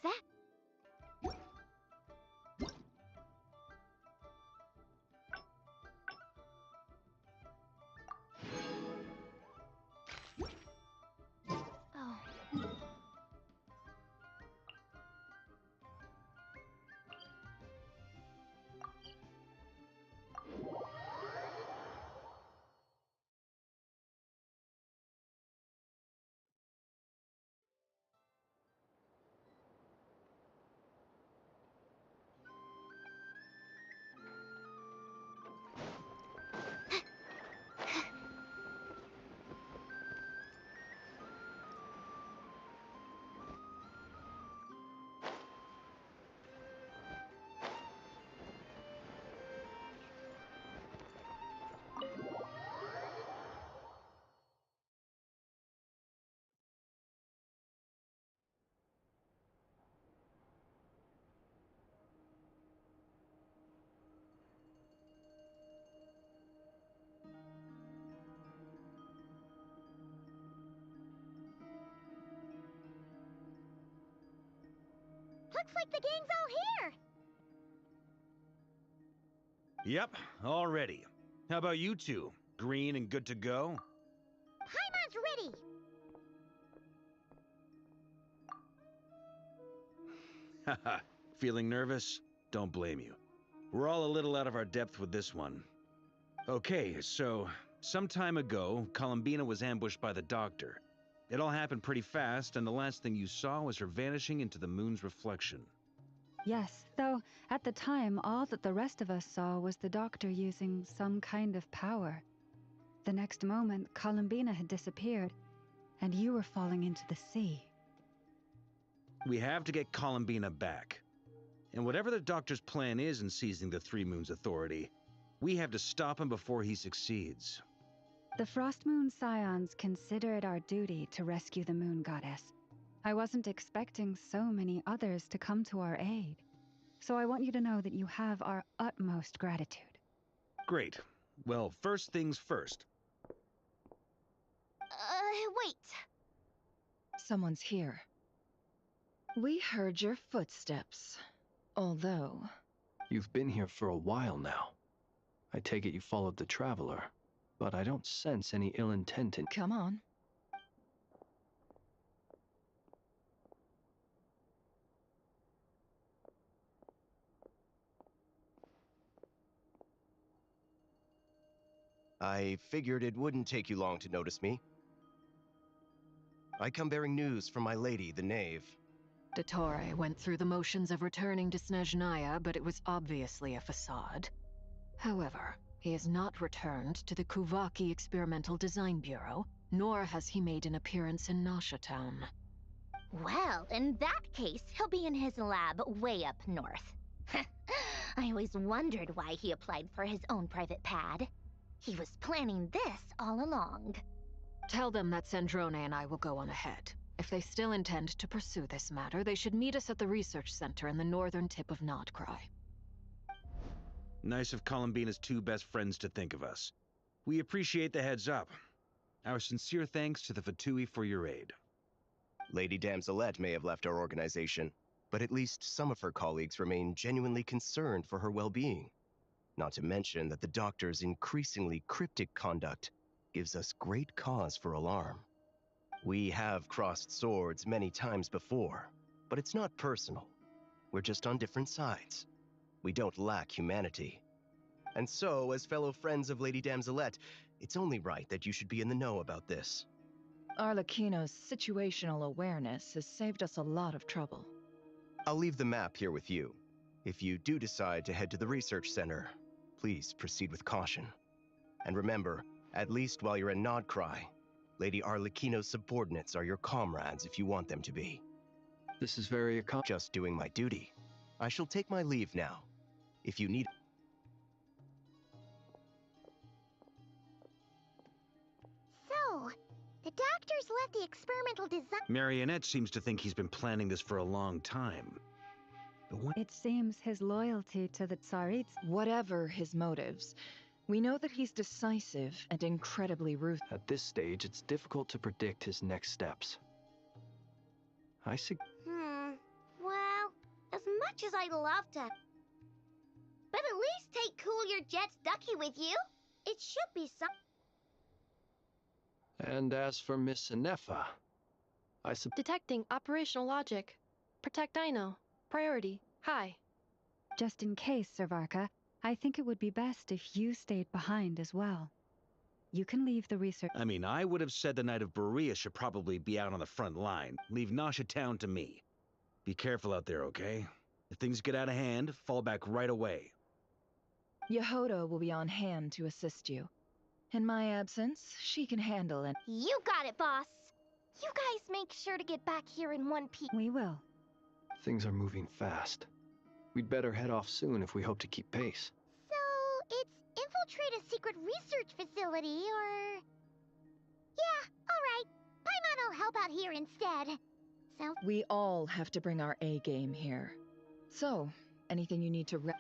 was that? Oh. Looks like the gang's all here! Yep, all ready. How about you two? Green and good to go? Paimon's ready! Haha, feeling nervous? Don't blame you. We're all a little out of our depth with this one. Okay, so, some time ago, Columbina was ambushed by the Doctor. It all happened pretty fast, and the last thing you saw was her vanishing into the moon's reflection. Yes, though at the time, all that the rest of us saw was the Doctor using some kind of power. The next moment, Columbina had disappeared, and you were falling into the sea. We have to get Columbina back. And whatever the Doctor's plan is in seizing the Three Moons Authority, we have to stop him before he succeeds. The Frost Moon Scions consider it our duty to rescue the Moon Goddess. I wasn't expecting so many others to come to our aid. So I want you to know that you have our utmost gratitude. Great. Well, first things first. Wait. Someone's here. We heard your footsteps. Although... You've been here for a while now. I take it you followed the Traveler, but I don't sense any ill intent in... Come on. I figured it wouldn't take you long to notice me. I come bearing news from my lady, the Knave. Dottore went through the motions of returning to Snezhnaya, but it was obviously a facade. However, he has not returned to the Kuvaki Experimental Design Bureau, nor has he made an appearance in Nasha Town. Well, in that case, he'll be in his lab way up north. I always wondered why he applied for his own private pad. He was planning this all along. Tell them that Sandrone and I will go on ahead. If they still intend to pursue this matter, they should meet us at the research center in the northern tip of Nodcry. Nice of Columbina's two best friends to think of us. We appreciate the heads up. Our sincere thanks to the VII for your aid. Lady Damselette may have left our organization, but at least some of her colleagues remain genuinely concerned for her well-being. Not to mention that the Doctor's increasingly cryptic conduct gives us great cause for alarm. We have crossed swords many times before, but it's not personal. We're just on different sides. We don't lack humanity. And so, as fellow friends of Lady Damselette, it's only right that you should be in the know about this. Arlecchino's situational awareness has saved us a lot of trouble. I'll leave the map here with you. If you do decide to head to the research center, please proceed with caution. And remember, at least while you're in Nodcry, Lady Arlecchino's subordinates are your comrades if you want them to be. This is very Just doing my duty. I shall take my leave now. If you need... So, the Doctor's left the experimental design... Marionette seems to think he's been planning this for a long time. But when... It seems his loyalty to the Tsarits... Whatever his motives, we know that he's decisive and incredibly ruthless. At this stage, it's difficult to predict his next steps. Well, much as I'd love to. But at least take Cool Your Jet's ducky with you. It should be some... And as for Miss Inefa, Detecting operational logic. Protect Dino. Priority. High. Just in case, Servarka, I think it would be best if you stayed behind as well. You can leave the research. I mean, I would have said the Knight of Berea should probably be out on the front line. Leave Nasha Town to me. Be careful out there, okay? If things get out of hand, fall back right away. Yehoda will be on hand to assist you. In my absence, she can handle it. You got it, boss. You guys make sure to get back here in one piece. We will. things are moving fast. We'd better head off soon if we hope to keep pace. So, it's infiltrate a secret research facility, or... Yeah, alright. Paimon will help out here instead. Sounds... We all have to bring our A game here. So, anything you need to Then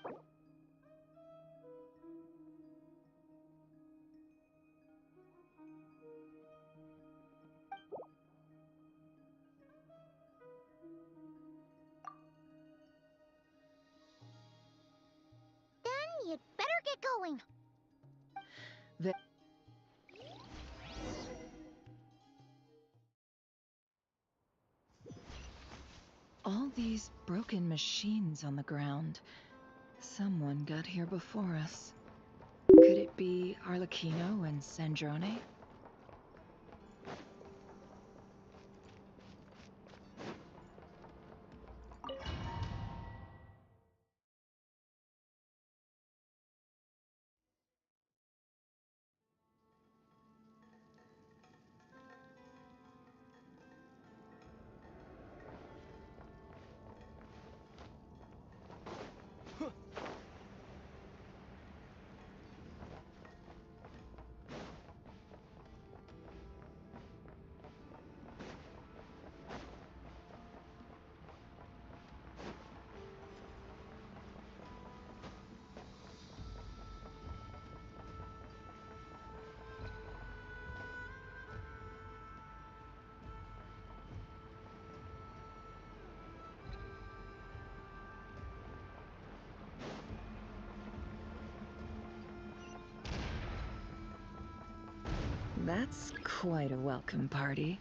you'd better get going. All these broken machines on the ground. Someone got here before us. Could it be Arlecchino and Sandrone? That's quite a welcome party.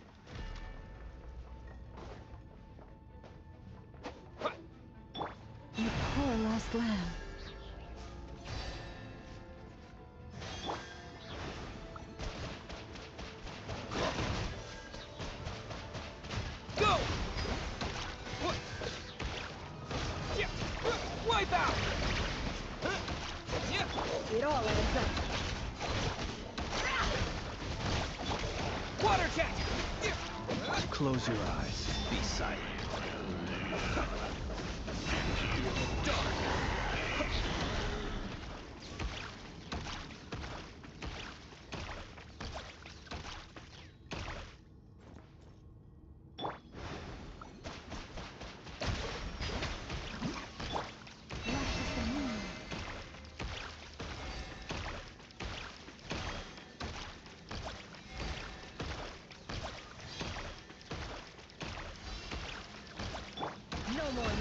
You poor lost lamb. Go! Yeah. Wipe out! Yeah. It all adds up. Water jet! Close your eyes. Be silent. No more lies.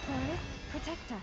Horus, protect us.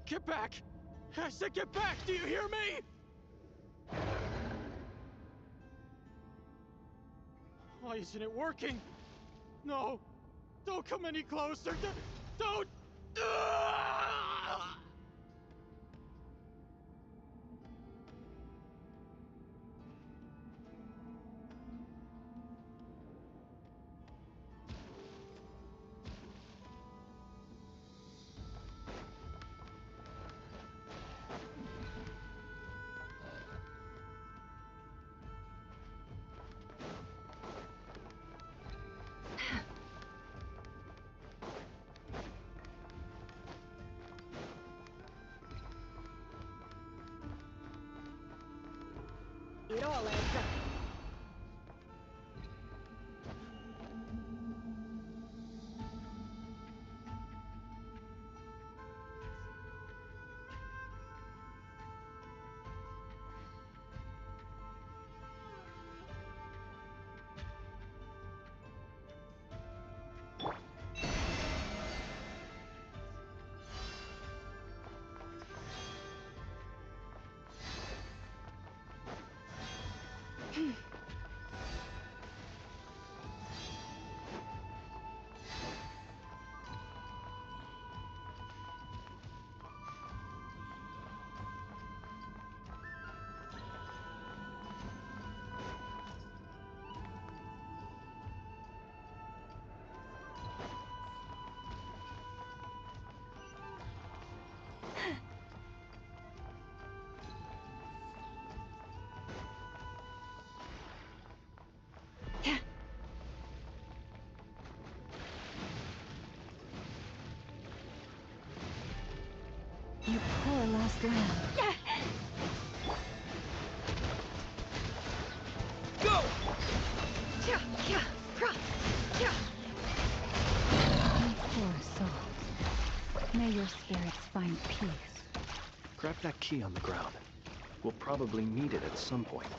Get back! I said get back! Do you hear me? Why isn't it working? No! Don't come any closer! Don't! It all adds up. You poor lost lamb. Go! You poor souls. May your spirits find peace. Grab that key on the ground. We'll probably need it at some point.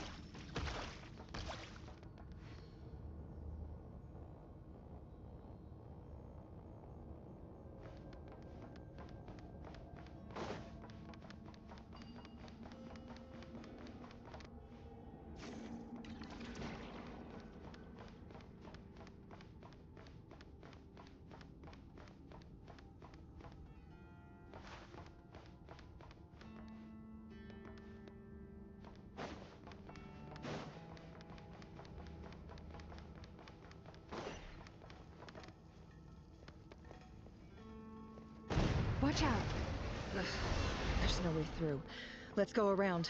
Watch out. Ugh, there's no way through. Let's go around.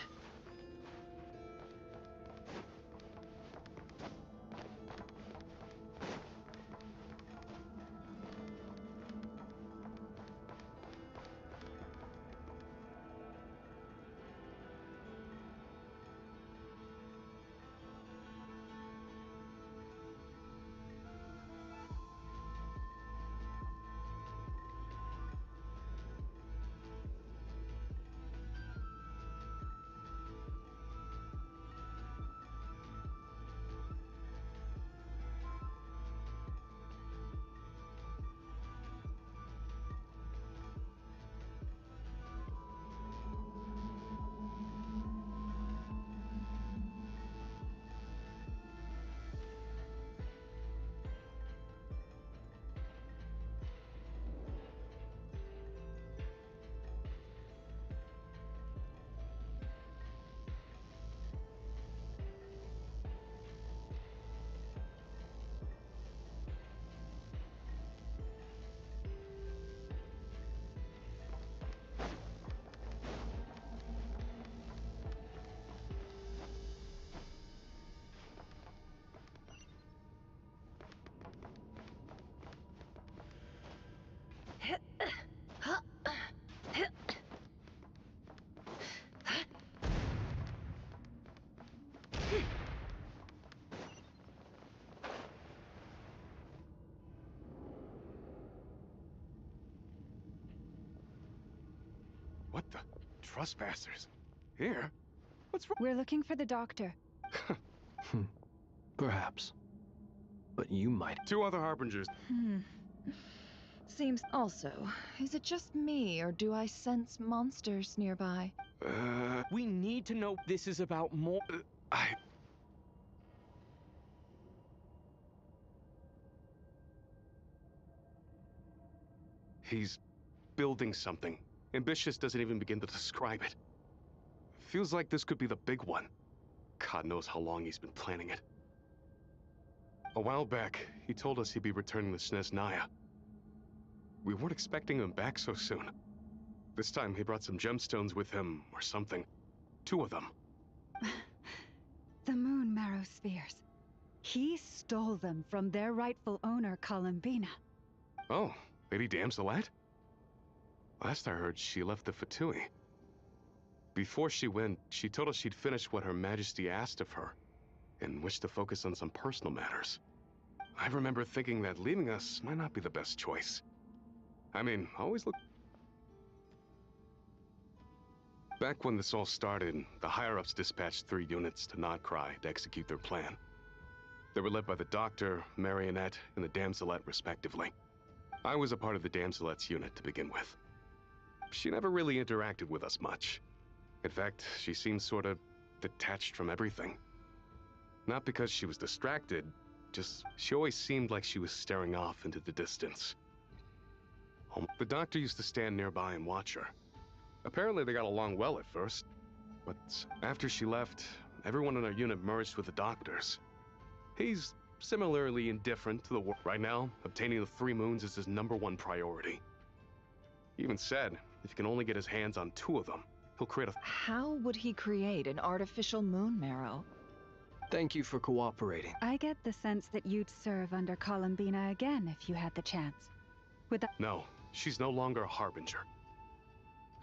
What the? Trespassers? Here? What's wrong? We're looking for the doctor. Perhaps. But you might. Two other harbingers. Seems also, is it just me, or do I sense monsters nearby? We need to know this is about more. He's building something. Ambitious doesn't even begin to describe it. Feels like this could be the big one. God knows how long he's been planning it. A while back, he told us he'd be returning to Snezhnaya. We weren't expecting him back so soon. This time he brought some gemstones with him, or something. 2 of them. The moon marrow spheres. He stole them from their rightful owner, Columbina. Oh, Lady Damselet? Last I heard, she left the Fatui. Before she went, she told us she'd finished what Her Majesty asked of her, and wished to focus on some personal matters. I remember thinking that leaving us might not be the best choice. I mean, I always look... Back when this all started, the higher-ups dispatched 3 units to Nodcry to execute their plan. They were led by the Doctor, Marionette, and the Damselet, respectively. I was a part of the Damselet's unit to begin with. She never really interacted with us much. In fact, she seemed sort of detached from everything. Not because she was distracted, just she always seemed like she was staring off into the distance. The Doctor used to stand nearby and watch her. Apparently they got along well at first, but after she left, everyone in our unit merged with the Doctor's. He's similarly indifferent to the world. Right now, obtaining the 3 moons is his #1 priority. He even said, if he can only get his hands on 2 of them, he'll create a... How would he create an artificial moon marrow? Thank you for cooperating. I get the sense that you'd serve under Columbina again if you had the chance. With that... No, she's no longer a harbinger.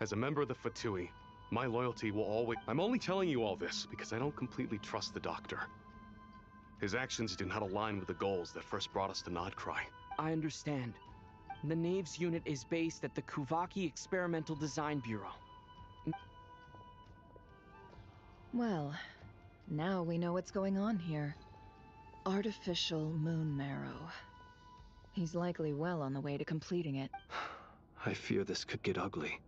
As a member of the Fatui, my loyalty will always... I'm only telling you all this because I don't completely trust the Doctor. His actions do not align with the goals that first brought us to Nodcry. I understand. The Knaves unit is based at the Kuvaki Experimental Design Bureau. Well, now we know what's going on here. Artificial moon marrow. He's likely well on the way to completing it. I fear this could get ugly.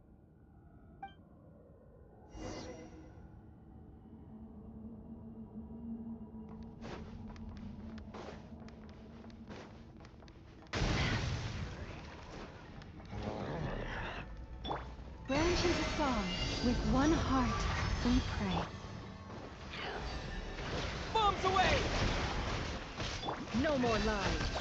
Branches a song, with one heart, we pray. Bombs away! No more lies!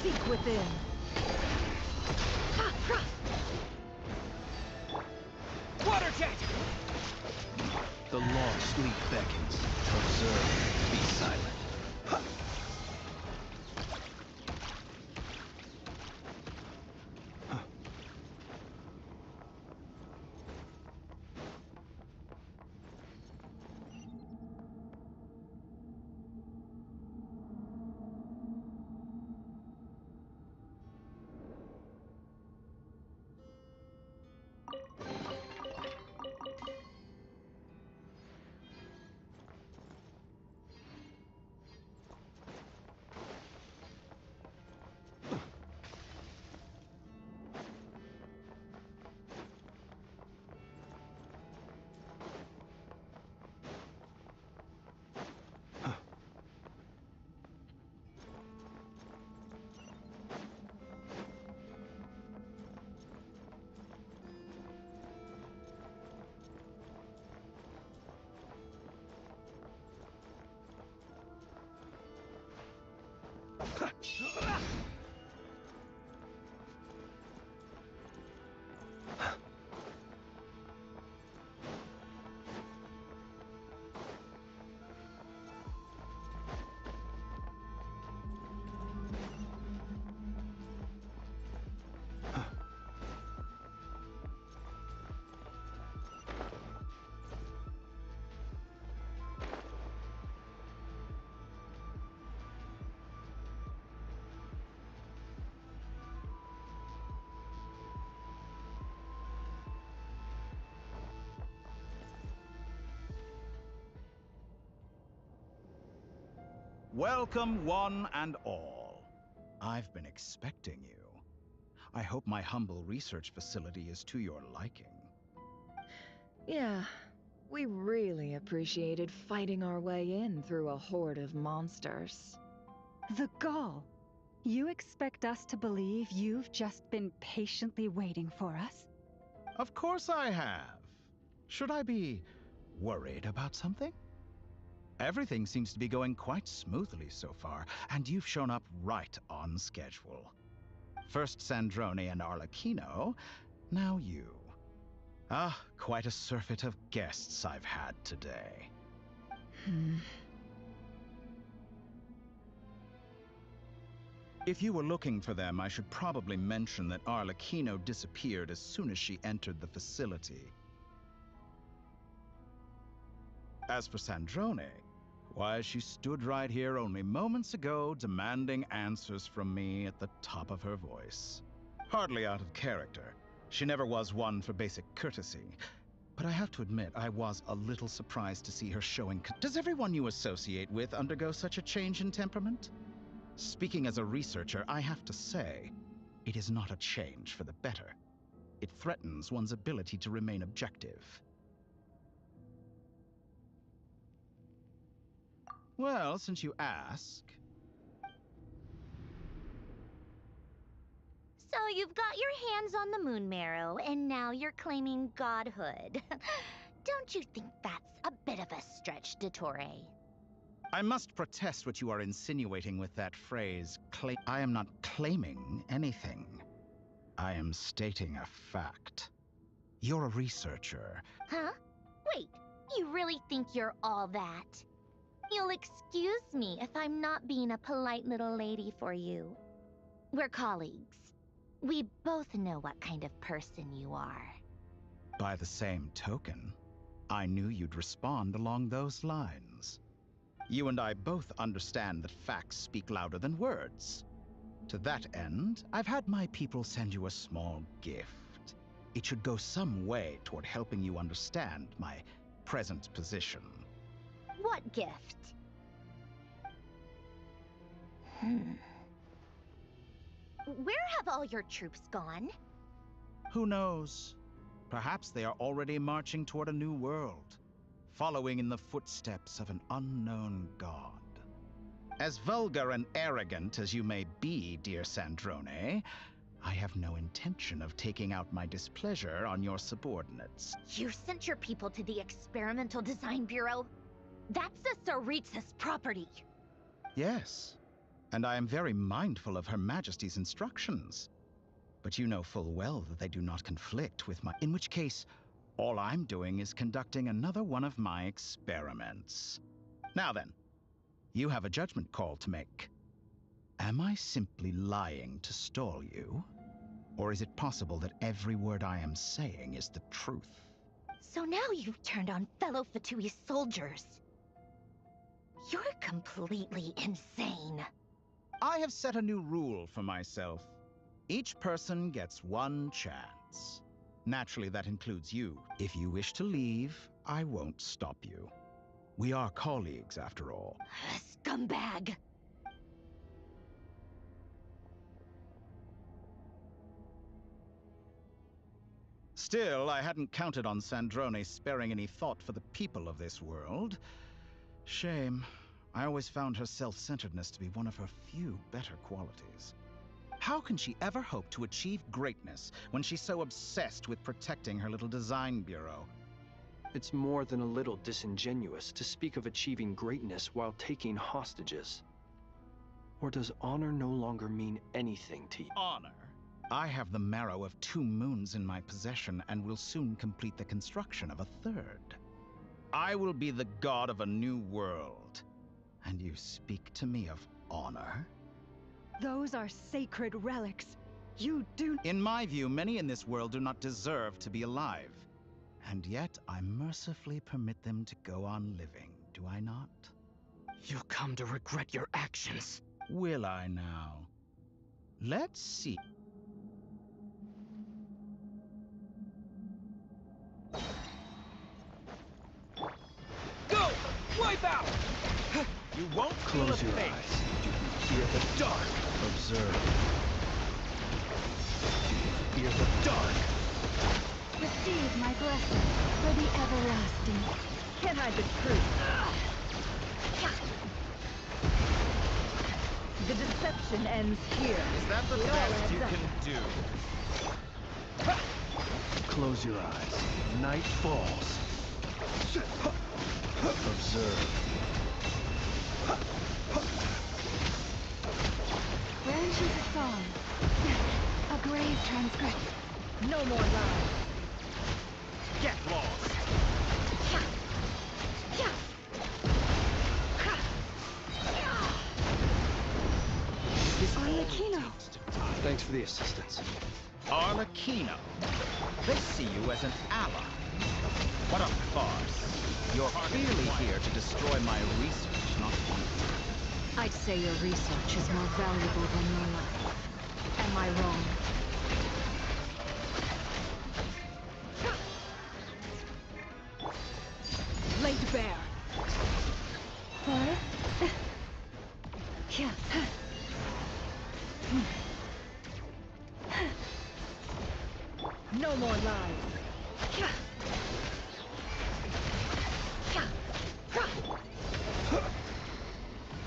Seek within. Water jet! The long sleep beckons. Observe, be silent. Welcome, one and all. I've been expecting you. I hope my humble research facility is to your liking. Yeah, we really appreciated fighting our way in through a horde of monsters. The gall! You expect us to believe you've just been patiently waiting for us? Of course I have. Should I be worried about something? Everything seems to be going quite smoothly so far, and you've shown up right on schedule. First Sandrone and Arlecchino, now you. Ah, quite a surfeit of guests I've had today. If you were looking for them, I should probably mention that Arlecchino disappeared as soon as she entered the facility. As for Sandrone, why, she stood right here only moments ago demanding answers from me at the top of her voice. Hardly out of character. She never was one for basic courtesy. But I have to admit, I was a little surprised to see her showing... Does everyone you associate with undergo such a change in temperament? Speaking as a researcher, I have to say, it is not a change for the better. It threatens one's ability to remain objective. Well, since you ask... So you've got your hands on the moon marrow, and now you're claiming godhood. Don't you think that's a bit of a stretch, Dottore? I must protest what you are insinuating with that phrase, I am not claiming anything. I am stating a fact. You're a researcher. Huh? Wait, you really think you're all that? You'll excuse me if I'm not being a polite little lady for you. We're colleagues. We both know what kind of person you are. By the same token, I knew you'd respond along those lines. You and I both understand that facts speak louder than words. To that end, I've had my people send you a small gift. It should go some way toward helping you understand my present position. What gift? Where have all your troops gone? Who knows? Perhaps they are already marching toward a new world, following in the footsteps of an unknown god. As vulgar and arrogant as you may be, dear Sandrone, I have no intention of taking out my displeasure on your subordinates. You sent your people to the Experimental Design Bureau? That's the Tsaritsa's property. Yes, and I am very mindful of Her Majesty's instructions. But you know full well that they do not conflict with my... In which case, all I'm doing is conducting another one of my experiments. Now then, you have a judgment call to make. Am I simply lying to stall you? Or is it possible that every word I am saying is the truth? So now you've turned on fellow Fatui soldiers. You're completely insane. I have set a new rule for myself. Each person gets one chance. Naturally, that includes you. If you wish to leave, I won't stop you. We are colleagues, after all. Scumbag! Still, I hadn't counted on Sandrone sparing any thought for the people of this world. Shame. I always found her self-centeredness to be one of her few better qualities. How can she ever hope to achieve greatness when she's so obsessed with protecting her little design bureau? It's more than a little disingenuous to speak of achieving greatness while taking hostages. Or does honor no longer mean anything to you? Honor? I have the marrow of 2 moons in my possession and will soon complete the construction of a 3rd. I will be the god of a new world. And you speak to me of honor? Those are sacred relics. You do... In my view, many in this world do not deserve to be alive. And yet, I mercifully permit them to go on living, do I not? You'll come to regret your actions. Will I now? Let's see. Go! Wipe out! You won't Close feel a your thing. eyes. Fear the dark. Observe. Fear the dark. Receive my blessing for the everlasting. Can't hide the truth. The deception ends here. Is that the It all best adds you up. can do? Close your eyes. Night falls. Observe. Branches a song. A grave transcript. No more lies. Get lost. Arlecchino. Thanks for the assistance. Arlecchino. They see you as an ally. What a farce. You're clearly here to destroy my research, not one. I'd say your research is more valuable than your life. Am I wrong? Laid bare. Forest. No more lies.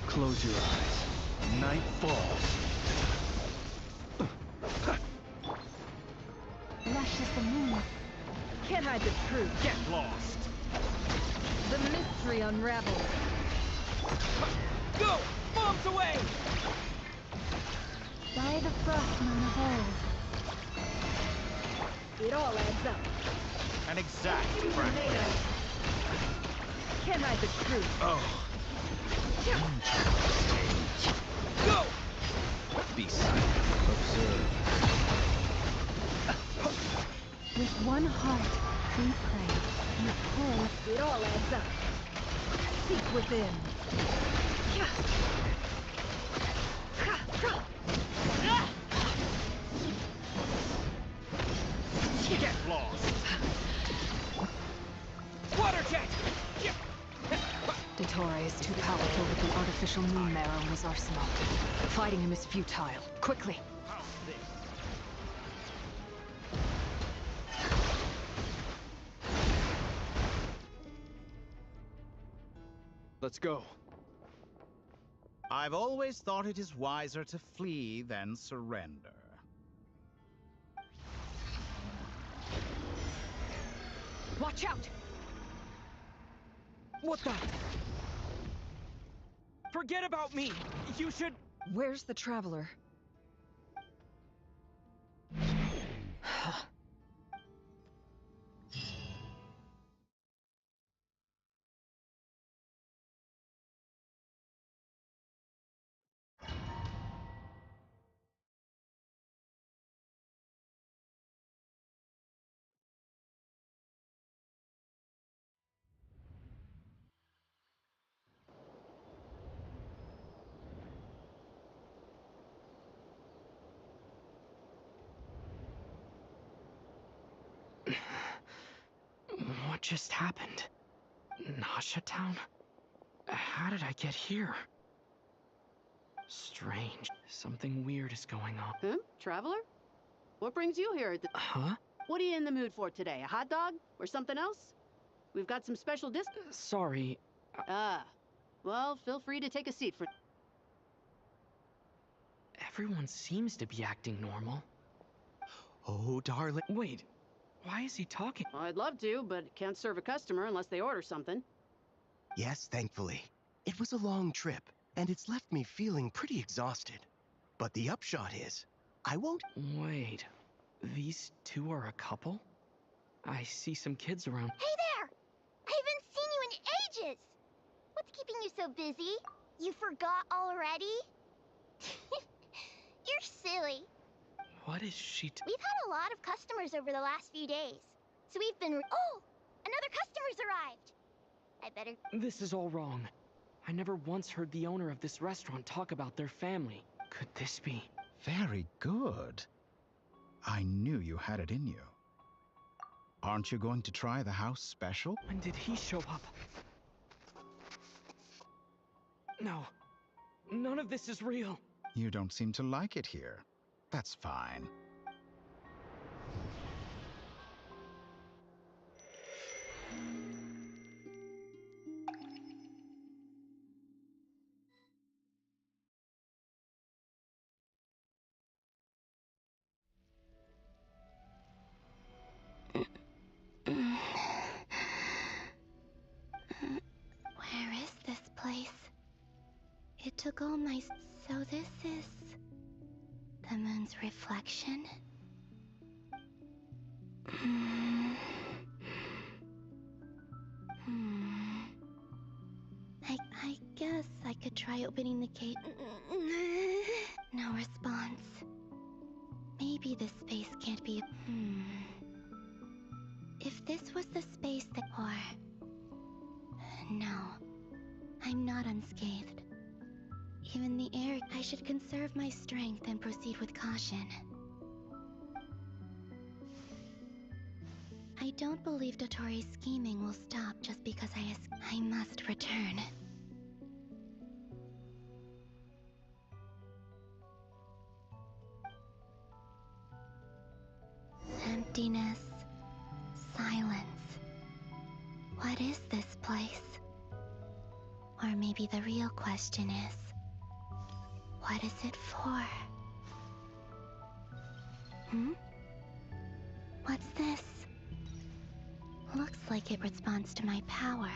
Close your eyes. Night falls. Lush as the moon. Can't hide the truth. Get lost. The mystery unravels. Go! Bombs away! By the frost moon of old. It all adds up. An exact practice. Can't hide the truth. Oh. Go! Be silent. Observe. With one heart, we pray. You pull. It all adds up. Seek within. Get lost. Water jet! Dottore is too powerful with the artificial moon marrow in his arsenal. Fighting him is futile. Quickly! How's this? Let's go. I've always thought it is wiser to flee than surrender. Watch out! What the? Forget about me! You should... Where's the Traveler? What just happened? Nasha Town? How did I get here? Strange. Something weird is going on. Hmm? Traveler? What brings you here? Huh? What are you in the mood for today? A hot dog? Or something else? We've got some special Sorry. Ah. Well, feel free to take a seat for... Everyone seems to be acting normal. Oh, darling. Wait, why is he talking? I'd love to, but can't serve a customer unless they order something. Yes, thankfully. It was a long trip, and it's left me feeling pretty exhausted. But the upshot is, I won't... Wait, these two are a couple? I see some kids around. Hey there! I haven't seen you in ages! What's keeping you so busy? You forgot already? You're silly. What is she We've had a lot of customers over the last few days. So we've been... Oh! Another customer's arrived! I better... This is all wrong. I never once heard the owner of this restaurant talk about their family. Could this be? Very good. I knew you had it in you. Aren't you going to try the house special? When did he show up? No. None of this is real. You don't seem to like it here. That's fine. Where is this place? It took all my... So this is... the moon's reflection? I guess I could try opening the gate. No response. Maybe this space can't be... If this was the space that... Or... No. I'm not unscathed. Even the air... I should conserve my strength and proceed with caution. I don't believe Dotori's scheming will stop just because I must return. Emptiness. Silence. What is this place? Or maybe the real question is, what is it for? What's this? Looks like it responds to my power.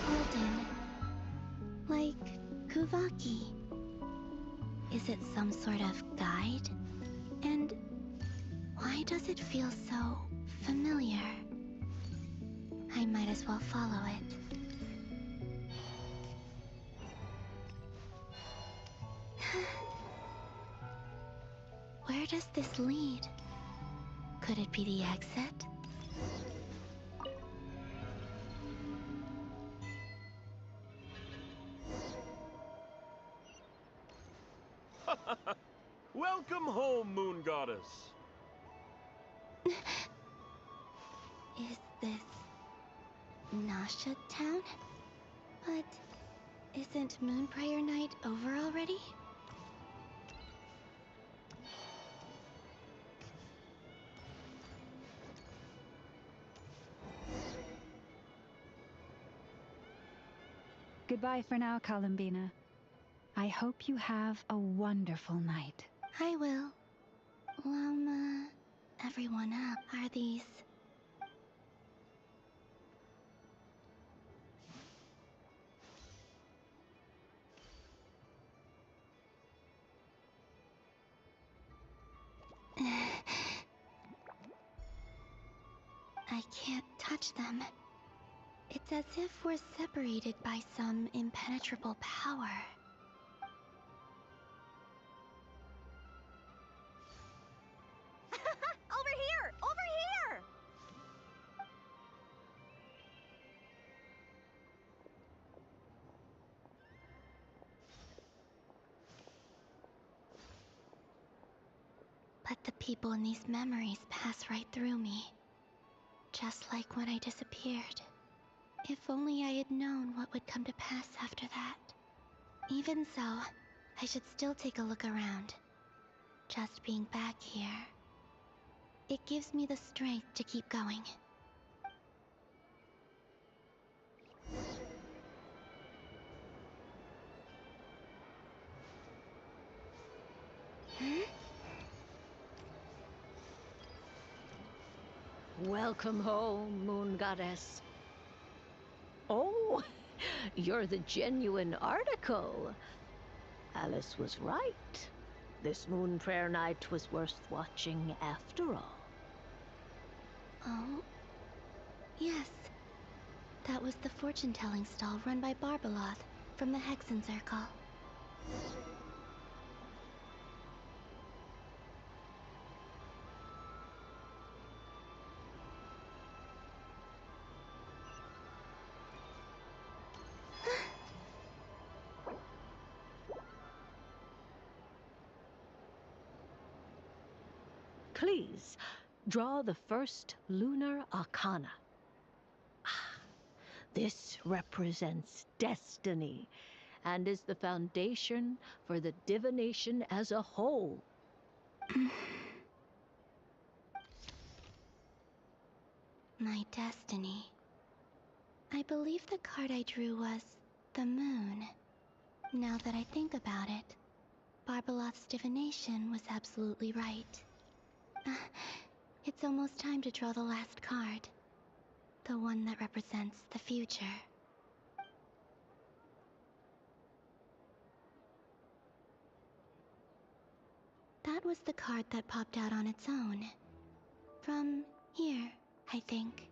Golden. Like Kuvaki. Is it some sort of guide? And why does it feel so familiar? I might as well follow it. Where does this lead? Could it be the exit? Welcome home, Moon Goddess. Is this Nasha Town? But isn't Moonbriar Night over already? Goodbye for now, Kalumbina. I hope you have a wonderful night. I will. Lama, everyone up. Are these... I can't touch them. It's as if we're separated by some impenetrable power. Over here! Over here! But the people in these memories pass right through me. Just like when I disappeared. If only I had known what would come to pass after that. Even so, I should still take a look around. Just being back here, it gives me the strength to keep going. Welcome home, Moon Goddess. Oh, you're the genuine article. Alice was right. This moon prayer night was worth watching after all. Oh? Yes. That was the fortune-telling stall run by Barbeloth from the Hexen Circle. Please, draw the first lunar arcana. This represents destiny and is the foundation for the divination as a whole. My destiny. I believe the card I drew was the moon. Now that I think about it, Barbeloth's divination was absolutely right. It's almost time to draw the last card. The one that represents the future. That was the card that popped out on its own. From here, I think.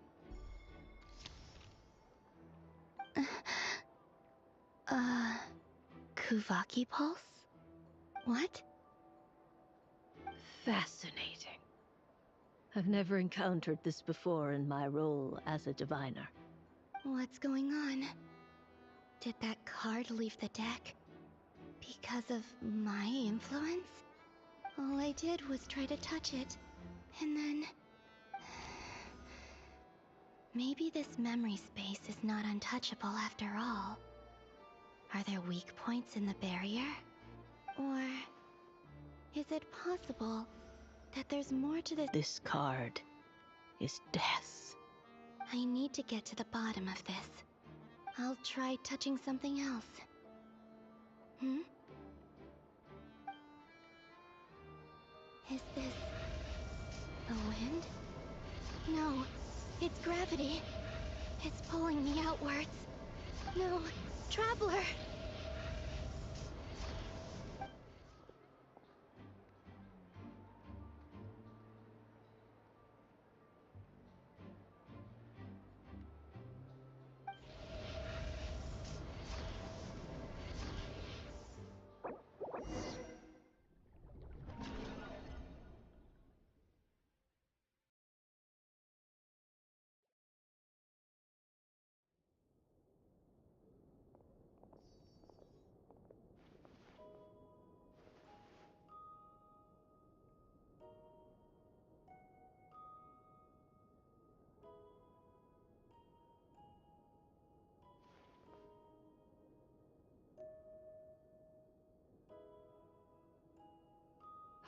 Kuvaki Pulse? What? Fascinating. I've never encountered this before in my role as a diviner. What's going on? Did that card leave the deck? Because of my influence? All I did was try to touch it, and then... Maybe this memory space is not untouchable after all. Are there weak points in the barrier? Or... is it possible that there's more to this? This card is death. I need to get to the bottom of this. I'll try touching something else. Is this... the wind? No, it's gravity. It's pulling me outwards. No, Traveler!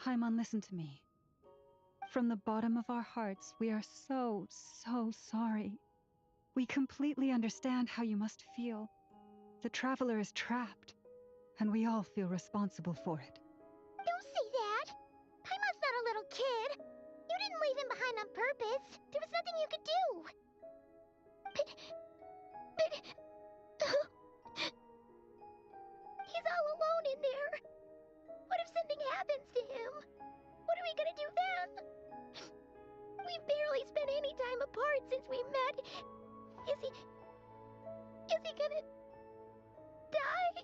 Paimon, listen to me. From the bottom of our hearts, we are so sorry. We completely understand how you must feel. The Traveler is trapped, and we all feel responsible for it. Don't say that! Paimon's not a little kid! You didn't leave him behind on purpose! There was nothing you could do! But... he's all alone in there! What if something happens to him? What are we gonna do then? We've barely spent any time apart But is he gonna die?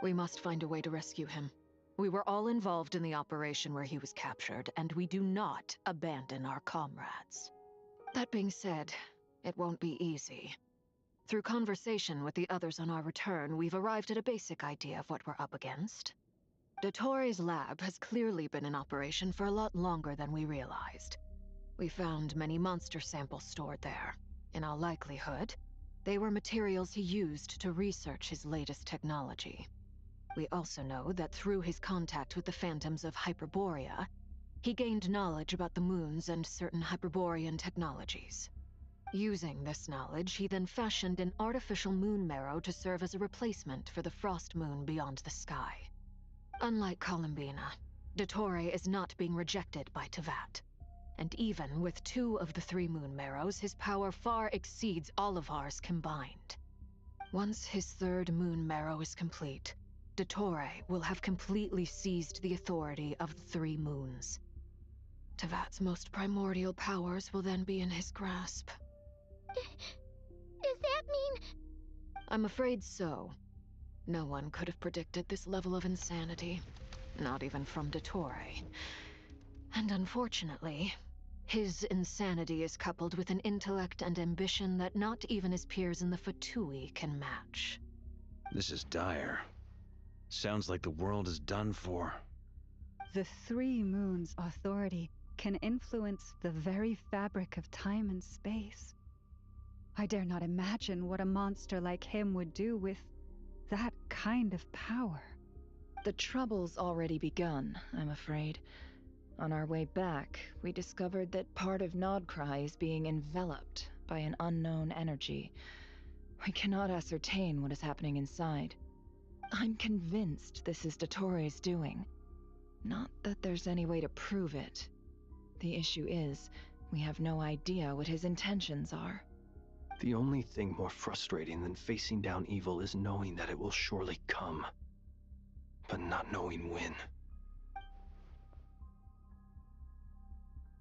We must find a way to rescue him. We were all involved in the operation where he was captured, and we do not abandon our comrades. That being said, it won't be easy. Through conversation with the others on our return, we've arrived at a basic idea of what we're up against. Dottore's lab has clearly been in operation for a lot longer than we realized. We found many monster samples stored there. In all likelihood, they were materials he used to research his latest technology. We also know that through his contact with the phantoms of Hyperborea, he gained knowledge about the moons and certain Hyperborean technologies. Using this knowledge, he then fashioned an artificial moon marrow to serve as a replacement for the frost moon beyond the sky. Unlike Columbina, Dottore is not being rejected by Teyvat. And even with 2 of the 3 moon marrows, his power far exceeds all of ours combined. Once his 3rd moon marrow is complete, Dottore will have completely seized the authority of the 3 moons. Teyvat's most primordial powers will then be in his grasp. Does that mean... I'm afraid so. No one could have predicted this level of insanity. Not even from Dottore. And unfortunately, his insanity is coupled with an intellect and ambition that not even his peers in the Fatui can match. This is dire. Sounds like the world is done for. The 3 moons' authority can influence the very fabric of time and space. I dare not imagine what a monster like him would do with that kind of power. The trouble's already begun, I'm afraid. On our way back, we discovered that part of Nodcry is being enveloped by an unknown energy. We cannot ascertain what is happening inside. I'm convinced this is Dottore's doing. Not that there's any way to prove it. The issue is, we have no idea what his intentions are. The only thing more frustrating than facing down evil is knowing that it will surely come, but not knowing when.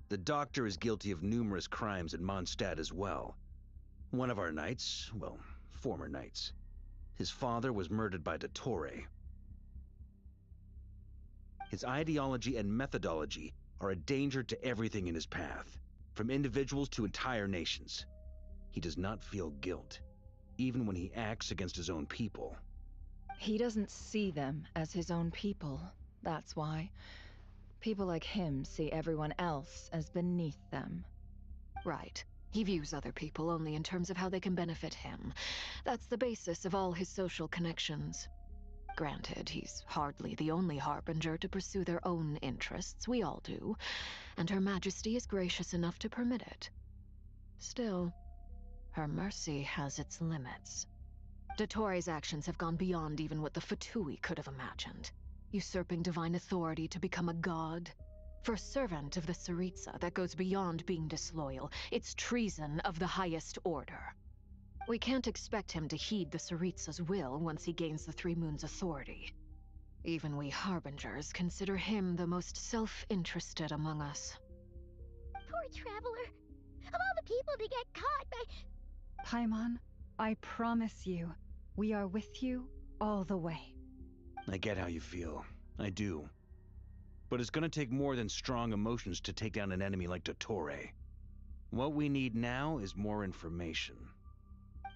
The Doctor is guilty of numerous crimes in Mondstadt as well. One of our knights, well, former knights, his father was murdered by Dottore. His ideology and methodology are a danger to everything in his path, from individuals to entire nations. He does not feel guilt, even when he acts against his own people. He doesn't see them as his own people, that's why. People like him see everyone else as beneath them. Right. He views other people only in terms of how they can benefit him. That's the basis of all his social connections. Granted, he's hardly the only harbinger to pursue their own interests. We all do. And Her Majesty is gracious enough to permit it. Still, her mercy has its limits. Dottore's actions have gone beyond even what the Fatui could have imagined. Usurping divine authority to become a god. For a servant of the Tsaritsa, that goes beyond being disloyal. It's treason of the highest order. We can't expect him to heed the Tsaritsa's will once he gains the 3 moons' authority. Even we harbingers consider him the most self-interested among us. Poor Traveler. Of all the people to get caught by... Paimon, I promise you, we are with you all the way. I get how you feel. I do. But it's gonna take more than strong emotions to take down an enemy like Dottore. What we need now is more information.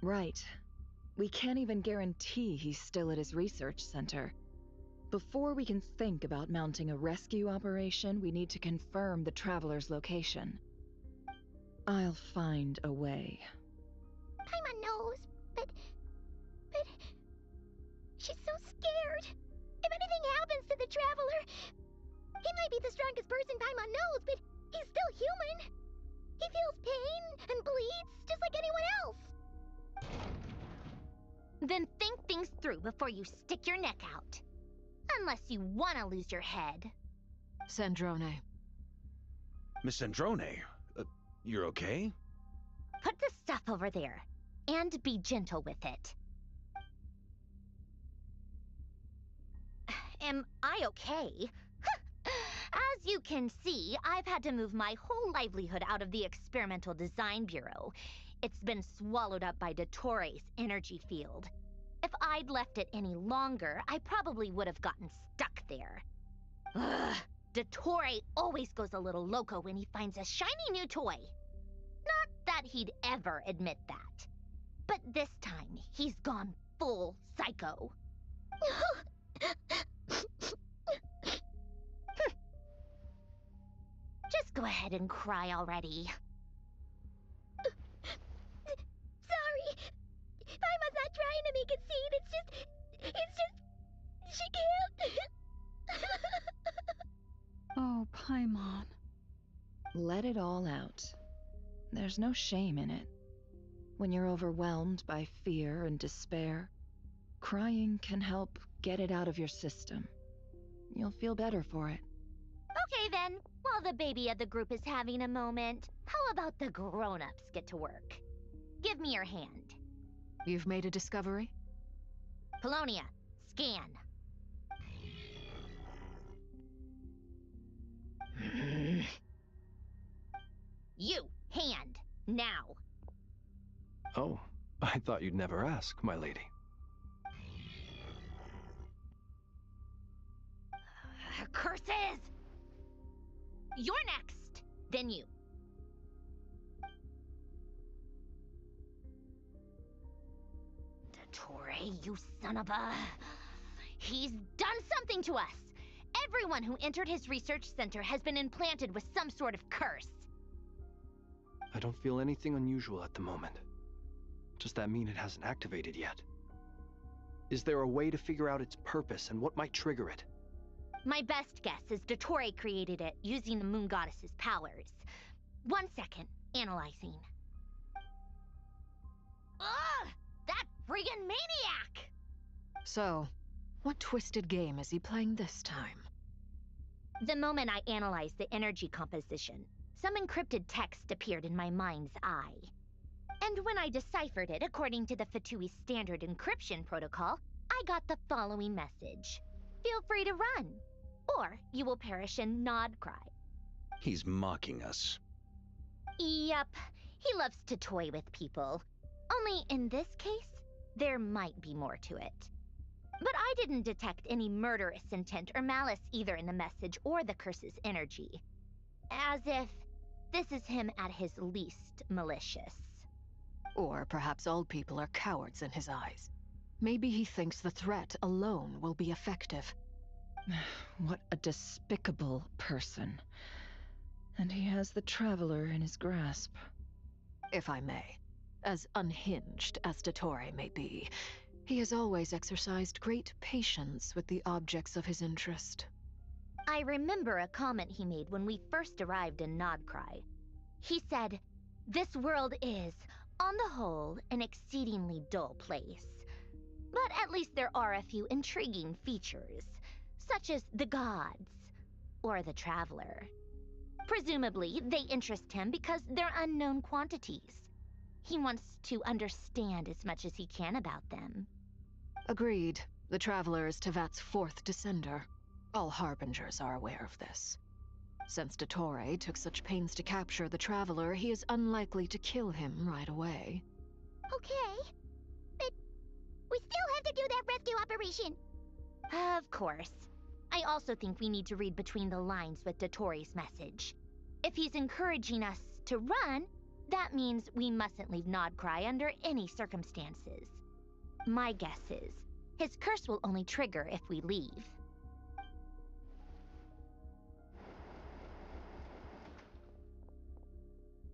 Right. We can't even guarantee he's still at his research center. Before we can think about mounting a rescue operation, we need to confirm the Traveler's location. I'll find a way. Paimon knows, but... She's so scared. If anything happens to the Traveler... He might be the strongest person Paimon knows, but he's still human. He feels pain and bleeds just like anyone else. Then think things through before you stick your neck out. Unless you want to lose your head. Sandrone. Miss Sandrone, you're okay? Put the stuff over there, and be gentle with it. Am I okay? As As you can see, I've had to move my whole livelihood out of the Experimental Design Bureau. It's been swallowed up by Dottoro's energy field. If I'd left it any longer, I probably would have gotten stuck there. Ugh, Dottore always goes a little loco when he finds a shiny new toy. Not that he'd ever admit that. But this time, he's gone full psycho. Just go ahead and cry already. Sorry. Paimon's not trying to make a scene. It's just, she can't. Oh, Paimon. Let it all out. There's no shame in it. When you're overwhelmed by fear and despair, crying can help get it out of your system. You'll feel better for it. Okay then, while the baby of the group is having a moment, how about the grown-ups get to work? Give me your hand. You've made a discovery? Polonia, scan. You, hand, now. Oh, I thought you'd never ask, my lady. Curses! You're next, then you. Dottore, you son of a... He's done something to us! Everyone who entered his research center has been implanted with some sort of curse. I don't feel anything unusual at the moment. Does that mean it hasn't activated yet? Is there a way to figure out its purpose and what might trigger it? My best guess is Dottore created it using the Moon Goddess's powers. 1 second, analyzing. Ugh! That friggin' maniac! So, what twisted game is he playing this time? The moment I analyzed the energy composition, some encrypted text appeared in my mind's eye. And when I deciphered it according to the VII standard encryption protocol, I got the following message. Feel free to run, or you will perish in nod cry. He's mocking us. Yep, he loves to toy with people. Only in this case, there might be more to it. But I didn't detect any murderous intent or malice either in the message or the curse's energy. As if this is him at his least malicious. Or perhaps all people are cowards in his eyes. Maybe he thinks the threat alone will be effective. What a despicable person. And he has the Traveler in his grasp. If I may, as unhinged as Dottore may be, he has always exercised great patience with the objects of his interest. I remember a comment he made when we first arrived in Nodcry. He said, "This world is, on the whole, an exceedingly dull place. But at least there are a few intriguing features, such as the gods, or the Traveler. Presumably, they interest him because they're unknown quantities. He wants to understand as much as he can about them." Agreed. The Traveler is Tevat's fourth descender. All Harbingers are aware of this. Since Dottore took such pains to capture the Traveler, he is unlikely to kill him right away. Okay. But we still have to do that rescue operation. Of course. I also think we need to read between the lines with Dottore's message. If he's encouraging us to run, that means we mustn't leave Nodcry under any circumstances. My guess is, his curse will only trigger if we leave.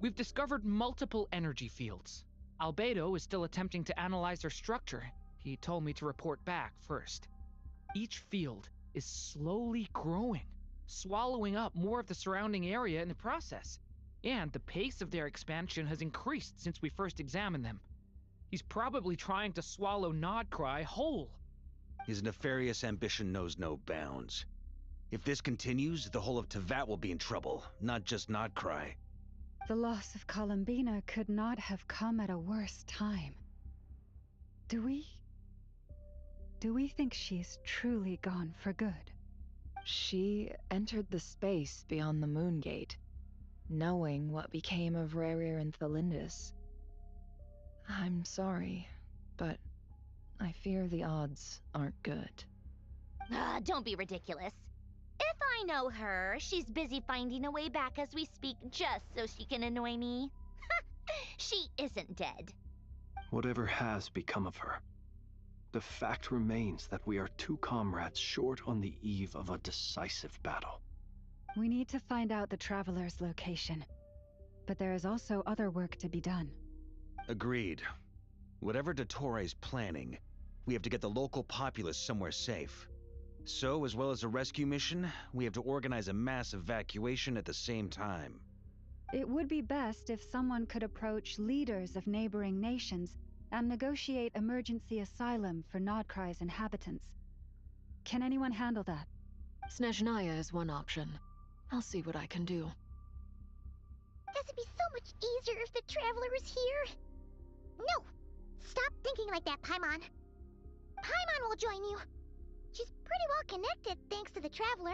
We've discovered multiple energy fields. Albedo is still attempting to analyze their structure. He told me to report back first. Each field is slowly growing, swallowing up more of the surrounding area in the process. And the pace of their expansion has increased since we first examined them. He's probably trying to swallow Nodcry whole. His nefarious ambition knows no bounds. If this continues, the whole of Tevat will be in trouble, not just Nodcry. The loss of Columbina could not have come at a worse time. Do we think she's truly gone for good? She entered the space beyond the Moon Gate, knowing what became of Rerir and Thalindus. I'm sorry, but I fear the odds aren't good. Don't be ridiculous. If I know her, she's busy finding a way back as we speak just so she can annoy me. She isn't dead. Whatever has become of her, the fact remains that we are two comrades short on the eve of a decisive battle. We need to find out the Traveler's location. But there is also other work to be done. Agreed. Whatever Dottore planning, we have to get the local populace somewhere safe. So, as well as a rescue mission, we have to organize a mass evacuation at the same time. It would be best if someone could approach leaders of neighboring nations and negotiate emergency asylum for Nodcry's inhabitants. Can anyone handle that? Snezhnaya is one option. I'll see what I can do. This would be so much easier if the Traveler was here. No! Stop thinking like that, Paimon. Paimon will join you. She's pretty well connected thanks to the Traveler.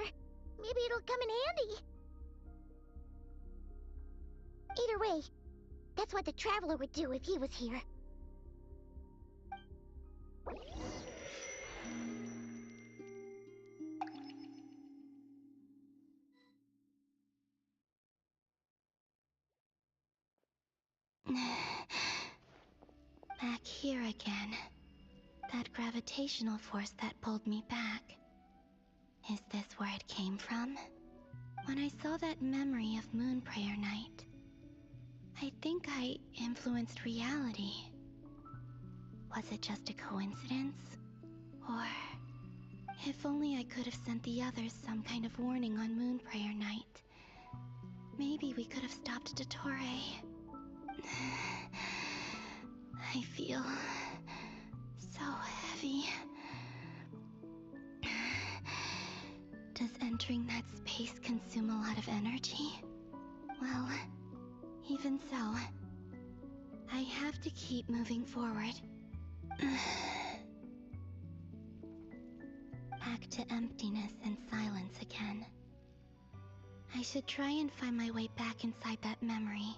Maybe it'll come in handy. Either way, that's what the Traveler would do if he was here. Back here again. That gravitational force that pulled me back. Is this where it came from? When I saw that memory of Moon Prayer Night, I think I influenced reality. Was it just a coincidence? Or... if only I could have sent the others some kind of warning on Moon Prayer Night. Maybe we could have stopped Dottore. I feel... so heavy. Does entering that space consume a lot of energy? Well, even so, I have to keep moving forward. Back to emptiness and silence again. I should try and find my way back inside that memory.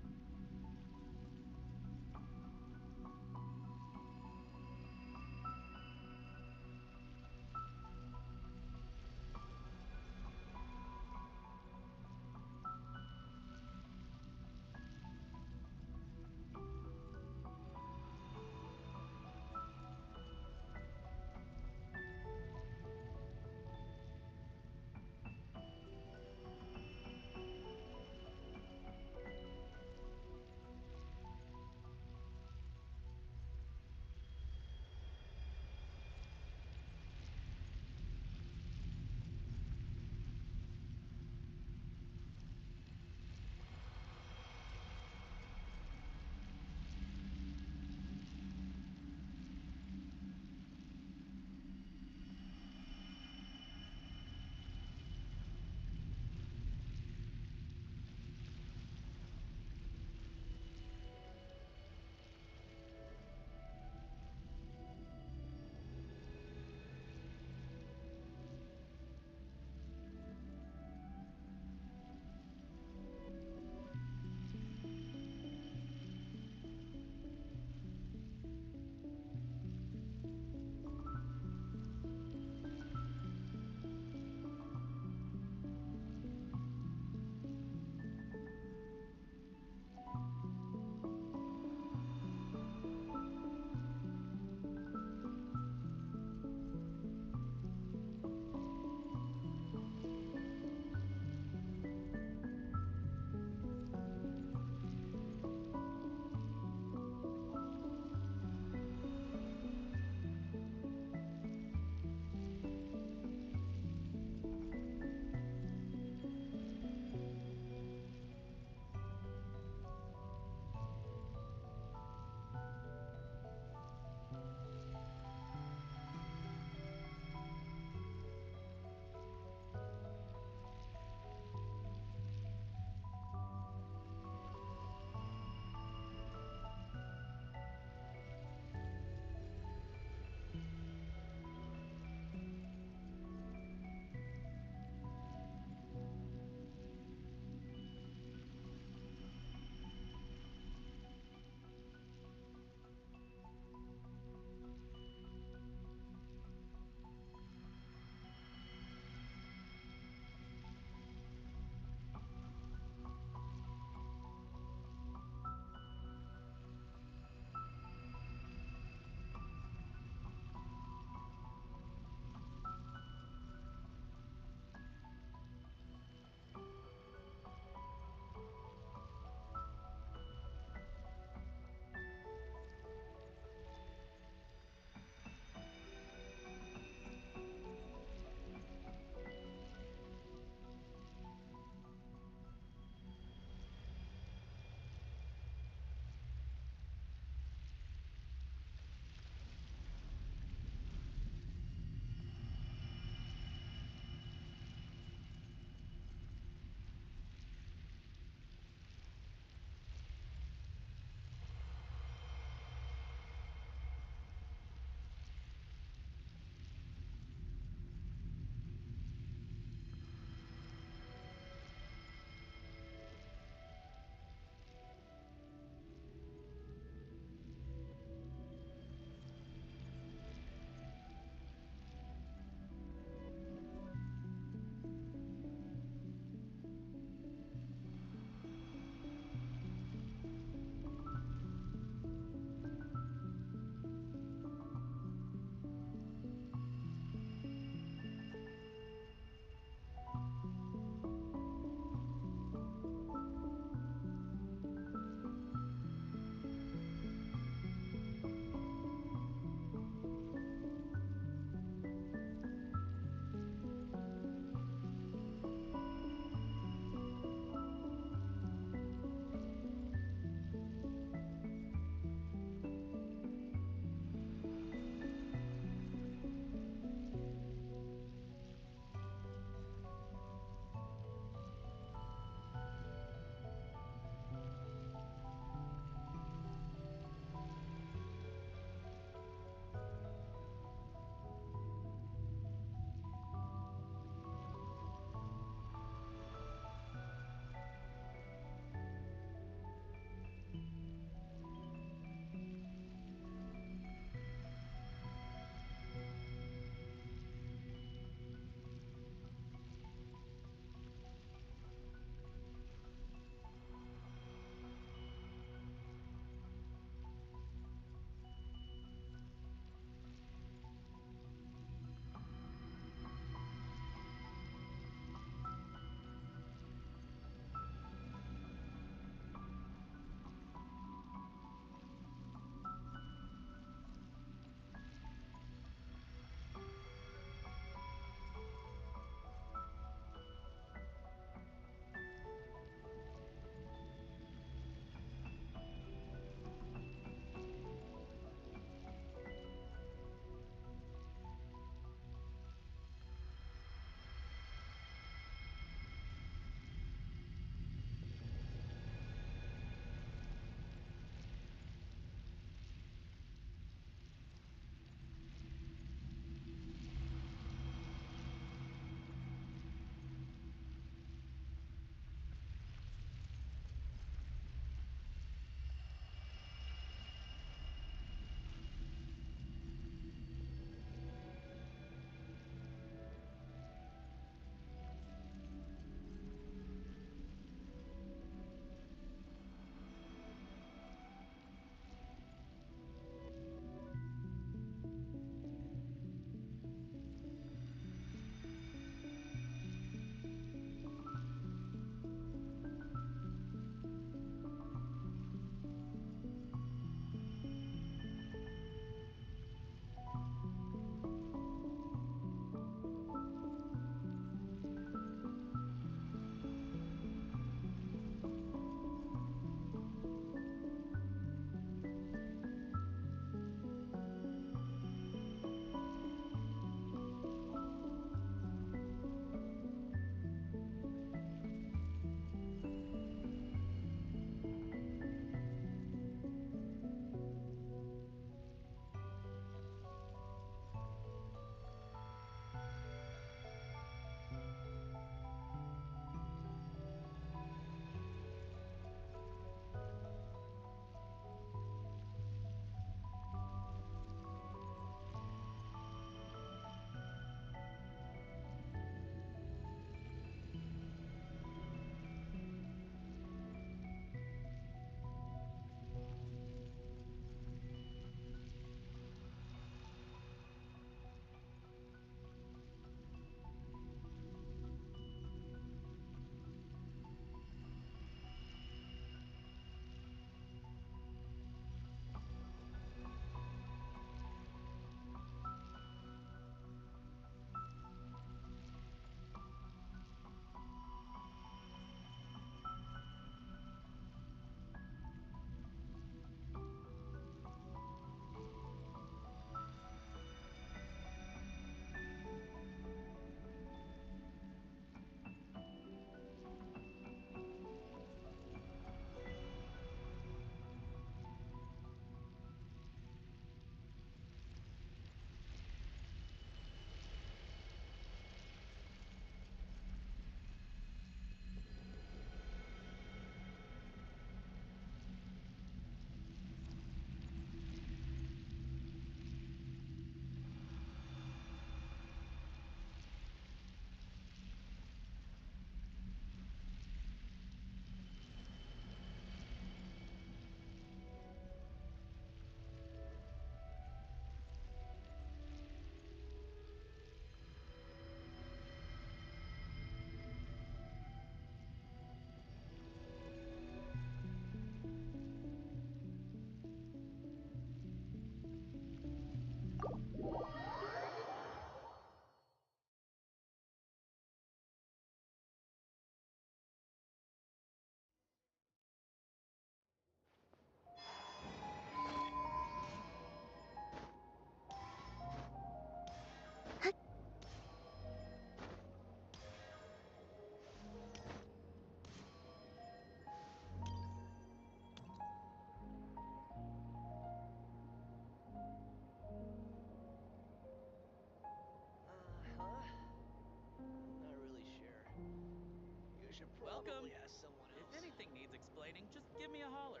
explaining, just give me a holler.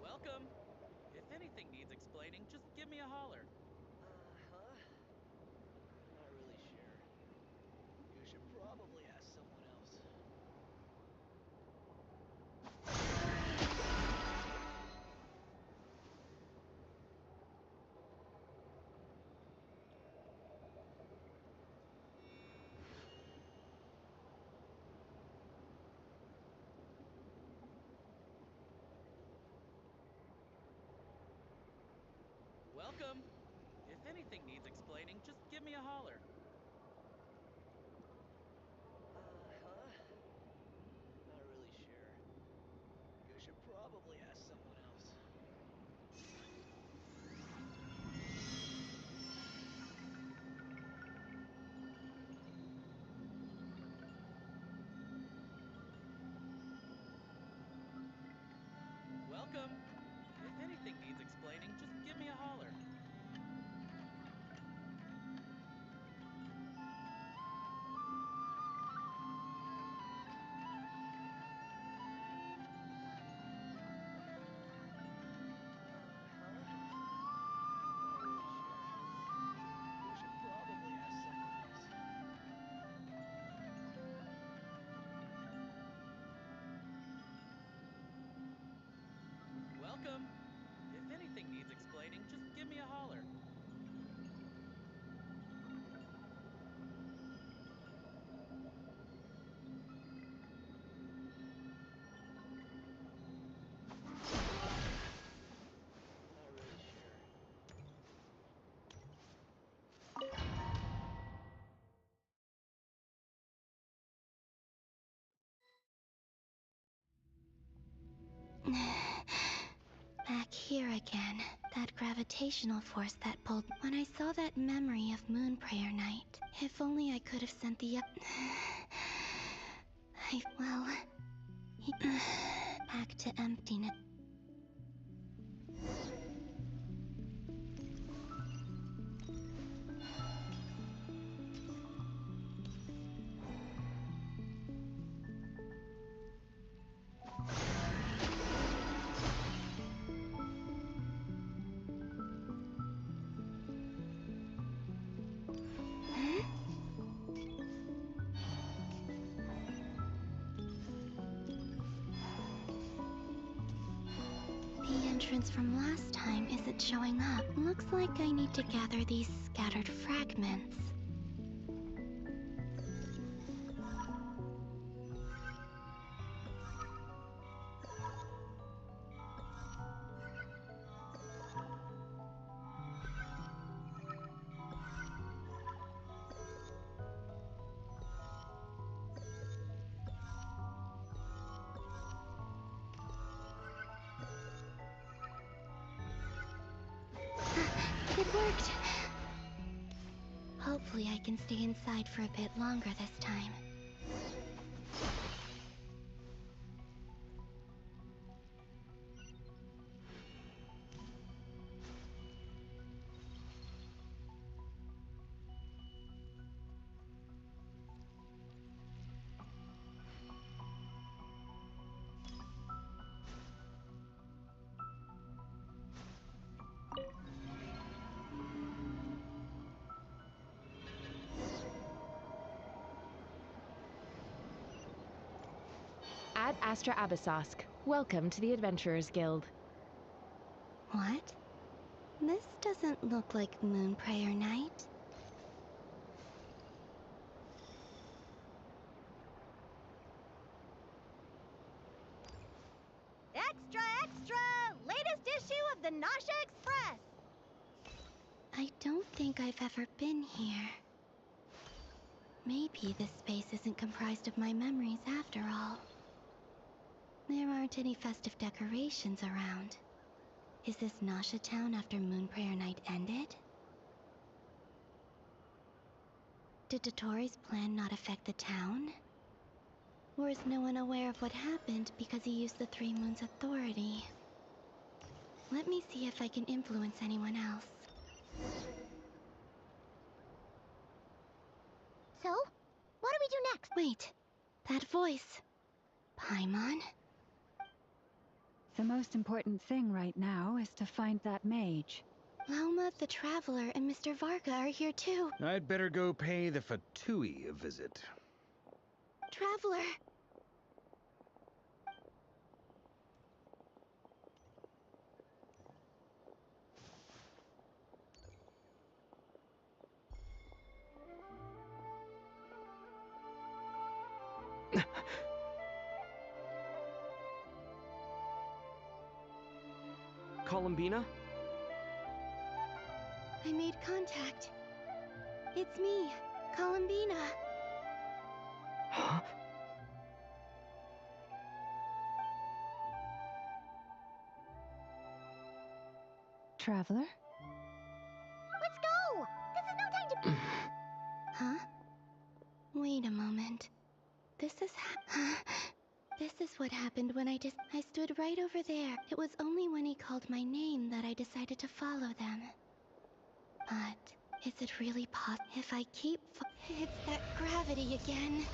Welcome. If anything needs explaining, just give me a holler. Huh? Not really sure. You should probably ask someone else. Welcome. If anything needs explaining, just give me a holler. Huh? Not really sure. You should probably ask someone else. Welcome. If anything needs explaining, just give me a holler. You should probably ask someone else. Welcome. If anything needs explaining, just give me a holler. Not really sure. Back here again. That gravitational force that pulled. When I saw that memory of Moon Prayer Night, if only I could have sent the well, back to emptiness. The entrance from last time isn't showing up. Looks like I need to gather these scattered fragments. It worked! Hopefully I can stay inside for a bit longer this time. Ad Astra Abyssosk. Welcome to the Adventurers Guild. What? This doesn't look like Moon Prayer Night. Extra, extra! Latest issue of the Nasha Express! I don't think I've ever been here. Maybe this space isn't comprised of my memories after all. There aren't any festive decorations around. Is this Nasha Town after Moon Prayer Night ended? Did Dottoro's plan not affect the town? Or is no one aware of what happened because he used the Three Moons' authority? Let me see if I can influence anyone else. So, what do we do next? Wait, that voice. Paimon? The most important thing right now is to find that mage. Lauma the Traveler and Mr. Varga are here too. I'd better go pay the VII a visit. Traveler! Columbina? I made contact. It's me, Columbina. Huh? Traveler? Let's go! This is no time to... Huh? Wait a moment. This is This is what happened when I stood right over there. It was only when he called my name that I decided to follow them. But is it really possible if I keep it's that gravity again.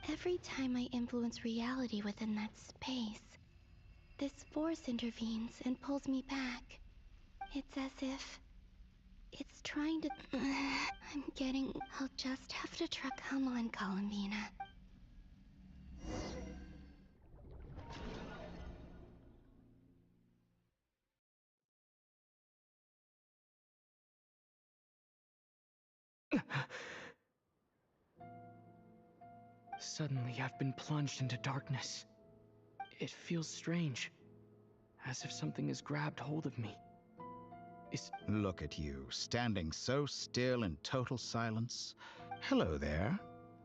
Every time I influence reality within that space, this force intervenes and pulls me back. It's as if it's trying to... I'll just have to try. Come on, Columbina. Suddenly, I've been plunged into darkness. It feels strange, as if something has grabbed hold of me. Look at you, standing so still in total silence. Hello there,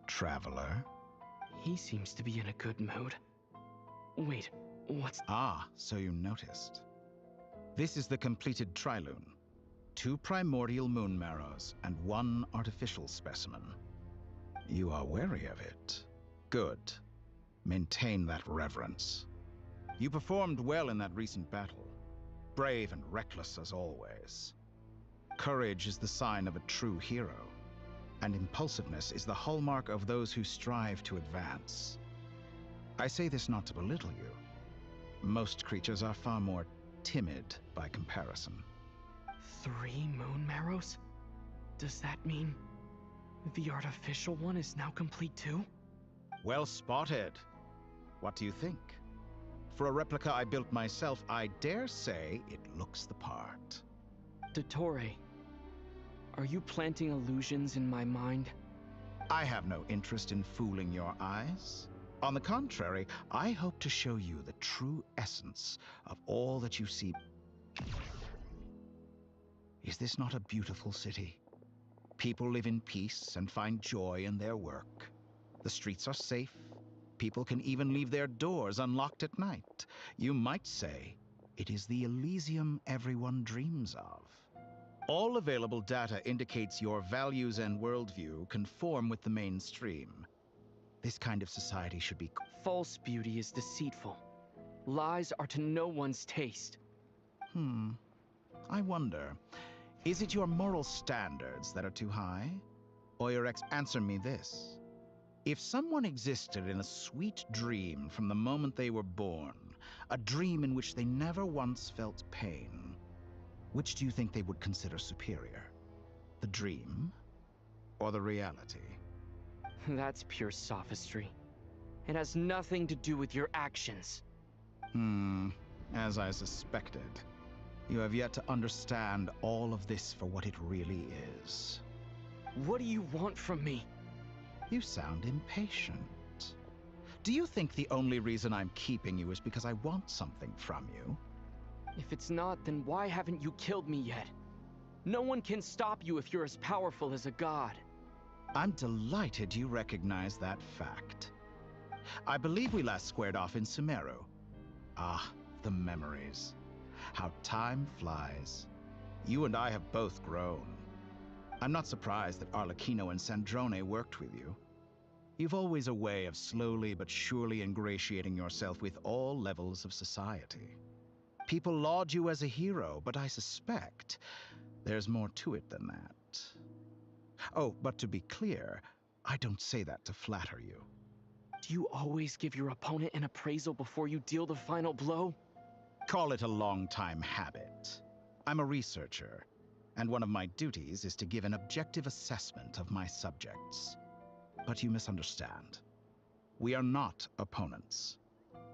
traveler. He seems to be in a good mood. Wait, what's... Ah, so you noticed. This is the completed Trilune. 2 primordial moon marrows and 1 artificial specimen. You are wary of it. Good. Maintain that reverence. You performed well in that recent battle. Brave and reckless as always. Courage is the sign of a true hero, and impulsiveness is the hallmark of those who strive to advance. I say this not to belittle you. Most creatures are far more timid by comparison. 3 moon marrows? Does that mean the artificial one is now complete too? Well spotted. What do you think? For a replica I built myself, I dare say it looks the part. Dottore, are you planting illusions in my mind? I have no interest in fooling your eyes. On the contrary, I hope to show you the true essence of all that you see. Is this not a beautiful city? People live in peace and find joy in their work. The streets are safe. People can even leave their doors unlocked at night. You might say it is the Elysium everyone dreams of. All available data indicates your values and worldview conform with the mainstream. This kind of society should be... False beauty is deceitful. Lies are to no one's taste. I wonder, is it your moral standards that are too high? Or your answer me this. If someone existed in a sweet dream from the moment they were born, a dream in which they never once felt pain, which do you think they would consider superior? The dream or the reality? That's pure sophistry. It has nothing to do with your actions. As I suspected. You have yet to understand all of this for what it really is. What do you want from me? You sound impatient. Do you think the only reason I'm keeping you is because I want something from you? If it's not, then why haven't you killed me yet? No one can stop you if you're as powerful as a god. I'm delighted you recognize that fact. I believe we last squared off in Sumeru. Ah, the memories. How time flies. You and I have both grown. I'm not surprised that Arlecchino and Sandrone worked with you. You've always a way of slowly but surely ingratiating yourself with all levels of society. People laud you as a hero, but I suspect there's more to it than that. Oh, but to be clear, I don't say that to flatter you. Do you always give your opponent an appraisal before you deal the final blow? Call it a long-time habit. I'm a researcher, and one of my duties is to give an objective assessment of my subjects. But you misunderstand. We are not opponents.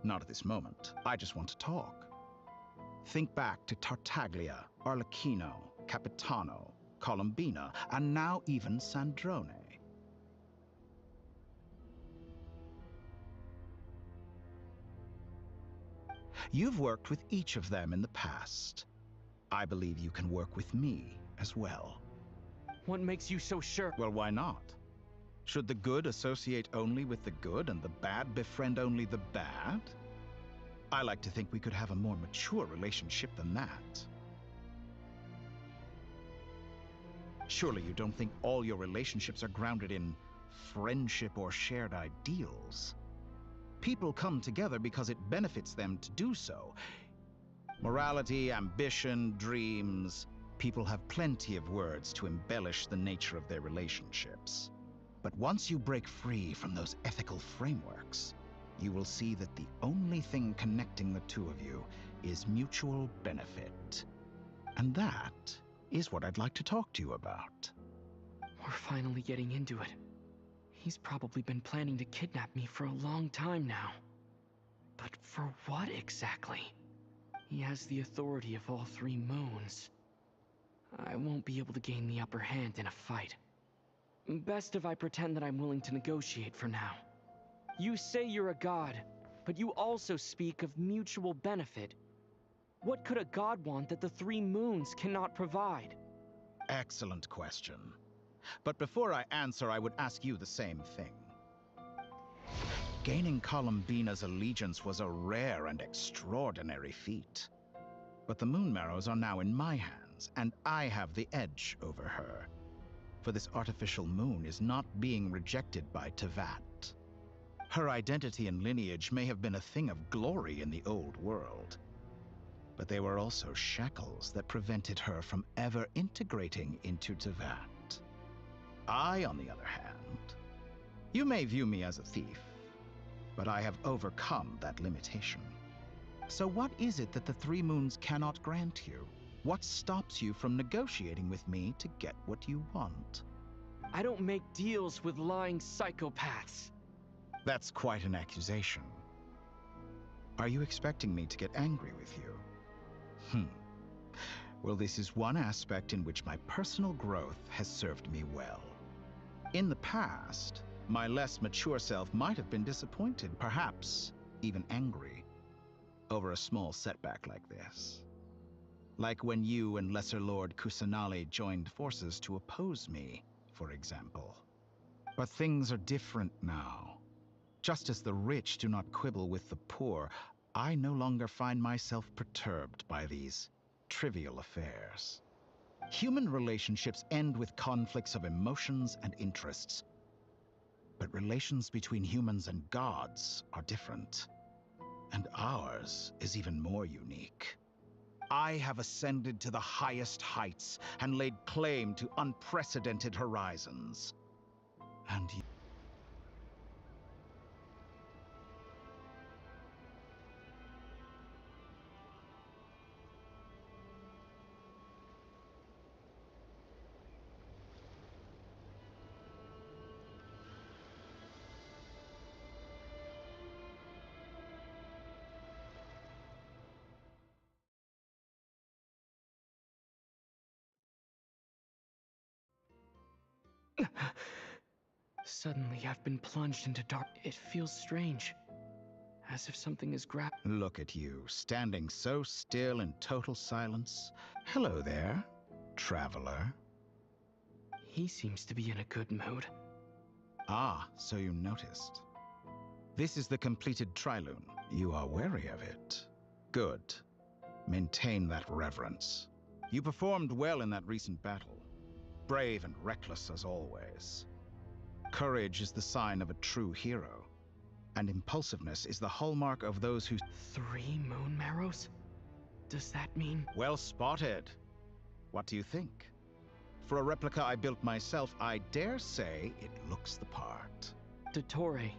Not at this moment. I just want to talk. Think back to Tartaglia, Arlecchino, Capitano, Colombina, and now even Sandrone. You've worked with each of them in the past. I believe you can work with me as well. What makes you so sure? Well, why not? Should the good associate only with the good and the bad befriend only the bad? I like to think we could have a more mature relationship than that. Surely you don't think all your relationships are grounded in friendship or shared ideals? People come together because it benefits them to do so. Morality, ambition, dreams. People have plenty of words to embellish the nature of their relationships. But once you break free from those ethical frameworks, you will see that the only thing connecting the two of you is mutual benefit. And that is what I'd like to talk to you about. We're finally getting into it. He's probably been planning to kidnap me for a long time now. But for what exactly? He has the authority of all three moons. I won't be able to gain the upper hand in a fight. Best if I pretend that I'm willing to negotiate for now. You say you're a god, but you also speak of mutual benefit. What could a god want that the three moons cannot provide? Excellent question. But before I answer, I would ask you the same thing. Gaining Colombina's allegiance was a rare and extraordinary feat. But the Moon Marrows are now in my hands, and I have the edge over her. For this artificial moon is not being rejected by Tevat. Her identity and lineage may have been a thing of glory in the old world, but they were also shackles that prevented her from ever integrating into Tevat. I, on the other hand, you may view me as a thief, but I have overcome that limitation. So what is it that the Three Moons cannot grant you? What stops you from negotiating with me to get what you want? I don't make deals with lying psychopaths. That's quite an accusation. Are you expecting me to get angry with you? Well, this is one aspect in which my personal growth has served me well. In the past, my less mature self might have been disappointed, perhaps even angry, over a small setback like this. Like when you and Lesser Lord Kusanali joined forces to oppose me, for example. But things are different now. Just as the rich do not quibble with the poor, I no longer find myself perturbed by these trivial affairs. Human relationships end with conflicts of emotions and interests. But relations between humans and gods are different. And ours is even more unique. I have ascended to the highest heights and laid claim to unprecedented horizons. And you... Suddenly, I've been plunged into dark. It feels strange. As if something is grabbed. Look at you, standing so still in total silence. Hello there, traveler. He seems to be in a good mood. Ah, so you noticed. This is the completed Trilune. You are wary of it. Good. Maintain that reverence. You performed well in that recent battle. Brave and reckless as always. Courage is the sign of a true hero. And impulsiveness is the hallmark of those who... 3 moon marrows? Does that mean... Well spotted. What do you think? For a replica I built myself, I dare say it looks the part. Dottore,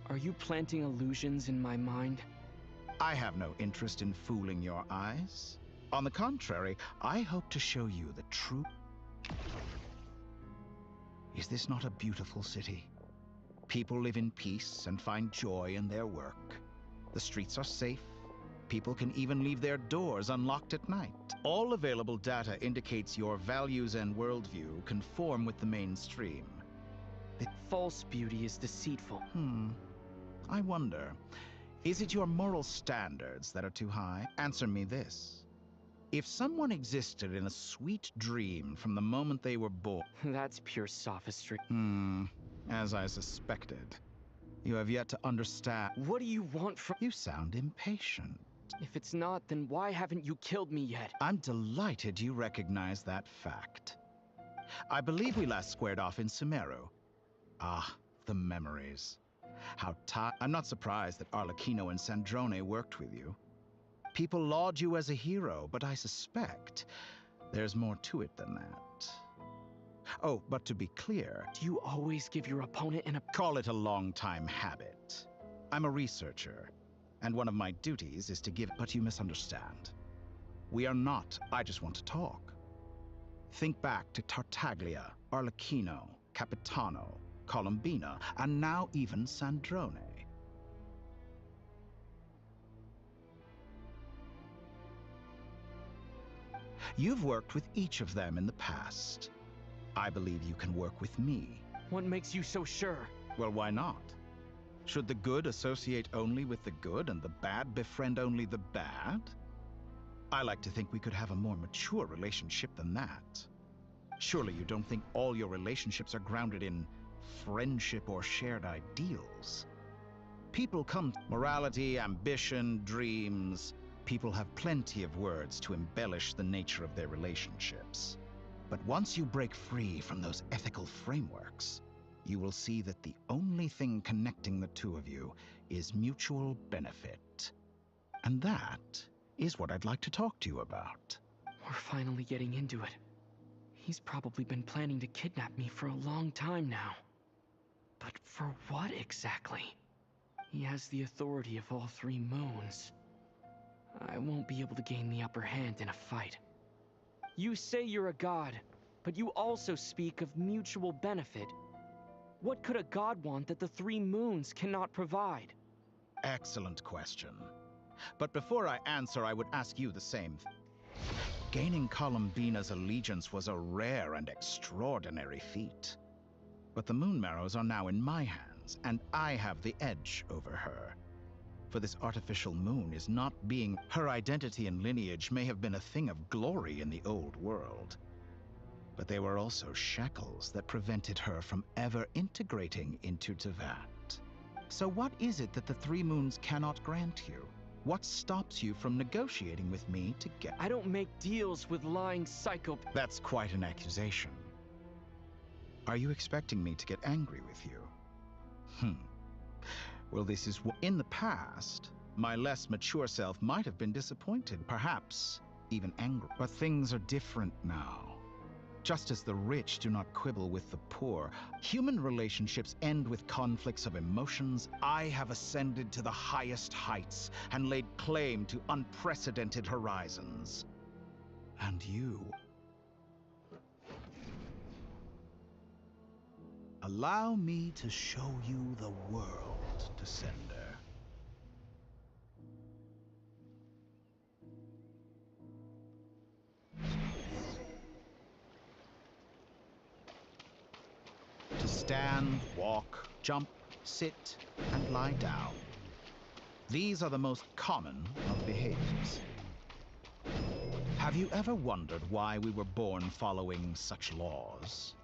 are you planting illusions in my mind? I have no interest in fooling your eyes. On the contrary, I hope to show you the true... Is this not a beautiful city? People live in peace and find joy in their work. The streets are safe. People can even leave their doors unlocked at night. All available data indicates your values and worldview conform with the mainstream. The false beauty is deceitful. I wonder, is it your moral standards that are too high? Answer me this. If someone existed in a sweet dream from the moment they were born... That's pure sophistry. As I suspected. You have yet to understand... What do you want from... You sound impatient. If it's not, then why haven't you killed me yet? I'm delighted you recognize that fact. I believe we last squared off in Sumeru. Ah, the memories. I'm not surprised that Arlecchino and Sandrone worked with you. People laud you as a hero, but I suspect there's more to it than that. Oh, but to be clear... Do you always give your opponent an... Call it a long-time habit. I'm a researcher, and one of my duties is to give... But you misunderstand. We are not. I just want to talk. Think back to Tartaglia, Arlecchino, Capitano, Colombina, and now even Sandrone. You've worked with each of them in the past. I believe you can work with me. What makes you so sure? Well, why not? Should the good associate only with the good and the bad befriend only the bad? I like to think we could have a more mature relationship than that. Surely you don't think all your relationships are grounded in friendship or shared ideals? People come to morality, ambition, dreams. People have plenty of words to embellish the nature of their relationships. But once you break free from those ethical frameworks, you will see that the only thing connecting the two of you is mutual benefit. And that is what I'd like to talk to you about. We're finally getting into it. He's probably been planning to kidnap me for a long time now. But for what exactly? He has the authority of all 3 moons. I won't be able to gain the upper hand in a fight. You say you're a god, but you also speak of mutual benefit. What could a god want that the 3 moons cannot provide? Excellent question. But before I answer, I would ask you the same. Gaining Colombina's allegiance was a rare and extraordinary feat. But the Moon Marrows are now in my hands, and I have the edge over her. For this artificial moon is not being... Her identity and lineage may have been a thing of glory in the old world. But they were also shackles that prevented her from ever integrating into Tevat. So what is it that the 3 moons cannot grant you? What stops you from negotiating with me to get... I don't make deals with lying psycho... That's quite an accusation. Are you expecting me to get angry with you? Well, this is what... In the past, my less mature self might have been disappointed, perhaps even angry. But things are different now. Just as the rich do not quibble with the poor, human relationships end with conflicts of emotions. I have ascended to the highest heights and laid claim to unprecedented horizons. And you... Allow me to show you the world, Descender. stand, walk, jump, sit, and lie down. These are the most common of behaviors. Have you ever wondered why we were born following such laws?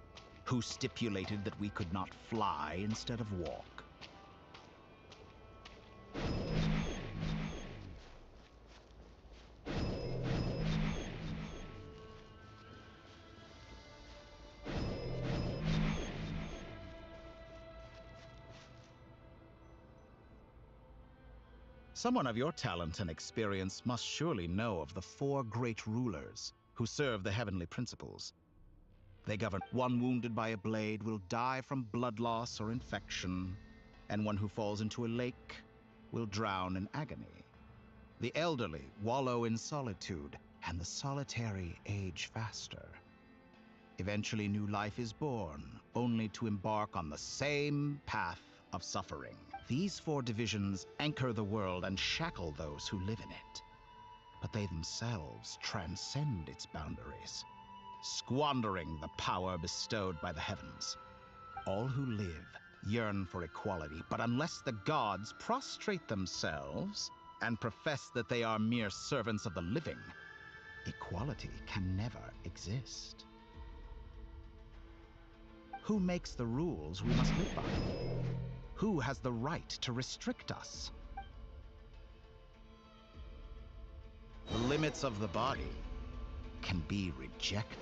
Who stipulated that we could not fly instead of walk? Someone of your talent and experience must surely know of the 4 great rulers who serve the heavenly principles. They govern. One wounded by a blade will die from blood loss or infection, and one who falls into a lake will drown in agony. The elderly wallow in solitude, and the solitary age faster. Eventually, new life is born, only to embark on the same path of suffering. These 4 divisions anchor the world and shackle those who live in it. But they themselves transcend its boundaries, squandering the power bestowed by the heavens. All who live yearn for equality, but unless the gods prostrate themselves and profess that they are mere servants of the living, equality can never exist. Who makes the rules we must live by? Who has the right to restrict us? The limits of the body can be rejected.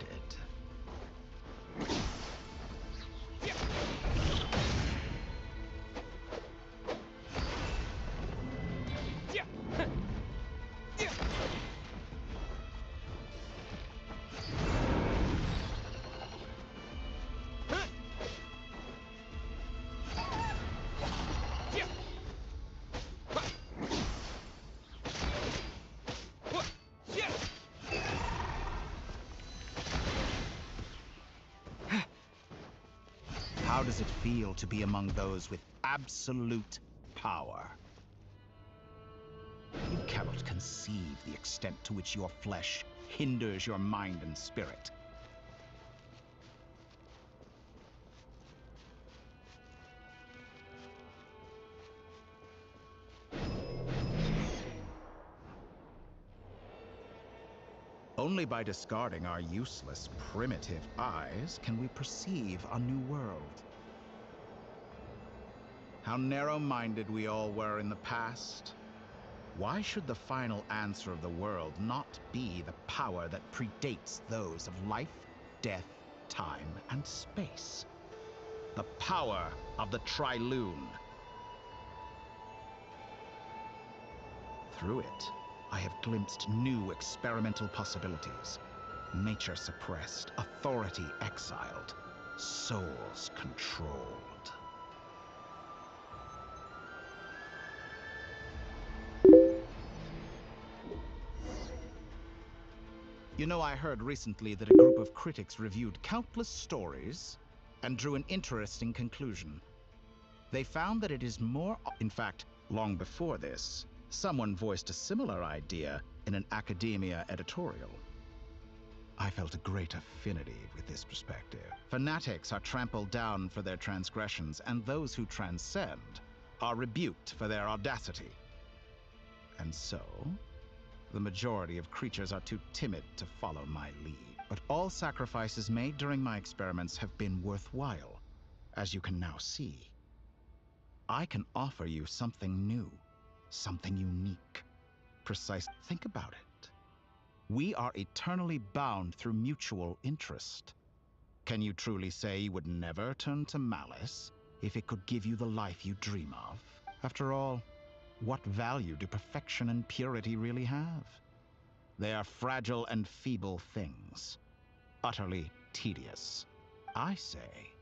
How does it feel to be among those with absolute power? You cannot conceive the extent to which your flesh hinders your mind and spirit. Only by discarding our useless, primitive eyes can we perceive a new world. How narrow-minded we all were in the past. Why should the final answer of the world not be the power that predates those of life, death, time, and space? The power of the Trilune. Through it, I have glimpsed new experimental possibilities. Nature suppressed, authority exiled, souls controlled. You know, I heard recently that a group of critics reviewed countless stories and drew an interesting conclusion. They found that it is more... In fact, long before this, someone voiced a similar idea in an academia editorial. I felt a great affinity with this perspective. Fanatics are trampled down for their transgressions, and those who transcend are rebuked for their audacity. And so, the majority of creatures are too timid to follow my lead. But all sacrifices made during my experiments have been worthwhile, as you can now see. I can offer you something new. Something unique. Precise. Think about it. We are eternally bound through mutual interest. Can you truly say you would never turn to malice if it could give you the life you dream of? After all, what value do perfection and purity really have? They are fragile and feeble things, utterly tedious. I say,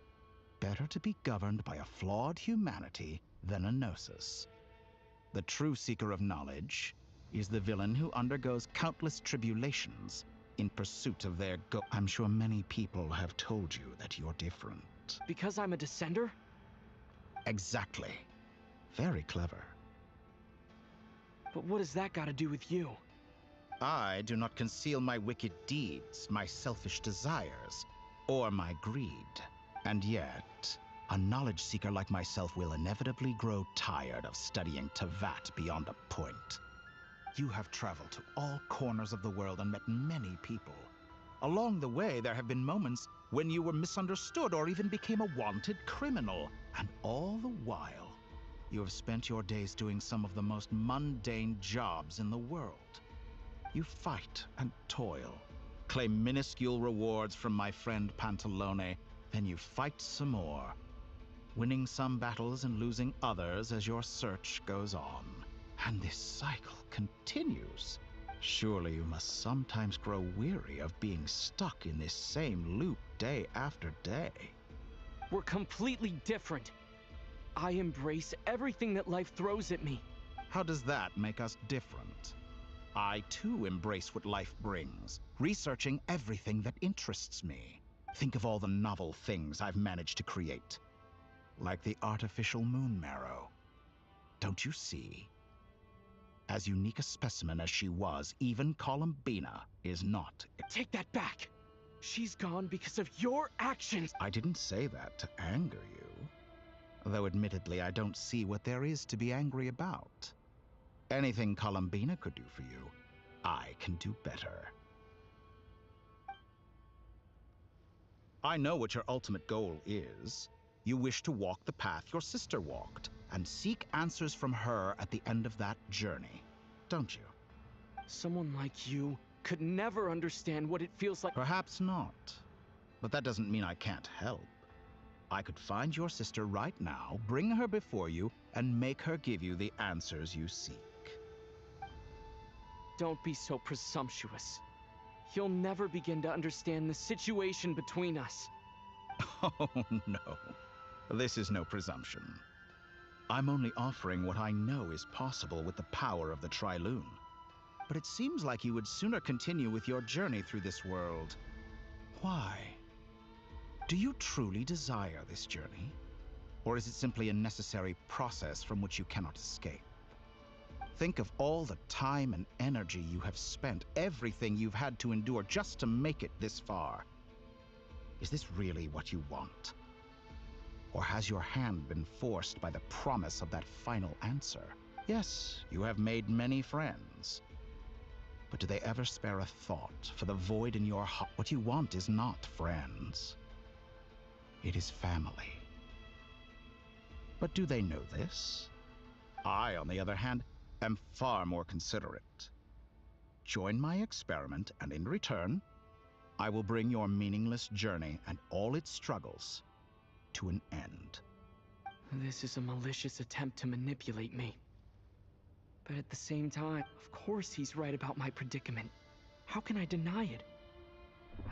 better to be governed by a flawed humanity than a gnosis. The true seeker of knowledge is the villain who undergoes countless tribulations in pursuit of their goal. I'm sure many people have told you that you're different. Because I'm a descender? Exactly. Very clever. But what has that got to do with you? I do not conceal my wicked deeds, my selfish desires, or my greed. And yet, A knowledge seeker like myself will inevitably grow tired of studying Tevat beyond a point. You have traveled to all corners of the world and met many people. Along the way, there have been moments when you were misunderstood or even became a wanted criminal. And all the while, you have spent your days doing some of the most mundane jobs in the world. You fight and toil, claim minuscule rewards from my friend Pantalone, then you fight some more, winning some battles and losing others as your search goes on. And this cycle continues. Surely you must sometimes grow weary of being stuck in this same loop day after day. We're completely different. I embrace everything that life throws at me. How does that make us different? I too embrace what life brings, researching everything that interests me. Think of all the novel things I've managed to create. Like the artificial moon marrow. Don't you see? As unique a specimen as she was, even Columbina is not. Take that back! She's gone because of your actions! I didn't say that to anger you. Though admittedly, I don't see what there is to be angry about. Anything Columbina could do for you, I can do better. I know what your ultimate goal is. You wish to walk the path your sister walked, and seek answers from her at the end of that journey, don't you? Someone like you could never understand what it feels like. Perhaps not, but that doesn't mean I can't help. I could find your sister right now, bring her before you, and make her give you the answers you seek. Don't be so presumptuous. You'll never begin to understand the situation between us. Oh, no. This is no presumption. I'm only offering what I know is possible with the power of the Trilune. But it seems like you would sooner continue with your journey through this world. Why? Do you truly desire this journey? Or is it simply a necessary process from which you cannot escape? Think of all the time and energy you have spent, everything you've had to endure just to make it this far. Is this really what you want? Or has your hand been forced by the promise of that final answer? Yes, you have made many friends. But do they ever spare a thought for the void in your heart? What you want is not friends. It is family. But do they know this? I, on the other hand, am far more considerate. Join my experiment, and in return, I will bring your meaningless journey and all its struggles to an end. This is a malicious attempt to manipulate me. But at the same time, of course he's right about my predicament. How can I deny it?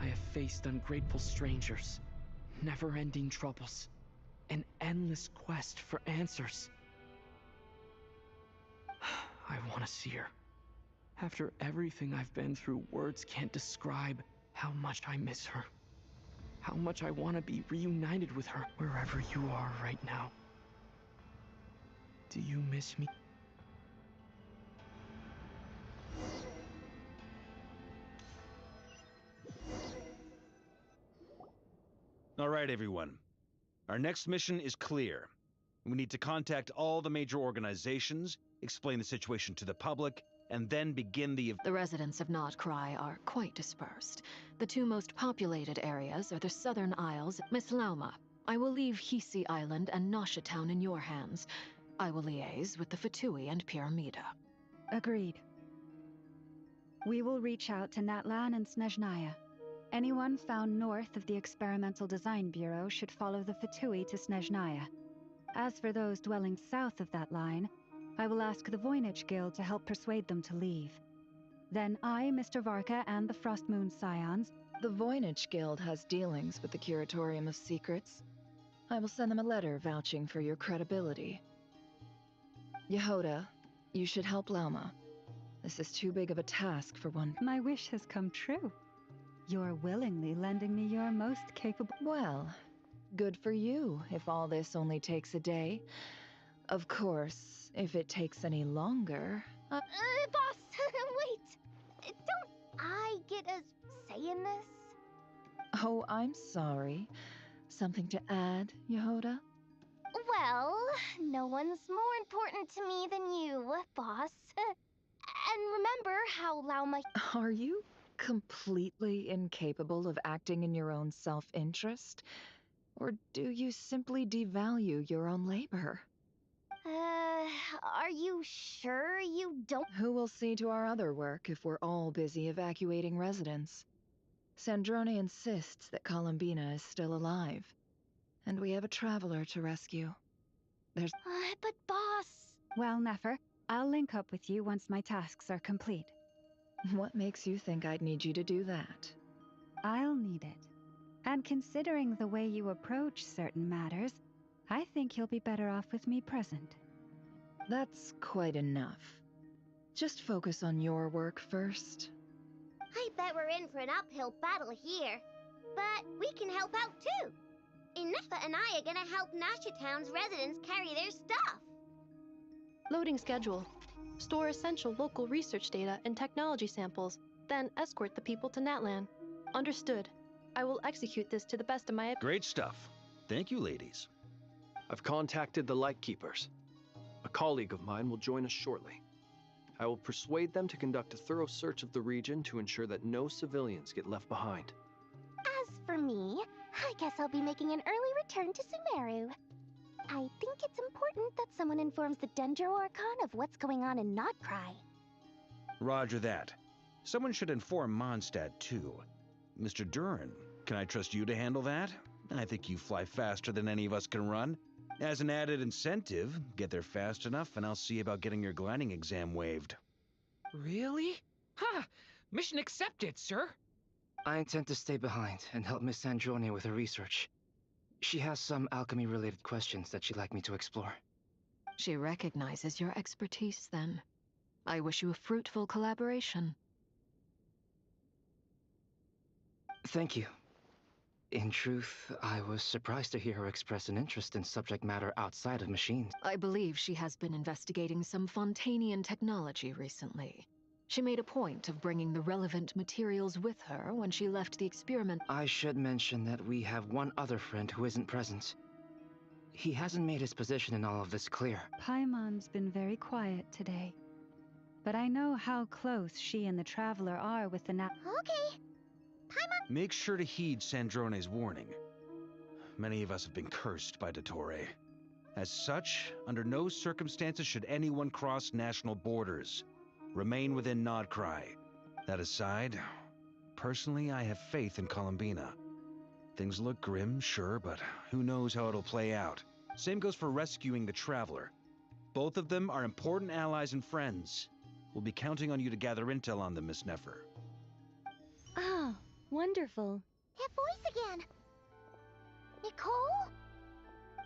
I have faced ungrateful strangers, never-ending troubles, an endless quest for answers. I want to see her. After everything I've been through, words can't describe how much I miss her. How much I want to be reunited with her wherever you are right now. Do you miss me? All right, everyone. Our next mission is clear. We need to contact all the major organizations, explain the situation to the public, and then begin the residents of Nodcry are quite dispersed. The two most populated areas are the Southern Isles. Miss Lauma, I will leave Hisi Island and Nasha Town in your hands. I will liaise with the Fatui and Pyramida. Agreed. We will reach out to Natlan and Snezhnaya. Anyone found north of the Experimental Design Bureau should follow the Fatui to Snezhnaya. As for those dwelling south of that line, I will ask the Voynich Guild to help persuade them to leave. Then I, Mr. Varka, and the Frostmoon Scions... The Voynich Guild has dealings with the Curatorium of Secrets. I will send them a letter vouching for your credibility. Yehoda, you should help Lauma. This is too big of a task for one... My wish has come true. You're willingly lending me your most capable... Well, good for you, if all this only takes a day. Of course, if it takes any longer... Boss, wait! Don't I get a say in this? Oh, I'm sorry. Something to add, Yehoda? Well, no one's more important to me than you, boss. And remember how Lao my— Are you completely incapable of acting in your own self-interest? Or do you simply devalue your own labor? Are you sure you don't— Who will see to our other work if we're all busy evacuating residents? Sandrone insists that Columbina is still alive, and we have a traveler to rescue. There's— but boss— Well, Nefer, I'll link up with you once my tasks are complete. What makes you think I'd need you to do that? I'll need it. And considering the way you approach certain matters, I think you'll be better off with me present. That's quite enough. Just focus on your work first. I bet we're in for an uphill battle here. But we can help out too. Inefa and I are gonna help Nashatown's residents carry their stuff. Loading schedule. Store essential local research data and technology samples, then escort the people to Natlan. Understood. I will execute this to the best of my— Great stuff. Thank you, ladies. I've contacted the Lightkeepers. A colleague of mine will join us shortly. I will persuade them to conduct a thorough search of the region to ensure that no civilians get left behind. As for me, I guess I'll be making an early return to Sumeru. I think it's important that someone informs the Dendro Archon of what's going on in Nodcry. Roger that. Someone should inform Mondstadt, too. Mr. Duran, can I trust you to handle that? I think you fly faster than any of us can run. As an added incentive, get there fast enough and I'll see about getting your gliding exam waived. Really? Ha! Mission accepted, sir. I intend to stay behind and help Miss Sandrone with her research. She has some alchemy-related questions that she'd like me to explore. She recognizes your expertise, then. I wish you a fruitful collaboration. Thank you. In truth, I was surprised to hear her express an interest in subject matter outside of machines. I believe she has been investigating some Fontanian technology recently. She made a point of bringing the relevant materials with her when she left the experiment. I should mention that we have one other friend who isn't present. He hasn't made his position in all of this clear. Paimon's been very quiet today. But I know how close she and the Traveler are with the Okay. Paimon— Make sure to heed Sandrone's warning. Many of us have been cursed by Dottore. As such, under no circumstances should anyone cross national borders. Remain within Nodcry. That aside, personally I have faith in Columbina. Things look grim, sure, but who knows how it'll play out. Same goes for rescuing the Traveler. Both of them are important allies and friends. We'll be counting on you to gather intel on them, Miss Nefer. Oh, wonderful. That voice again. Nicole?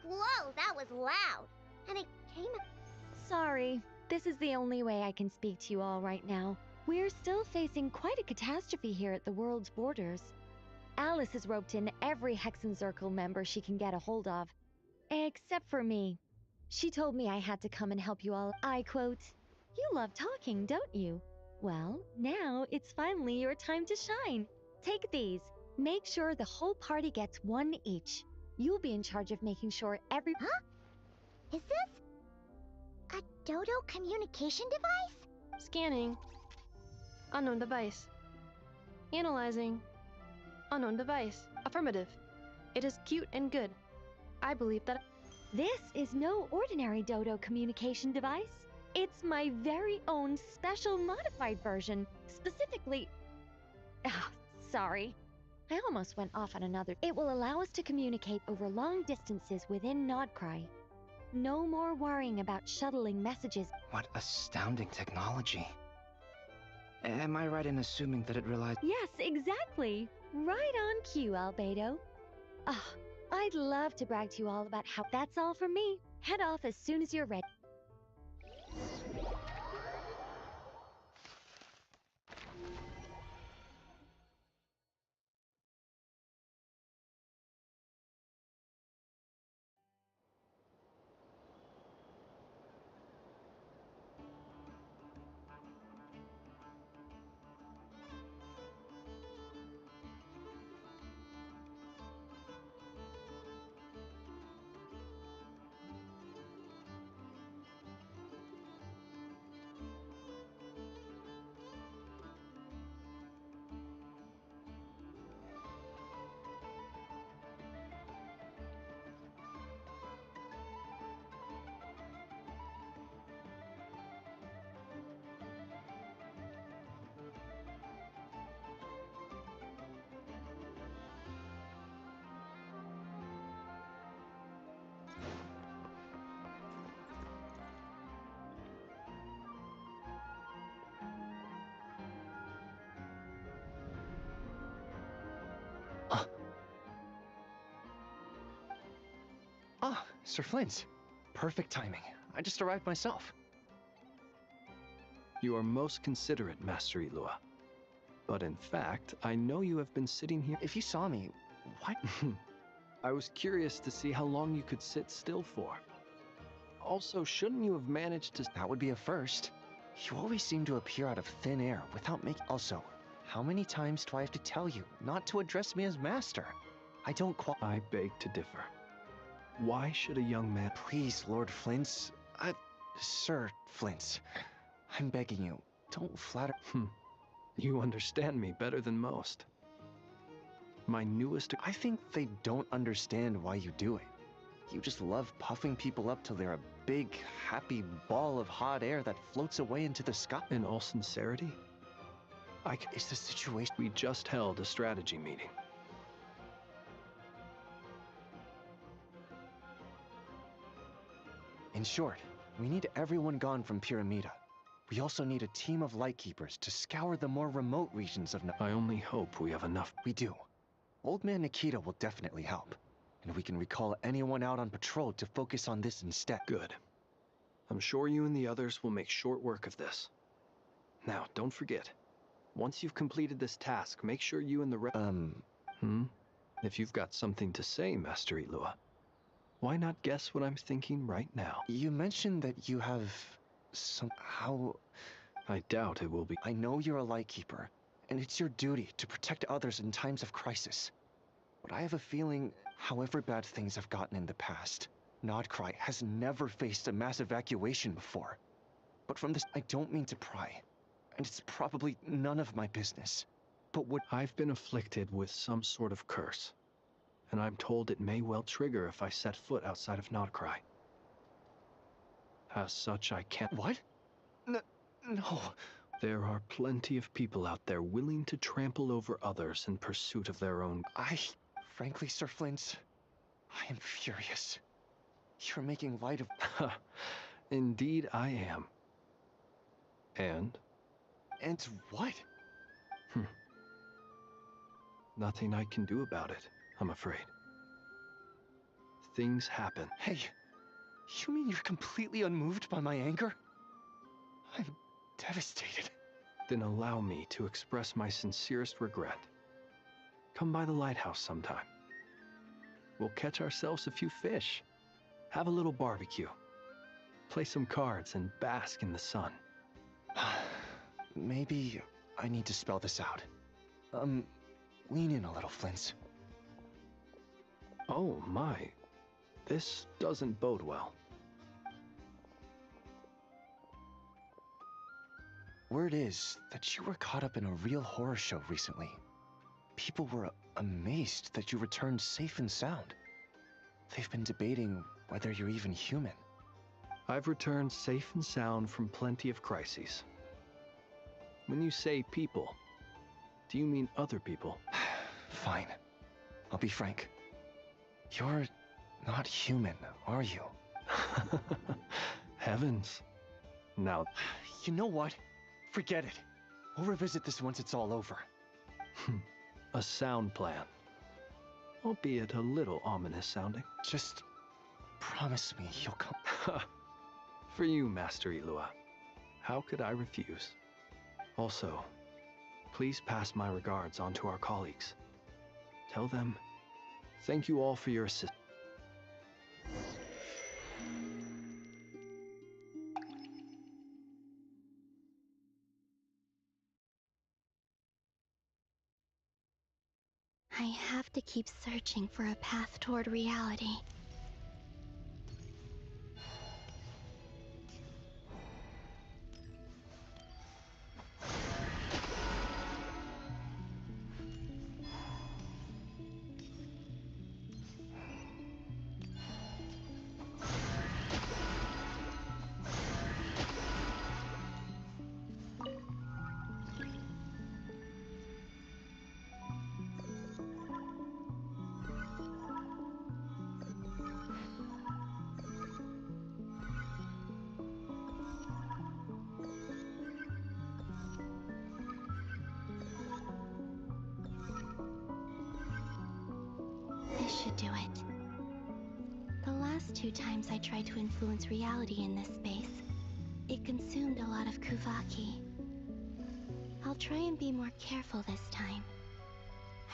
Whoa, that was loud. And it came— Sorry, this is the only way I can speak to you all right now. We're still facing quite a catastrophe here at the world's borders. Alice has roped in every Hexenzirkel member she can get a hold of. Except for me. She told me I had to come and help you all. I quote, "You love talking, don't you? Well, now it's finally your time to shine. Take these. Make sure the whole party gets one each. You'll be in charge of making sure every— Huh? Is this a Dodo communication device? Scanning. Unknown device. Analyzing. Unknown device. Affirmative. It is cute and good. I believe that— This is no ordinary Dodo communication device. It's my very own special modified version, specifically— sorry. I almost went off on another. It will allow us to communicate over long distances within Nodcry. No more worrying about shuttling messages. What astounding technology. Am I right in assuming that it relies— Yes, exactly. Right on cue, Albedo. I'd love to brag to you all about how— That's all from me. Head off as soon as you're ready. Sir Flint. Perfect timing. I just arrived myself. You are most considerate, Master Ilua. But in fact, I know you have been sitting here. If you saw me, why? I was curious to see how long you could sit still for. Also, shouldn't you have managed to... That would be a first. You always seem to appear out of thin air without making... Also, how many times do I have to tell you not to address me as master? I don't I beg to differ. Why should a young man... Please, Lord Flint. Sir Flint. I'm begging you, don't flatter... You understand me better than most. My newest... I think they don't understand why you do it. You just love puffing people up till they're a big, happy ball of hot air that floats away into the sky. In all sincerity, Is the situation... We just held a strategy meeting. In short, we need everyone gone from Pyramida. We also need a team of Lightkeepers to scour the more remote regions of... I only hope we have enough. We do. Old Man Nikita will definitely help. And we can recall anyone out on patrol to focus on this instead. Good. I'm sure you and the others will make short work of this. Now, don't forget. Once you've completed this task, make sure you and the If you've got something to say, Master Ilua, why not guess what I'm thinking right now? You mentioned that you have... How... I doubt it will be... I know you're a Lightkeeper, and it's your duty to protect others in times of crisis. But I have a feeling, however bad things have gotten in the past, Nodcry has never faced a mass evacuation before. But from this, I don't mean to pry, and it's probably none of my business. But what... I've been afflicted with some sort of curse, and I'm told it may well trigger if I set foot outside of Nodcry. As such, I can't... What? No. There are plenty of people out there willing to trample over others in pursuit of their own... Frankly, Sir Flint, I am furious. You're making light of... Indeed I am. And? And what? Nothing I can do about it, I'm afraid. Things happen. Hey, you mean you're completely unmoved by my anger? I'm devastated. Then allow me to express my sincerest regret. Come by the lighthouse sometime. We'll catch ourselves a few fish, have a little barbecue, play some cards, and bask in the sun. Maybe I need to spell this out. Lean in a little, Flint. Oh my, this doesn't bode well. Word is that you were caught up in a real horror show recently. People were amazed that you returned safe and sound. They've been debating whether you're even human. I've returned safe and sound from plenty of crises. When you say people, do you mean other people? Fine. I'll be frank. You're not human, are you? Heavens. Now... You know what? Forget it. We'll revisit this once it's all over. A sound plan. Albeit a little ominous sounding. Just promise me you'll come. For you, Master Ilua. How could I refuse? Also, please pass my regards on to our colleagues. Tell them, thank you all for your assistance. I have to keep searching for a path toward reality. This should do it. The last 2 times I tried to influence reality in this space, it consumed a lot of Kuvaki. I'll try and be more careful this time.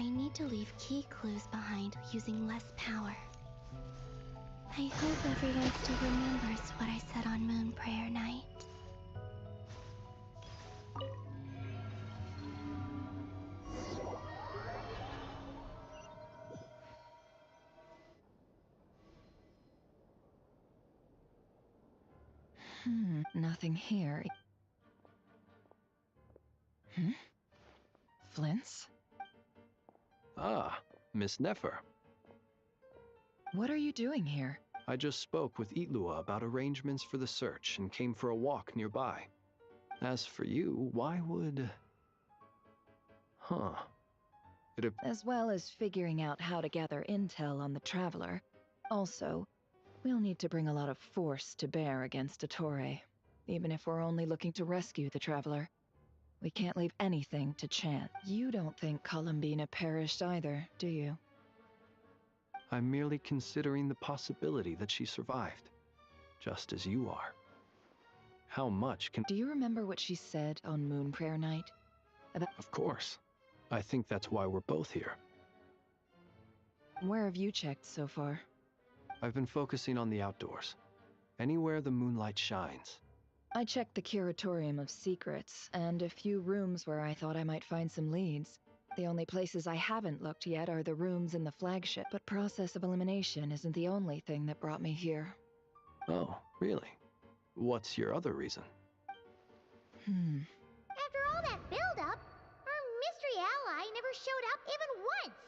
I need to leave key clues behind using less power. I hope everyone still remembers what I said on Moon Prayer Night. Nothing here. Flints? Ah, Miss Nefer. What are you doing here? I just spoke with Itlua about arrangements for the search and came for a walk nearby. As for you, why would... Huh. As well as figuring out how to gather intel on the Traveler. Also, we'll need to bring a lot of force to bear against Ettore, even if we're only looking to rescue the Traveler. We can't leave anything to chance. You don't think Columbina perished either, do you? I'm merely considering the possibility that she survived, just as you are. How much can... Do you remember what she said on Moon Prayer Night? Of course. I think that's why we're both here. Where have you checked so far? I've been focusing on the outdoors. Anywhere the moonlight shines. I checked the Curatorium of Secrets, and a few rooms where I thought I might find some leads. The only places I haven't looked yet are the rooms in the flagship, but process of elimination isn't the only thing that brought me here. Oh, really? What's your other reason? After all that build-up, our mystery ally never showed up even once!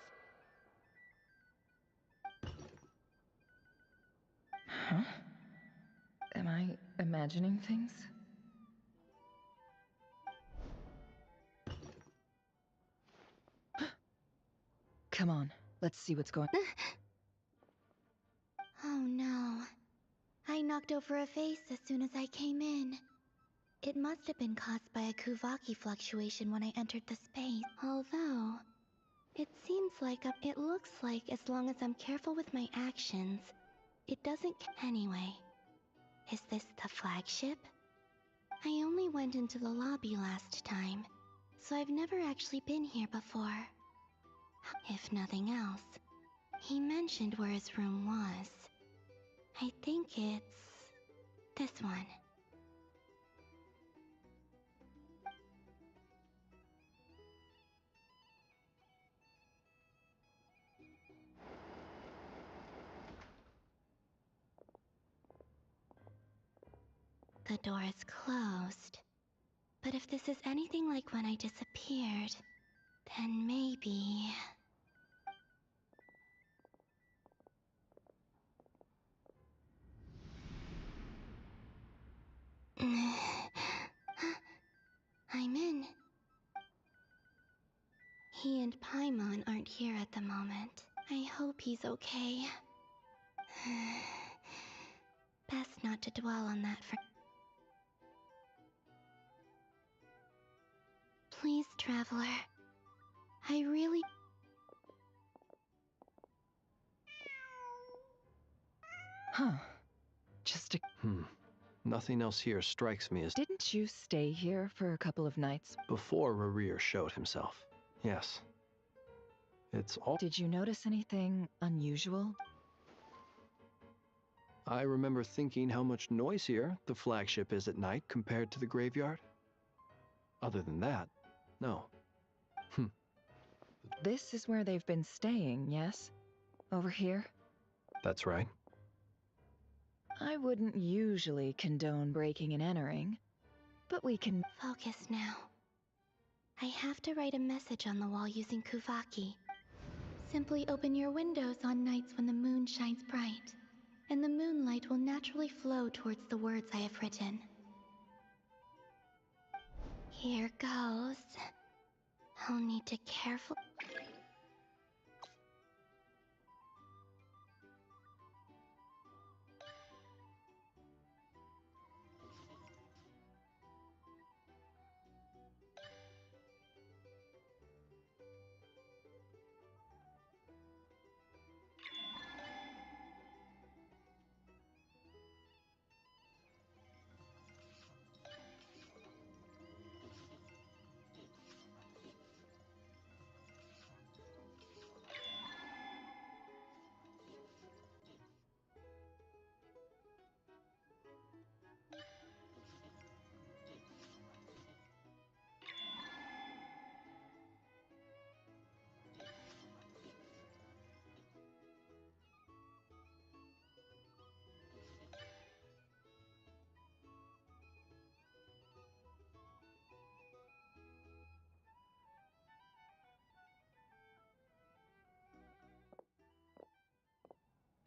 Huh? Am I imagining things? Come on, let's see what's going on. Oh no. I knocked over a vase as soon as I came in. It must have been caused by a Kuvaki fluctuation when I entered the space. Although, it looks like as long as I'm careful with my actions, it doesn't. Anyway, is this the flagship? I only went into the lobby last time, so I've never actually been here before. If nothing else, he mentioned where his room was. I think it's this one. The door is closed. But if this is anything like when I disappeared, then maybe... I'm in. He and Paimon aren't here at the moment. I hope he's okay. Best not to dwell on that for... Please, Traveler. I really... Huh. Just a... Nothing else here strikes me as... Didn't you stay here for a couple of nights? Before Rarir showed himself. Yes. It's all... Did you notice anything unusual? I remember thinking how much noisier the flagship is at night compared to the graveyard. Other than that, no. This is where they've been staying, yes? Over here? That's right. I wouldn't usually condone breaking and entering, but we can... Focus now. I have to write a message on the wall using Kuvaki. Simply open your windows on nights when the moon shines bright, and the moonlight will naturally flow towards the words I have written. Here goes. I'll need to carefully...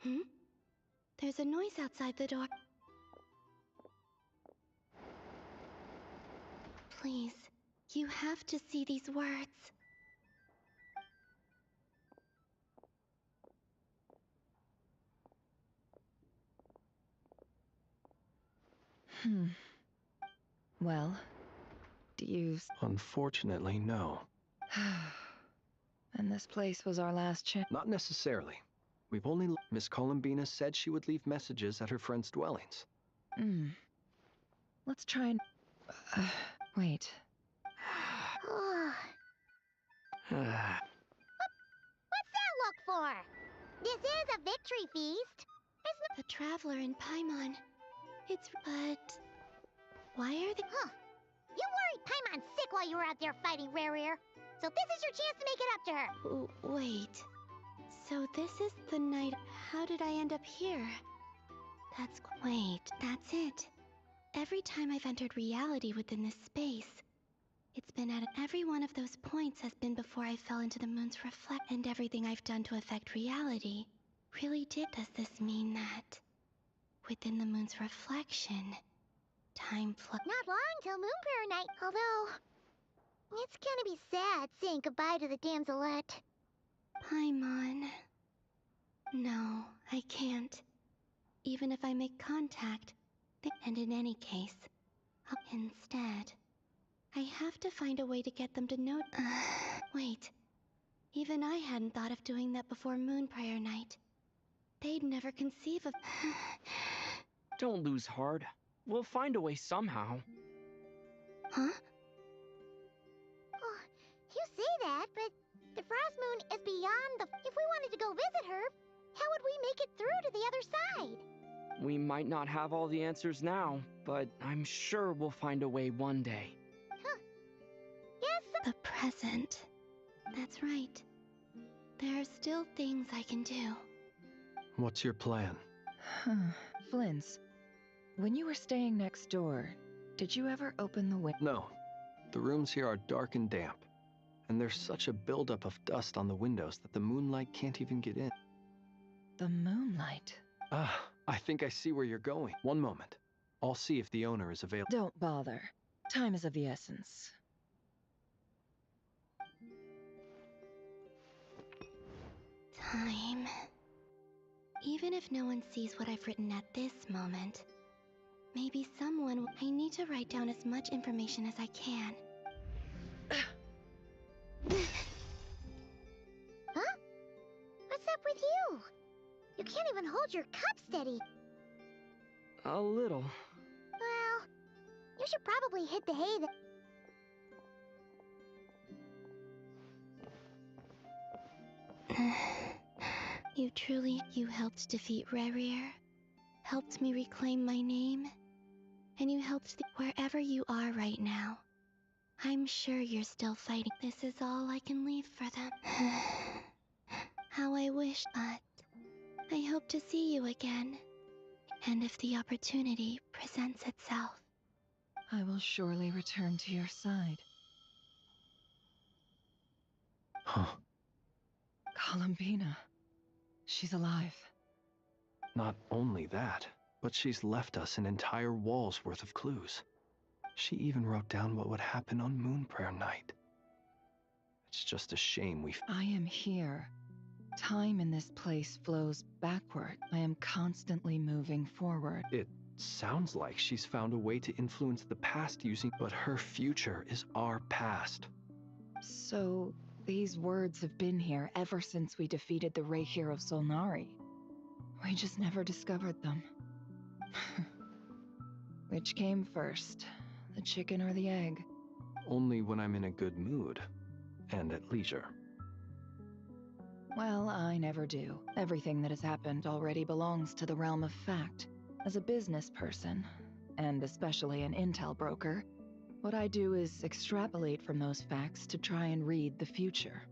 Hmm? There's a noise outside the door. Please, you have to see these words. Well, do you... Unfortunately, no. And this place was our last chance? Not necessarily. We've only... Miss Columbina said she would leave messages at her friends' dwellings. Let's try and... wait. What's that look for? This is a victory feast. The Traveler in Paimon. It's... but... why are they... Huh. You worried Paimon sick while you were out there fighting Rare. So this is your chance to make it up to her. Wait. So this is the night... How did I end up here? Wait, that's it. Every time I've entered reality within this space, it's been at every one of those points has been before I fell into the moon's reflect, and everything I've done to affect reality really did. Does this mean that within the moon's reflection, time Not long till Moonprayer night, although it's gonna be sad saying goodbye to the damselette. Paimon. No, I can't. Even if I make contact. And in any case, instead, I have to find a way to get them to know. Wait. Even I hadn't thought of doing that before Moonprayer night. They'd never conceive of... Don't lose heart. We'll find a way somehow. Huh? Oh, you say that, but the Frost Moon is beyond the... If we wanted to go visit her, how would we make it through to the other side? We might not have all the answers now, but I'm sure we'll find a way one day. Huh. Yes. The present. That's right. There are still things I can do. What's your plan? Flint's, when you were staying next door, did you ever open the window? No. The rooms here are dark and damp, and there's such a buildup of dust on the windows that the moonlight can't even get in. The moonlight? I think I see where you're going. One moment. I'll see if the owner is available. Don't bother. Time is of the essence. Time. Even if no one sees what I've written at this moment, maybe someone... I need to write down as much information as I can. Huh? What's up with you? You can't even hold your cup steady. A little. Well, you should probably hit the hay You helped defeat Rerir, helped me reclaim my name, and you helped wherever you are right now. I'm sure you're still fighting. This is all I can leave for them. How I wish, but I hope to see you again. And if the opportunity presents itself, I will surely return to your side. Huh. Columbina. She's alive. Not only that, but she's left us an entire wall's worth of clues. She even wrote down what would happen on Moonprayer night. It's just a shame I am here. Time in this place flows backward. I am constantly moving forward. It sounds like she's found a way to influence the past using... But her future is our past. So, these words have been here ever since we defeated the Rehir of Solnari. We just never discovered them. Which came first, the chicken or the egg? Only when I'm in a good mood and at leisure. Well, I never do. Everything that has happened already belongs to the realm of fact. As a business person, and especially an intel broker, what I do is extrapolate from those facts to try and read the future.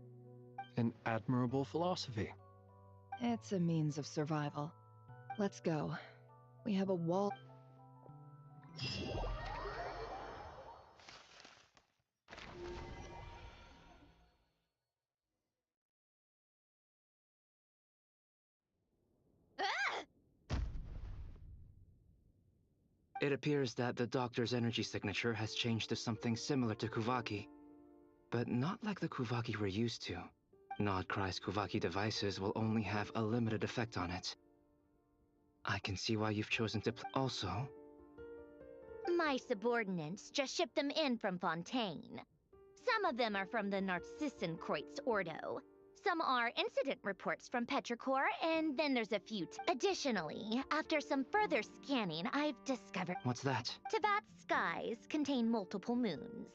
An admirable philosophy. It's a means of survival. Let's go. We have a wall... It appears that the doctor's energy signature has changed to something similar to Kuvaki, but not like the Kuvaki we're used to. Nodcry's Kuvaki devices will only have a limited effect on it. I can see why you've chosen to also, My subordinates just shipped them in from Fontaine. Some of them are from the Narcissenkreuz Ordo. Some are incident reports from Petrichor, and then there's a few. Additionally, after some further scanning, I've discovered... What's that? Teyvat's skies contain multiple moons.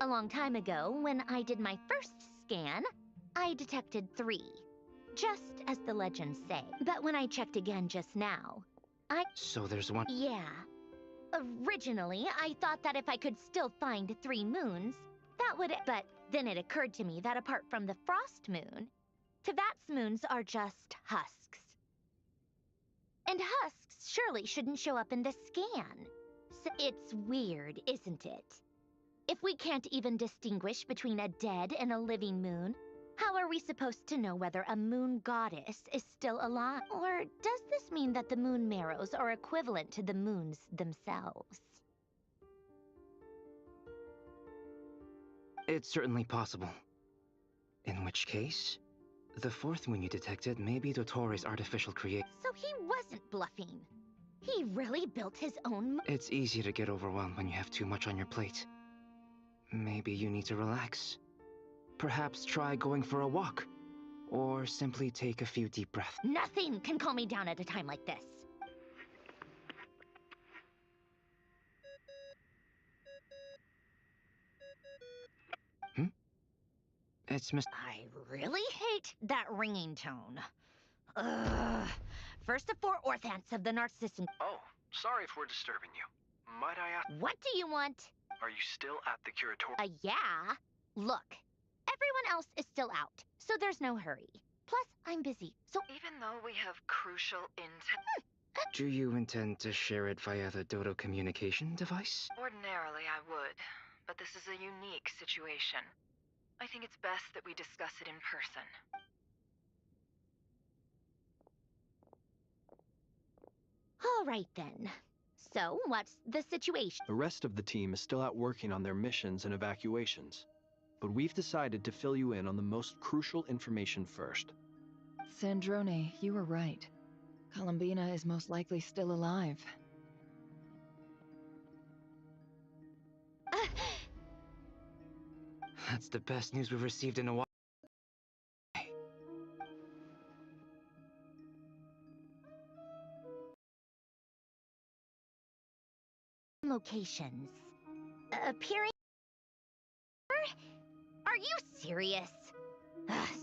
A long time ago, when I did my first scan, I detected 3. Just as the legends say. But when I checked again just now, So there's one... Yeah. Originally, I thought that if I could still find 3 moons, that would... But then it occurred to me that apart from the frost moon, Teyvat's moons are just husks. And husks surely shouldn't show up in the scan. So it's weird, isn't it? If we can't even distinguish between a dead and a living moon, how are we supposed to know whether a moon goddess is still alive? Or does this mean that the moon marrows are equivalent to the moons themselves? It's certainly possible. In which case, the 4th moon you detected may be Dottore artificial creation. So he wasn't bluffing. He really built his own It's easy to get overwhelmed when you have too much on your plate. Maybe you need to relax. Perhaps try going for a walk. Or simply take a few deep breaths. Nothing can calm me down at a time like this. It's Miss... I really hate that ringing tone. Ugh. First of 4 orthants of the Narcissan... Oh, sorry if we're disturbing you. Might I ask... What do you want? Are you still at the curatorium? Yeah. Look, everyone else is still out, so there's no hurry. Plus, I'm busy, so... Even though we have crucial intel... Do you intend to share it via the Dodo communication device? Ordinarily, I would, but this is a unique situation. I think it's best that we discuss it in person. All right, then. So, what's the situation? The rest of the team is still out working on their missions and evacuations. But we've decided to fill you in on the most crucial information first. Sandrone, you were right. Columbina is most likely still alive. That's the best news we've received in a while. Locations. Appearing... Are you serious?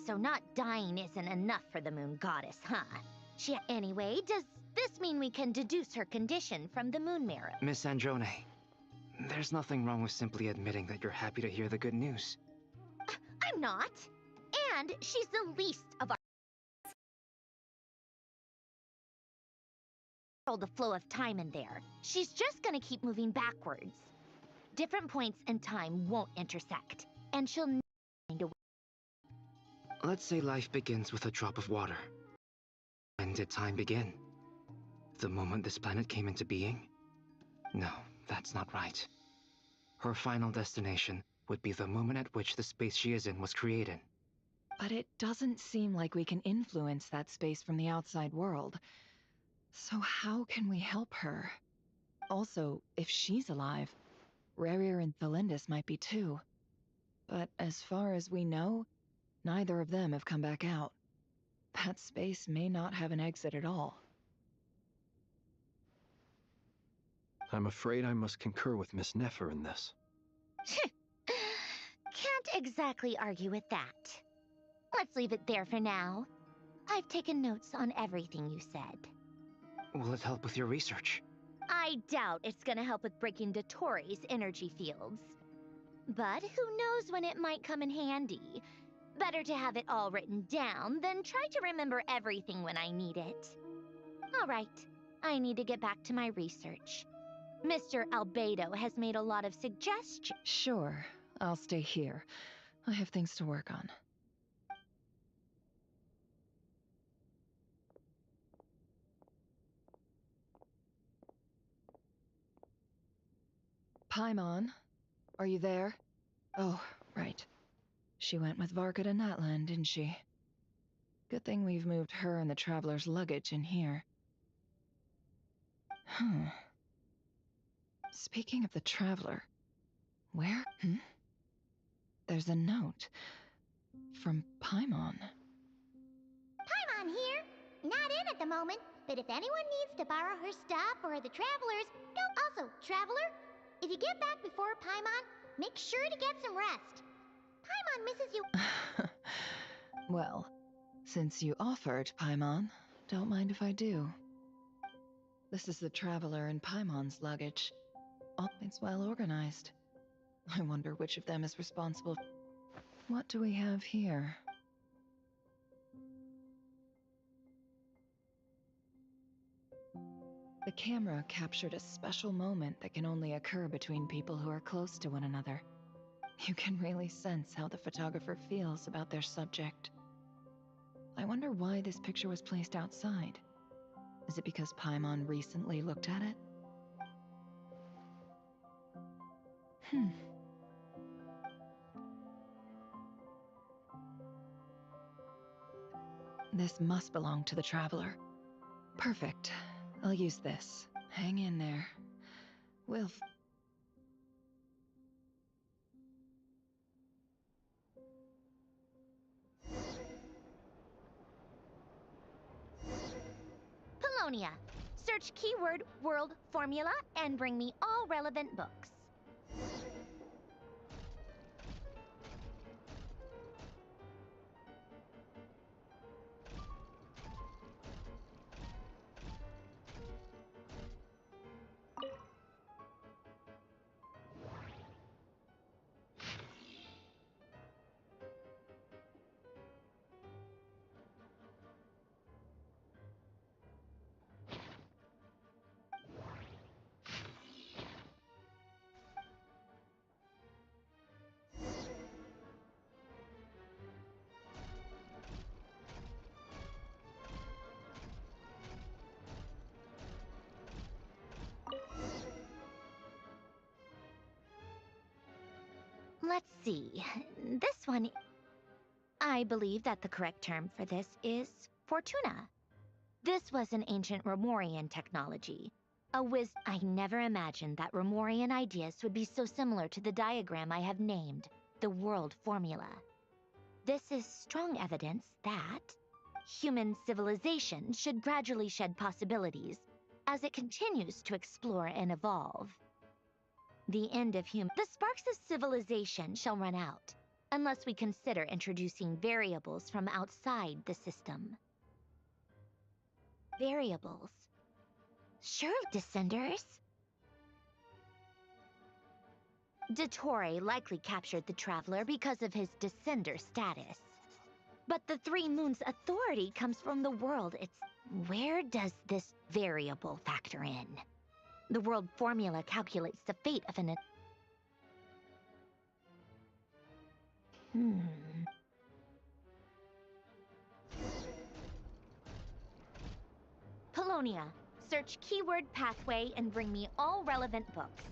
So not dying isn't enough for the moon goddess, huh? Anyway, does this mean we can deduce her condition from the moon marrow? Miss Sandrone, there's nothing wrong with simply admitting that you're happy to hear the good news. I'm not. And she's the least of our... The flow of time in there. She's just gonna keep moving backwards. Different points in time won't intersect, and she'll never find a way. Let's say life begins with a drop of water. When did time begin? The moment this planet came into being? No, that's not right. Her final destination would be the moment at which the space she is in was created. But it doesn't seem like we can influence that space from the outside world. So how can we help her? Also, if she's alive, Rerir and Thelindis might be too. But as far as we know, neither of them have come back out. That space may not have an exit at all. I'm afraid I must concur with Miss Nefer in this. Can't exactly argue with that. Let's leave it there for now. I've taken notes on everything you said. Will it help with your research? I doubt it's gonna help with breaking Dottori's energy fields. But who knows when it might come in handy. Better to have it all written down than try to remember everything when I need it. All right, I need to get back to my research. Mr. Albedo has made a lot of suggestions. Sure, I'll stay here. I have things to work on. Paimon, are you there? Oh, right. She went with Varka to Natlan, didn't she? Good thing we've moved her and the Traveler's luggage in here. Speaking of the Traveler, where? There's a note. From Paimon. Paimon here. Not in at the moment, but if anyone needs to borrow her stuff or the Traveler's... Oh, also, Traveler, if you get back before Paimon, make sure to get some rest. Paimon misses you. Well, since you offered, Paimon, don't mind if I do. This is the Traveler and Paimon's luggage. Oh, it's well organized. I wonder which of them is responsible. What do we have here? The camera captured a special moment that can only occur between people who are close to one another. You can really sense how the photographer feels about their subject. I wonder why this picture was placed outside. Is it because Paimon recently looked at it? This must belong to the Traveler. Perfect. I'll use this. Hang in there. We'll... Polonia. Search keyword world formula and bring me all relevant books. Let's see. This one... I believe that the correct term for this is Fortuna. This was an ancient Romorian technology. I never imagined that Romorian ideas would be so similar to the diagram I have named, the world formula. This is strong evidence that human civilization should gradually shed possibilities as it continues to explore and evolve. The sparks of civilization shall run out, unless we consider introducing variables from outside the system. Variables? Sure, Descenders. Dottore likely captured the Traveler because of his Descender status. But the Three Moons' authority comes from the world. Where does this variable factor in? The world formula calculates the fate of an... Polonia. Search keyword pathway and bring me all relevant books.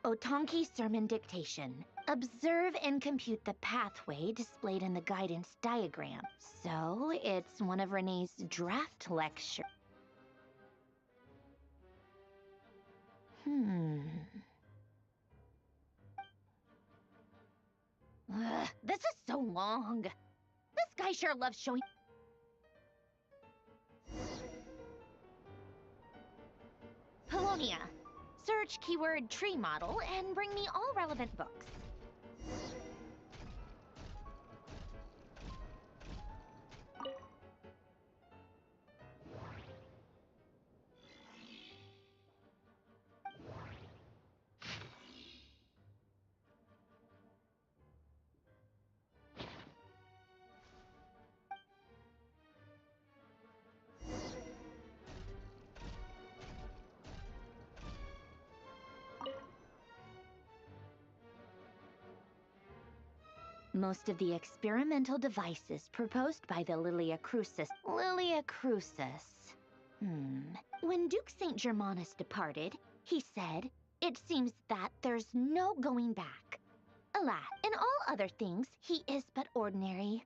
Otonki Sermon Dictation. Observe and compute the pathway displayed in the guidance diagram. So, it's one of Renee's draft lectures. This is so long. This guy sure loves showing... Polonia. Search keyword tree model and bring me all relevant books. most of the experimental devices proposed by the Lilia Crucis. Lilia Crucis. When Duke St. Germanus departed, he said, "It seems that there's no going back. Alas, in all other things, he is but ordinary."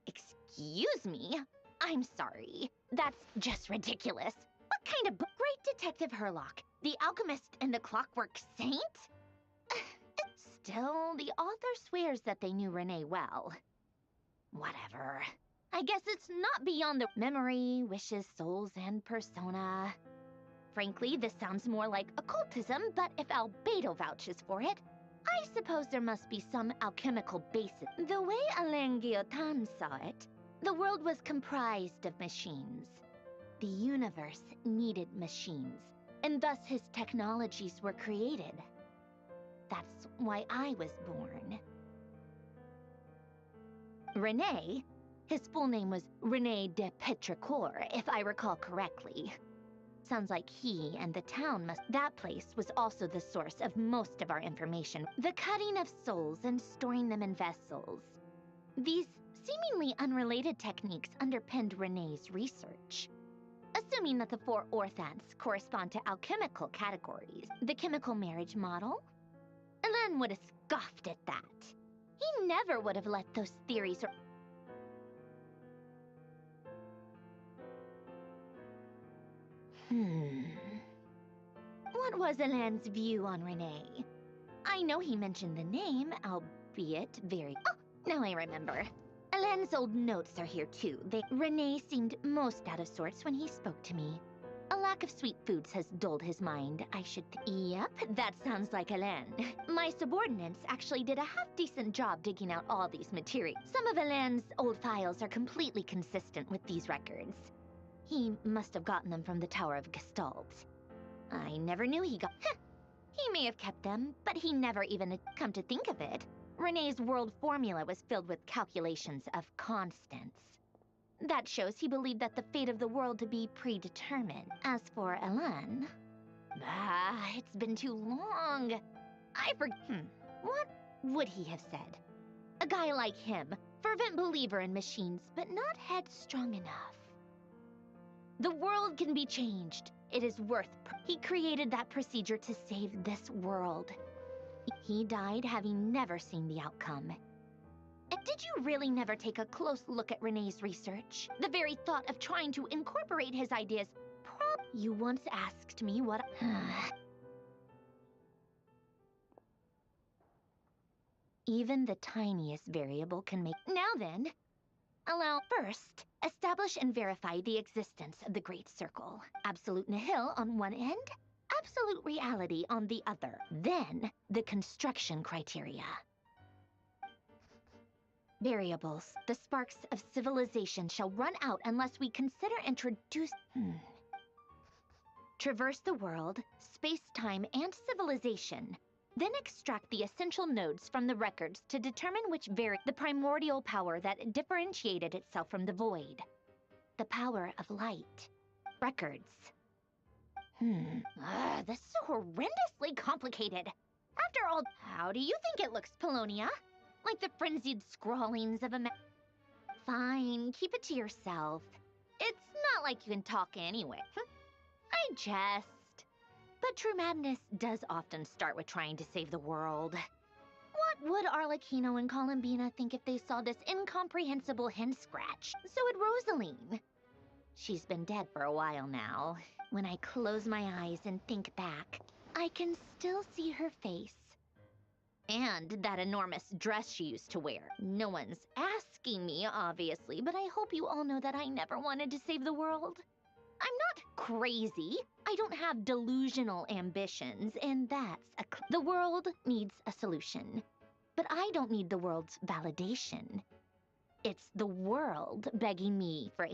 Excuse me? I'm sorry. That's just ridiculous. What kind of Great Detective Herlock, the alchemist and the clockwork saint? Still, the author swears that they knew Renee well. Whatever. I guess it's not beyond the memory, wishes, souls, and persona. Frankly, this sounds more like occultism, but if Albedo vouches for it, I suppose there must be some alchemical basis. The way Alain Guillotin saw it, the world was comprised of machines. The universe needed machines, and thus his technologies were created. That's why I was born. René, his full name was René de Petrichor, if I recall correctly. Sounds like he and the town that place was also the source of most of our information. The cutting of souls and storing them in vessels. These seemingly unrelated techniques underpinned René's research. Assuming that the four orthants correspond to alchemical categories. The chemical marriage model? Alain would have scoffed at that. He never would have let those theories or... What was Alain's view on Renee? I know he mentioned the name, albeit very... Oh, now I remember. Alain's old notes are here too. Renee seemed most out of sorts when he spoke to me. A lack of sweet foods has dulled his mind, I should Yep, that sounds like Alain. My subordinates actually did a half-decent job digging out all these materials. Some of Alain's old files are completely consistent with these records. He must have gotten them from the Tower of Gestalt. I never knew he got... He may have kept them, but he never even come to think of it. René's world formula was filled with calculations of constants. That shows he believed that the fate of the world to be predetermined. As for Alain... it's been too long. What would he have said? A guy like him, fervent believer in machines, but not headstrong enough. The world can be changed. It is worth... He created that procedure to save this world. He died having never seen the outcome. Did you really never take a close look at René's research? The very thought of trying to incorporate his ideas... You once asked me what... Even the tiniest variable can make... Now then, allow first, establish and verify the existence of the Great Circle. Absolute nihil on one end, absolute reality on the other. Then, the construction criteria. Variables. The sparks of civilization shall run out unless we consider traverse the world, space-time, and civilization. Then extract the essential nodes from the records to determine which the primordial power that differentiated itself from the void. The power of light. Records. This is so horrendously complicated. After all, how do you think it looks, Polonia? Like the frenzied scrawlings of a Fine, keep it to yourself. It's not like you can talk anyway. I jest. But true madness does often start with trying to save the world. What would Arlecchino and Columbina think if they saw this incomprehensible hen scratch? So would Rosaline. She's been dead for a while now. When I close my eyes and think back, I can still see her face. And that enormous dress she used to wear. No one's asking me, obviously, but I hope you all know that I never wanted to save the world. I'm not crazy. I don't have delusional ambitions, and that's the world needs a solution. But I don't need the world's validation. It's the world begging me for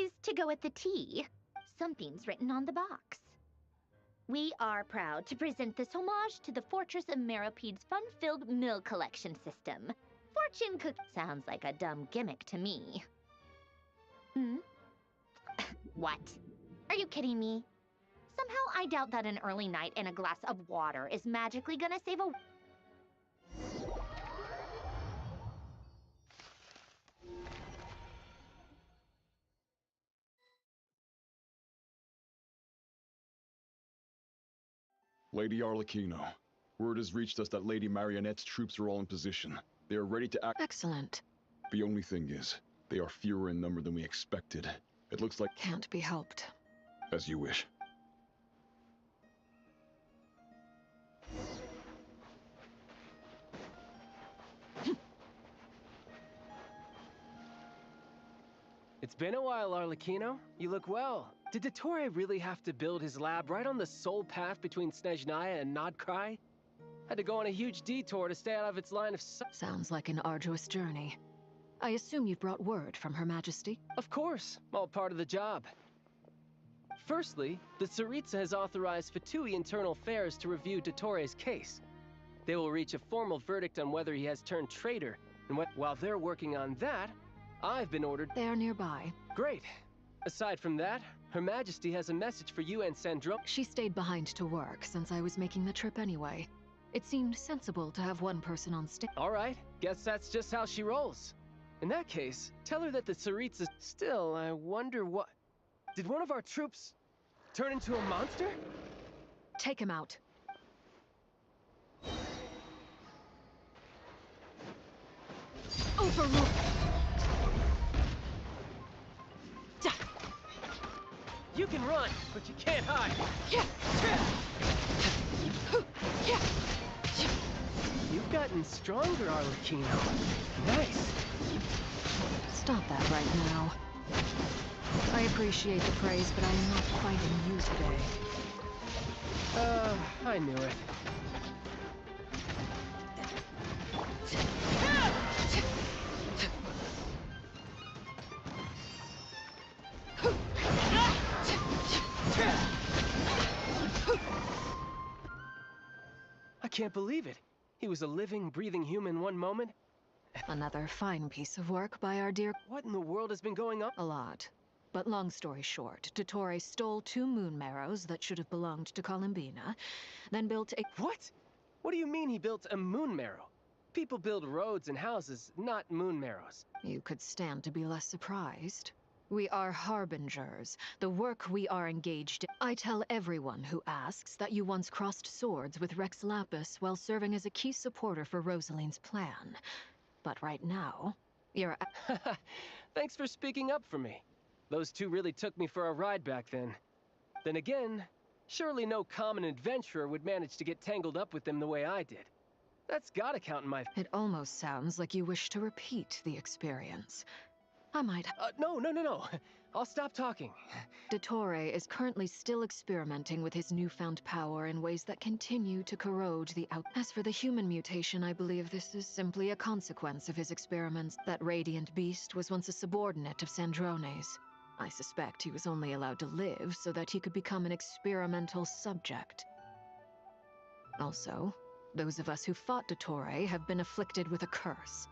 Please to go with the tea. Something's written on the box. We are proud to present this homage to the Fortress of Meropede's fun-filled mill collection system. Fortune cook sounds like a dumb gimmick to me. Hmm? What? Are you kidding me? Somehow I doubt that an early night and a glass of water is magically gonna save a... Lady Arlecchino, word has reached us that Lady Marionette's troops are all in position. They are ready to act. Excellent. The only thing is, they are fewer in number than we expected. It looks like... Can't be helped. As you wish. It's been a while, Arlecchino. You look well. Did Dottore really have to build his lab right on the sole path between Snezhnaya and Nodcry? Had to go on a huge detour to stay out of its line of sight. Sounds like an arduous journey. I assume you've brought word from Her Majesty? Of course, all part of the job. Firstly, the Tsaritsa has authorized VII Internal Affairs to review Dottore's case. They will reach a formal verdict on whether he has turned traitor, and while they're working on that, I've been ordered... They are nearby. Great. Aside from that, Her Majesty has a message for you and Sandro... She stayed behind to work since I was making the trip anyway. It seemed sensible to have one person on stick. All right, guess that's just how she rolls. In that case, tell her that the Tsaritsa... Still, I wonder what... Did one of our troops turn into a monster? Take him out. Overrule! You can run, but you can't hide. You've gotten stronger, Arlecchino. Nice. Stop that right now. I appreciate the praise, but I am not finding you today. I knew it. I can't believe it. He was a living, breathing human one moment. Another fine piece of work by our dear... What in the world has been going on? A lot. But long story short, Dottore stole 2 moon marrows that should have belonged to Columbina, then built a... What? What do you mean he built a moon marrow? People build roads and houses, not moon marrows. You could stand to be less surprised. We are harbingers. The work we are engaged in. I tell everyone who asks that you once crossed swords with Rex Lapis while serving as a key supporter for Rosaline's plan. But right now, you're... Thanks for speaking up for me. Those 2 really took me for a ride back then. Then again, surely no common adventurer would manage to get tangled up with them the way I did. That's gotta count in my... It almost sounds like you wish to repeat the experience. I might... No. I'll stop talking. Dottore is currently still experimenting with his newfound power in ways that continue to corrode the out... As for the human mutation, I believe this is simply a consequence of his experiments. That radiant beast was once a subordinate of Sandrone's. I suspect he was only allowed to live so that he could become an experimental subject. Also, those of us who fought Dottore have been afflicted with a curse.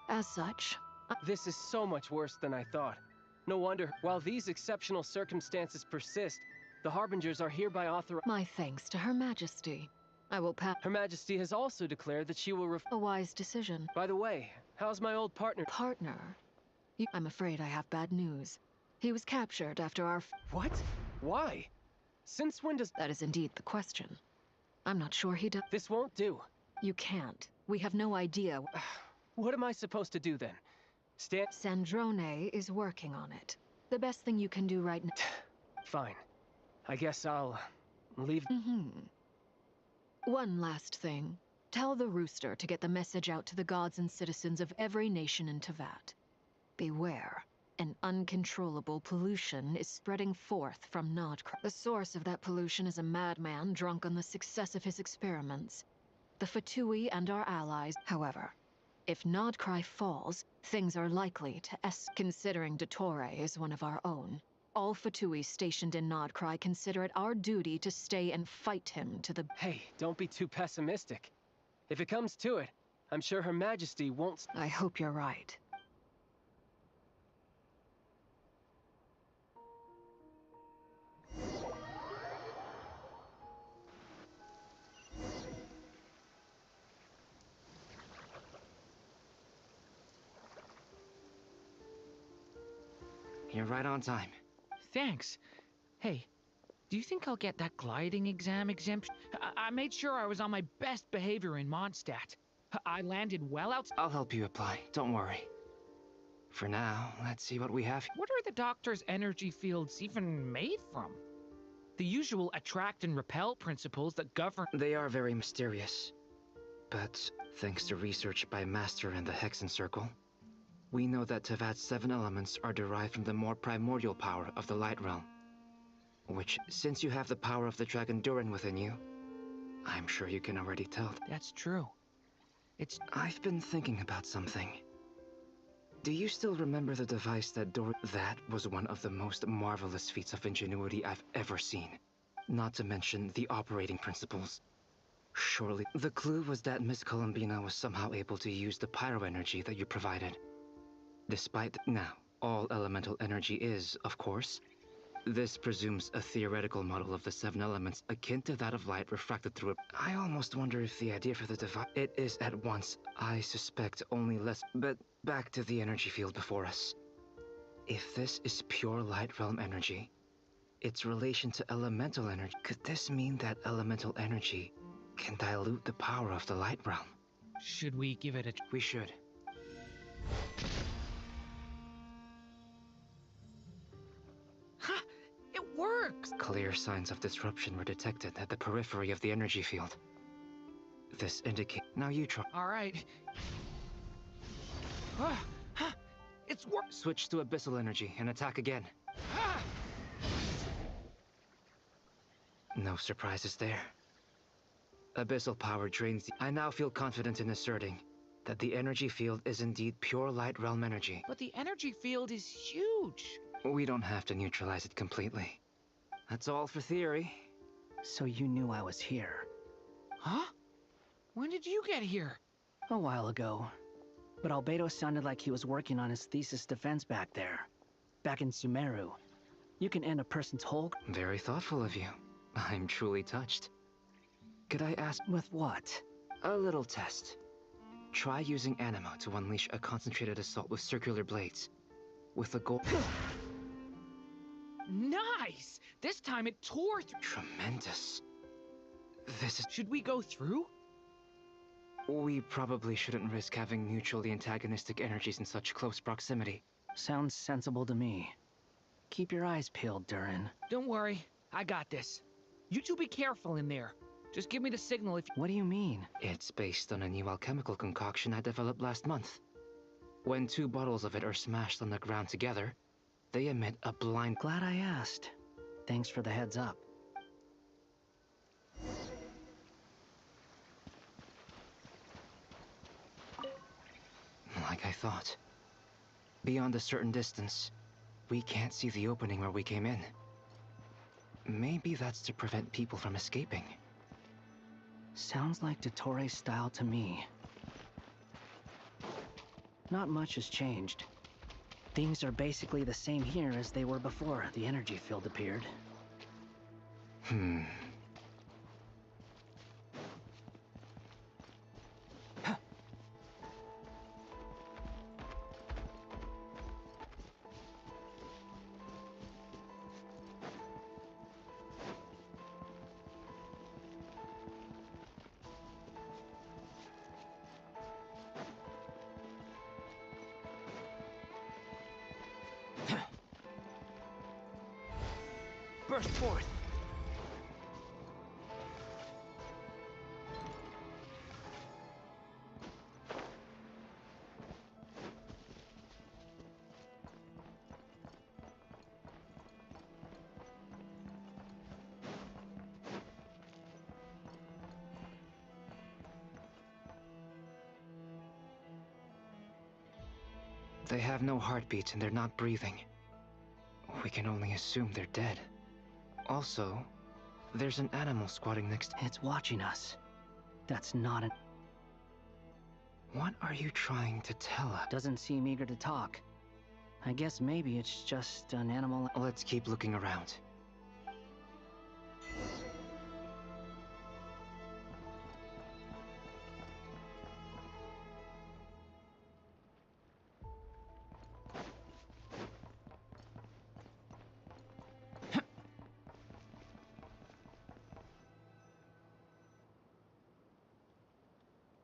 As such... This is so much worse than I thought. No wonder, while these exceptional circumstances persist, the Harbingers are hereby authorized... My thanks to Her Majesty. I will pass... Her Majesty has also declared that she will A wise decision. By the way, how's my old partner? Partner? I'm afraid I have bad news. He was captured after our... What? Why? Since when does... That is indeed the question. I'm not sure he does... This won't do. You can't. We have no idea... What am I supposed to do then? Sandrone is working on it. The best thing you can do right now... Fine. I guess I'll... leave... One last thing. Tell the Rooster to get the message out to the gods and citizens of every nation in Teyvat. Beware. An uncontrollable pollution is spreading forth from Nodcry. The source of that pollution is a madman drunk on the success of his experiments. The Fatui and our allies, however, If Nodcry falls, things are likely to considering Dottore is one of our own. All Fatui stationed in Nodcry consider it our duty to stay and fight him to the— Hey, don't be too pessimistic. If it comes to it, I'm sure Her Majesty won't— I hope you're right. You're right on time. Thanks. Hey, do you think I'll get that gliding exam exemption? I made sure I was on my best behavior in Mondstadt. I landed well out— I'll help you apply, don't worry. For now, let's see what we have. What are the doctor's energy fields even made from? The usual attract and repel principles that govern— They are very mysterious. But thanks to research by Master in the Hexen Circle, we know that Tevat's 7 elements are derived from the more primordial power of the Light Realm. Which, since you have the power of the Dragon Durin within you, I'm sure you can already tell. That's true. I've been thinking about something. Do you still remember the device that That was one of the most marvelous feats of ingenuity I've ever seen. Not to mention the operating principles. Surely, the clue was that Miss Columbina was somehow able to use the pyro energy that you provided. Despite now, all elemental energy is, of course. This presumes a theoretical model of the 7 elements akin to that of light refracted through it. I almost wonder if the idea for the device— It is at once, I suspect, only less— But back to the energy field before us. If this is pure light realm energy, its relation to elemental energy— Could this mean that elemental energy can dilute the power of the light realm? Should we give it a— We should. It works! Clear signs of disruption were detected at the periphery of the energy field. This indicates— Now you try. Alright. It's work! Switch to abyssal energy and attack again. No surprises there. Abyssal power drains the— I now feel confident in asserting that the energy field is indeed pure light realm energy. But the energy field is huge! We don't have to neutralize it completely. That's all for theory. So you knew I was here? Huh? When did you get here? A while ago. But Albedo sounded like he was working on his thesis defense back there. Back in Sumeru. You can end a person's whole— Very thoughtful of you. I'm truly touched. Could I ask— With what? A little test. Try using Anima to unleash a concentrated assault with circular blades. With the goal— Nice! This time it tore through— Tremendous. This is— Should we go through? We probably shouldn't risk having mutually antagonistic energies in such close proximity. Sounds sensible to me. Keep your eyes peeled, Durin. Don't worry, I got this. You two be careful in there. Just give me the signal if— What do you mean? It's based on a new alchemical concoction I developed last month. When 2 bottles of it are smashed on the ground together, they emit a blind— Glad I asked. Thanks for the heads up. Like I thought. Beyond a certain distance, we can't see the opening where we came in. Maybe that's to prevent people from escaping. Sounds like Dottore's style to me. Not much has changed. Things are basically the same here as they were before the energy field appeared. Burst forth! They have no heartbeats and they're not breathing. We can only assume they're dead. Also, there's an animal squatting next to... It's watching us. That's not an... What are you trying to tell us? Doesn't seem eager to talk. I guess maybe it's just an animal... Let's keep looking around.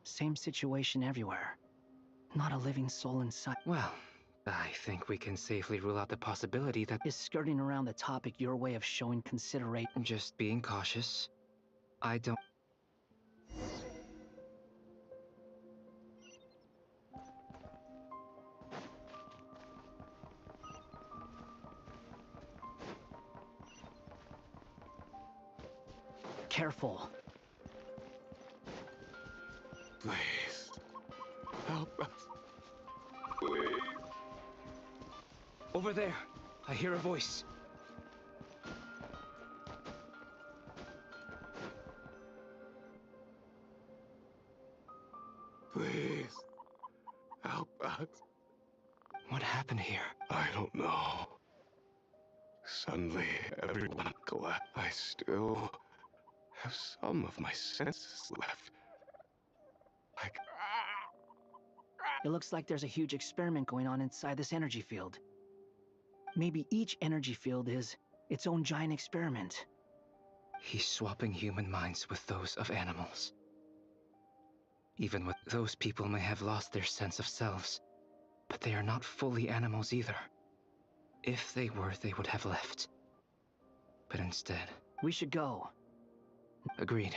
Same situation everywhere. Not a living soul in sight. Well, I think we can safely rule out the possibility that... Is skirting around the topic your way of showing consideration? Just being cautious. I don't... Careful. Please, help us. Please. Over there. I hear a voice. Please, help us. What happened here? I don't know. Suddenly, everyone collapsed. I still have some of my senses left. Like... It looks like there's a huge experiment going on inside this energy field. Maybe each energy field is its own giant experiment. He's swapping human minds with those of animals. Even with those people may have lost their sense of selves, but they are not fully animals either. If they were, they would have left. But instead... We should go. Agreed.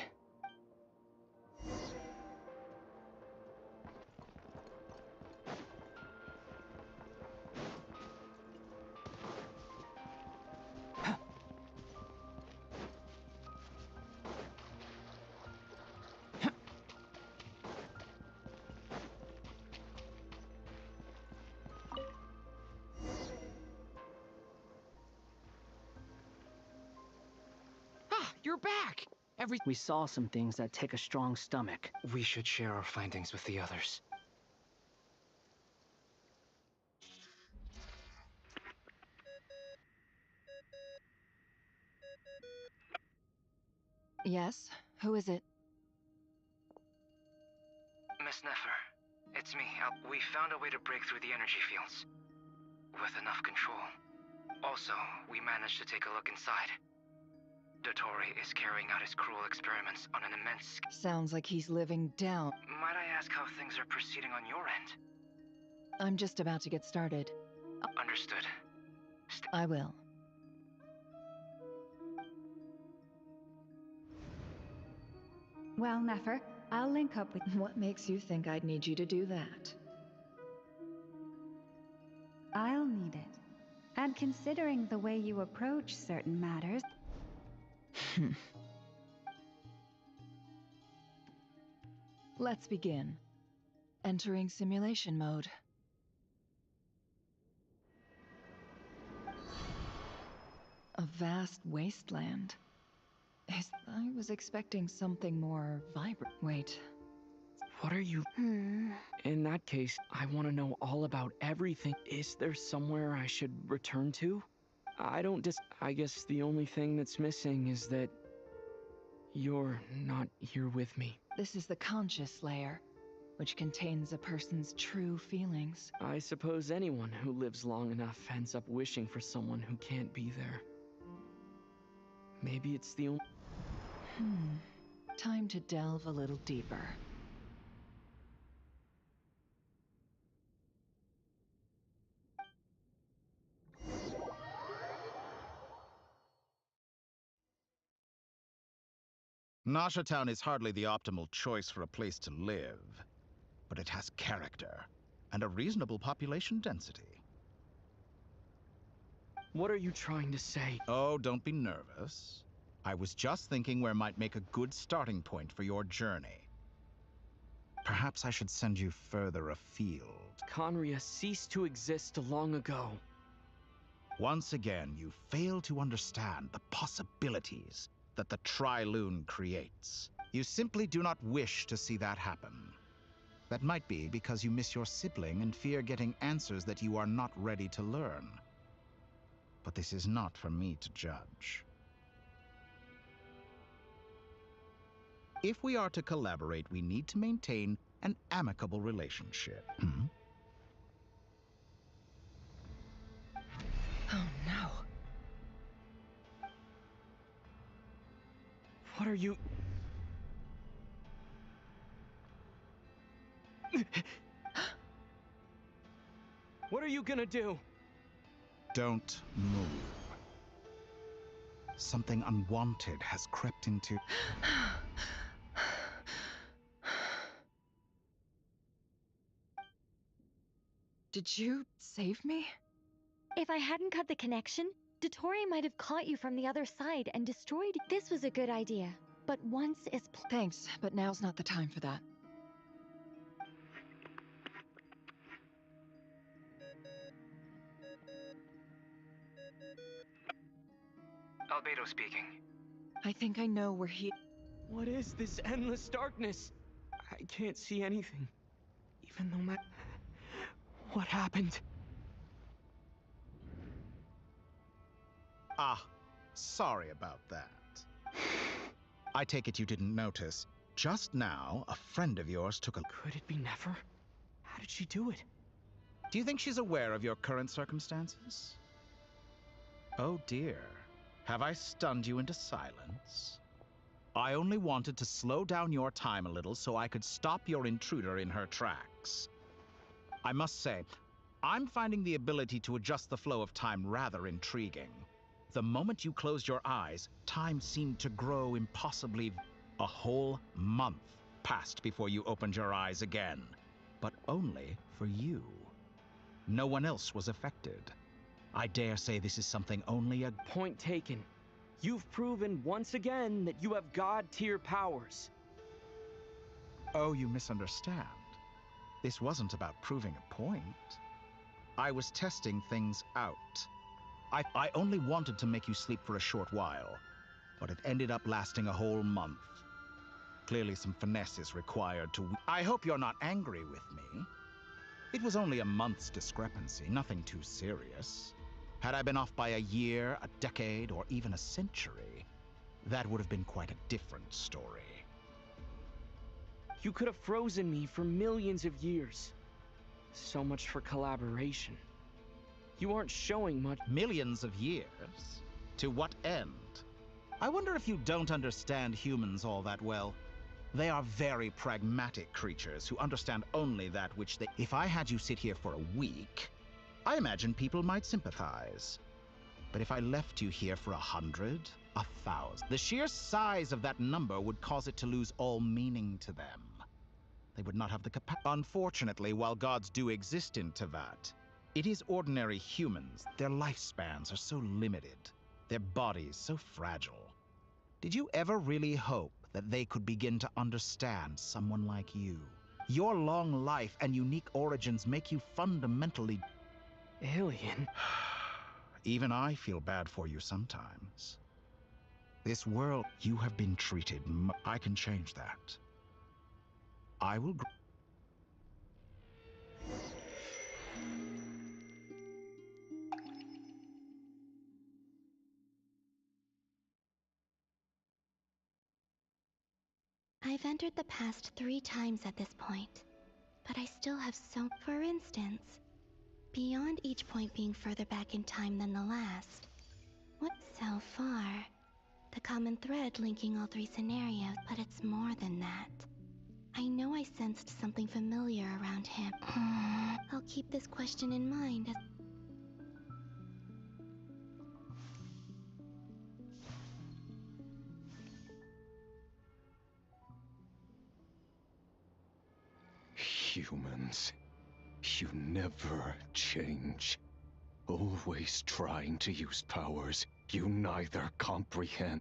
You're back! We saw some things that take a strong stomach. We should share our findings with the others. Yes? Who is it? Miss Nefer, it's me. We found a way to break through the energy fields. With enough control. Also, we managed to take a look inside. Dottore is carrying out his cruel experiments on an immense... Sounds like he's living down. Might I ask how things are proceeding on your end? I'm just about to get started. Understood. I will. Well, Nefer, I'll link up with... What makes you think I'd need you to do that? I'll need it. And considering the way you approach certain matters... Let's begin. Entering simulation mode. A vast wasteland. I was expecting something more vibrant. Wait. What are you... In that case, I want to know all about everything. Is there somewhere I should return to? I guess the only thing that's missing is that you're not here with me. This is the conscious layer, which contains a person's true feelings. I suppose anyone who lives long enough ends up wishing for someone who can't be there. Maybe it's the only... Time to delve a little deeper. Nasha Town is hardly the optimal choice for a place to live, but it has character and a reasonable population density. What are you trying to say? Oh, don't be nervous. I was just thinking where might make a good starting point for your journey. Perhaps I should send you further afield. Conria ceased to exist long ago. Once again, you fail to understand the possibilities that the Trilune creates. You simply do not wish to see that happen. That might be because you miss your sibling and fear getting answers that you are not ready to learn. But this is not for me to judge. If we are to collaborate, we need to maintain an amicable relationship. Oh no. What are you... What are you gonna do? Don't move. Something unwanted has crept into... Did you save me? If I hadn't cut the connection, Dottore might have caught you from the other side and destroyed. This was a good idea, but once is... Thanks, but now's not the time for that. Albedo speaking. I think I know where he... What is this endless darkness? I can't see anything. Even though my... What happened? Ah, sorry about that. I take it you didn't notice. Just now, a friend of yours took a... Could it be Nefer? How did she do it? Do you think she's aware of your current circumstances? Oh dear. Have I stunned you into silence? I only wanted to slow down your time a little so I could stop your intruder in her tracks. I must say, I'm finding the ability to adjust the flow of time rather intriguing. The moment you closed your eyes, time seemed to grow impossibly. A whole month passed before you opened your eyes again, but only for you. No one else was affected. I dare say this is something only a... Point taken. You've proven once again that you have God-tier powers. Oh, you misunderstand. This wasn't about proving a point. I was testing things out. I only wanted to make you sleep for a short while, but it ended up lasting a whole month. Clearly some finesse is required to... I hope you're not angry with me. It was only a month's discrepancy, nothing too serious. Had I been off by a year, a decade, or even a century, that would have been quite a different story. You could have frozen me for millions of years. So much for collaboration. You aren't showing much. Millions of years? To what end? I wonder if you don't understand humans all that well. They are very pragmatic creatures who understand only that which they... If I had you sit here for a week, I imagine people might sympathize. But if I left you here for 100, 1,000, the sheer size of that number would cause it to lose all meaning to them. They would not have the capacity. Unfortunately, while gods do exist in Tevat, it is ordinary humans. Their lifespans are so limited, their bodies so fragile. Did you ever really hope that they could begin to understand someone like you? Your long life and unique origins make you fundamentally... Alien? Even I feel bad for you sometimes. This world, you have been treated... I can change that. I will... I've entered the past 3 times at this point, but I still have so... For instance, beyond each point being further back in time than the last, what so far? The common thread linking all 3 scenarios, but it's more than that. I know I sensed something familiar around him. I'll keep this question in mind as... Humans, you never change. Always trying to use powers you neither comprehend.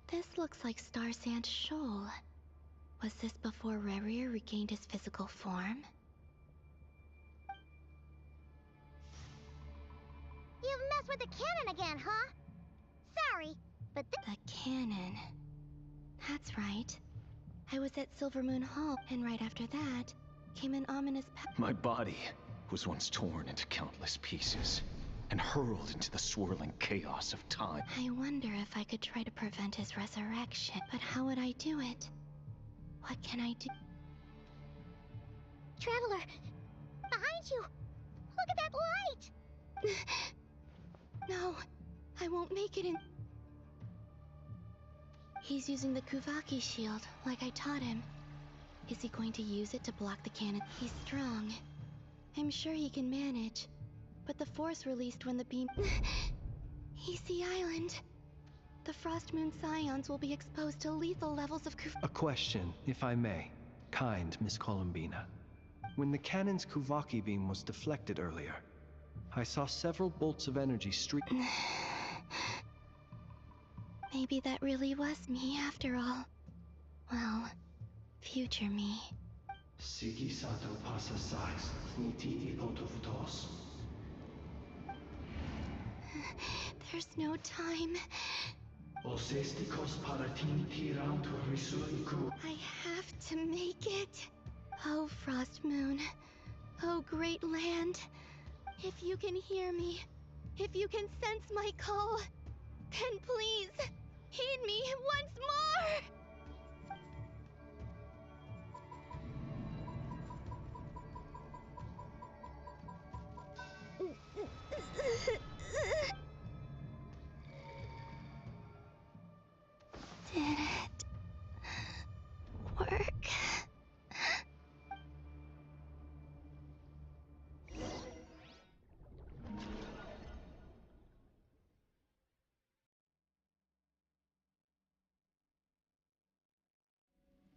This looks like Star Sand Shoal. Was this before Rerir regained his physical form? You've messed with the cannon again, huh? Sorry, but the cannon. That's right. I was at Silvermoon Hall, and right after that came an ominous My body was once torn into countless pieces and hurled into the swirling chaos of time. I wonder if I could try to prevent his resurrection, but how would I do it? What can I do? Traveler! Behind you! Look at that light! No, I won't make it in. He's using the Kuvaki shield, like I taught him. Is he going to use it to block the cannon? He's strong. I'm sure he can manage. But the force released when the beam... He's the island. The Frost Moon Scions will be exposed to lethal levels of A question, if I may. Kind Miss Columbina. When the cannon's Kuvaki beam was deflected earlier, I saw several bolts of energy streak... Maybe that really was me after all. Well, future me. Sigi sato pasa sais, niti ipotovtos. There's no time. I have to make it. Oh, Frost Moon. Oh, great land. If you can hear me, if you can sense my call, then please, heed me once more! Did it work?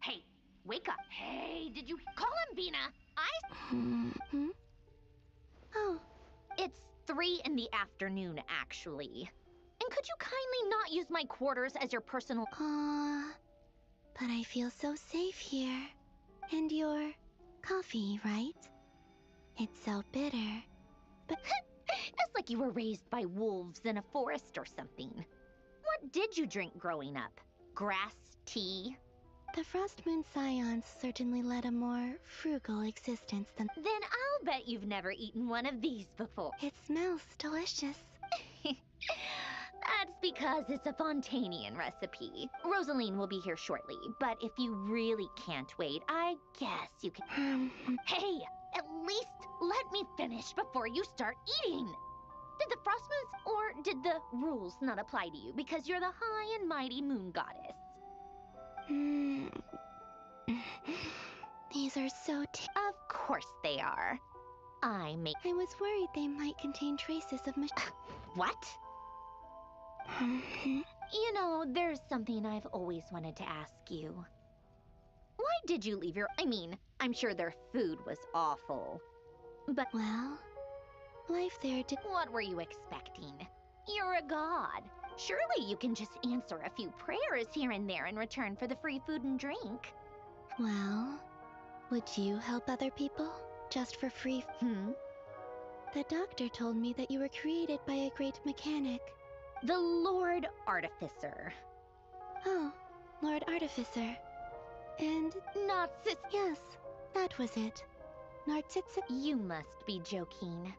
Hey, wake up. Hey, did you call him, Bina? Oh. It's 3 in the afternoon, actually. And could you kindly not use my quarters as your personal... But I feel so safe here. And your coffee, right? It's so bitter. But it's like you were raised by wolves in a forest or something. What did you drink growing up? Grass tea? The Frost Moon Scions certainly led a more frugal existence than... Then I'll bet you've never eaten one of these before. It smells delicious. That's because it's a Fontanian recipe. Rosaline will be here shortly, but if you really can't wait, I guess you can... Hey, at least let me finish before you start eating. Did the Frost Moons, or did the rules not apply to you because you're the high and mighty moon goddess? These are so Of course they are. I was worried they might contain traces of What? You know, there's something I've always wanted to ask you. Why did you leave your... I mean, I'm sure their food was awful. But... Well, life there did... What were you expecting? You're a god. Surely you can just answer a few prayers here and there in return for the free food and drink. Well, would you help other people? Just for free? The doctor told me that you were created by a great mechanic. The Lord Artificer. Oh, Lord Artificer. And... Narcissus. Yes, that was it. Narcissus. You must be joking.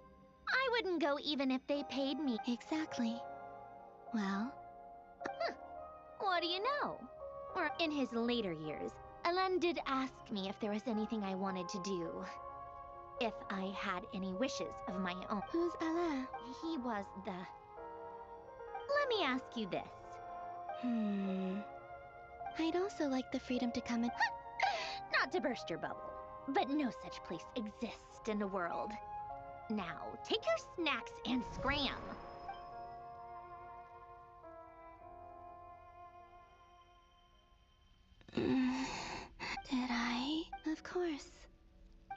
I wouldn't go even if they paid me. Exactly. Well... What do you know? Or in his later years, Alain did ask me if there was anything I wanted to do. If I had any wishes of my own. Who's Alain? He was the... Let me ask you this. I'd also like the freedom to come and... Not to burst your bubble, but no such place exists in the world. Now, take your snacks and scram. Did I? Of course.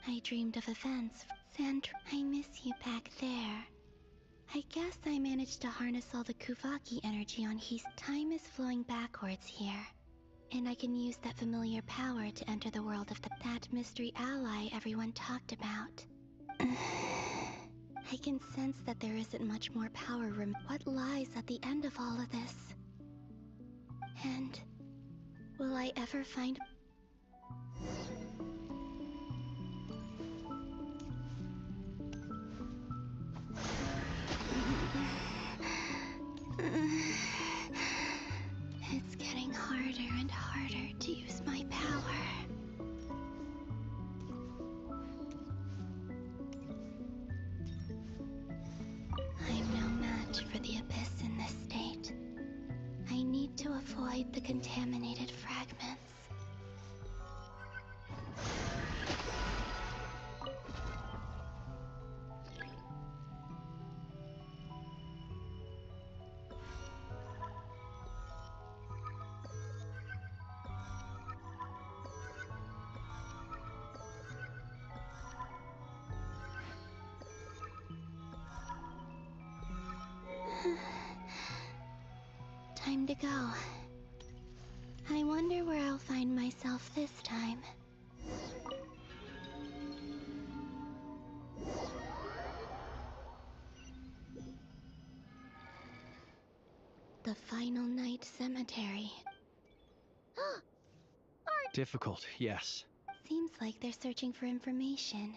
I dreamed of events. I miss you back there. I guess I managed to harness all the Kuvaki energy on Time is flowing backwards here. And I can use that familiar power to enter the world of that mystery ally everyone talked about. I can sense that there isn't much more power what lies at the end of all of this. And will I ever find... It's getting harder and harder to use my power. I'm no match for the Abyss in this state. I need to avoid the contaminated fragments. Time to go. I wonder where I'll find myself this time. The Final Night Cemetery. Difficult, yes. Seems like they're searching for information.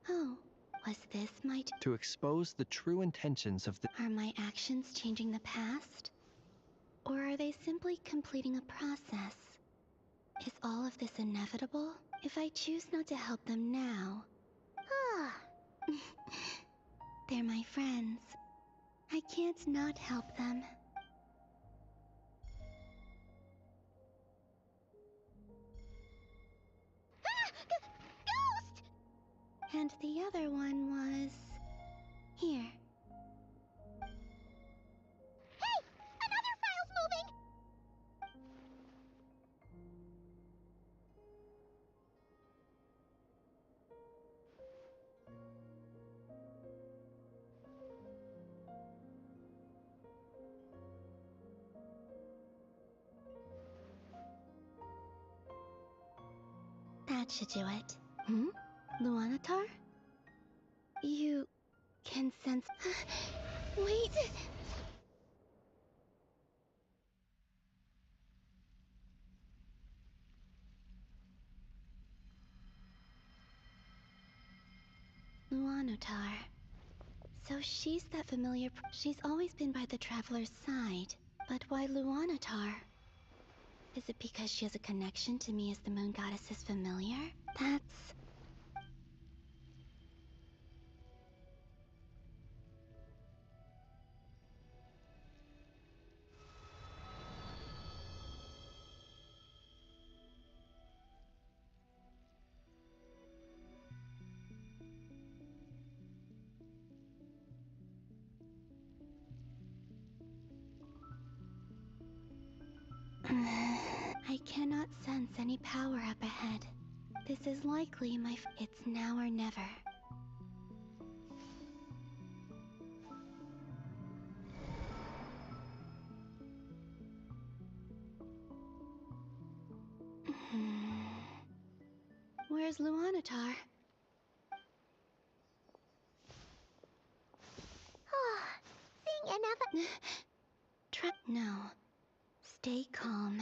Oh, was this my... To expose the true intentions of the... Are my actions changing the past? Or are they simply completing a process? Is all of this inevitable? If I choose not to help them now... They're my friends. I can't not help them. Ghost! And the other one was... here. Hey! Another file's moving! That should do it. Luanatar? You can sense... Wait! Luanatar. So she's that familiar... She's always been by the Traveler's side. But why Luanatar? Is it because she has a connection to me as the Moon Goddess's familiar? That's... I cannot sense any power up ahead. This is likely my... It's now or never. Where's Luanatar? Seeing enough... No. Stay calm.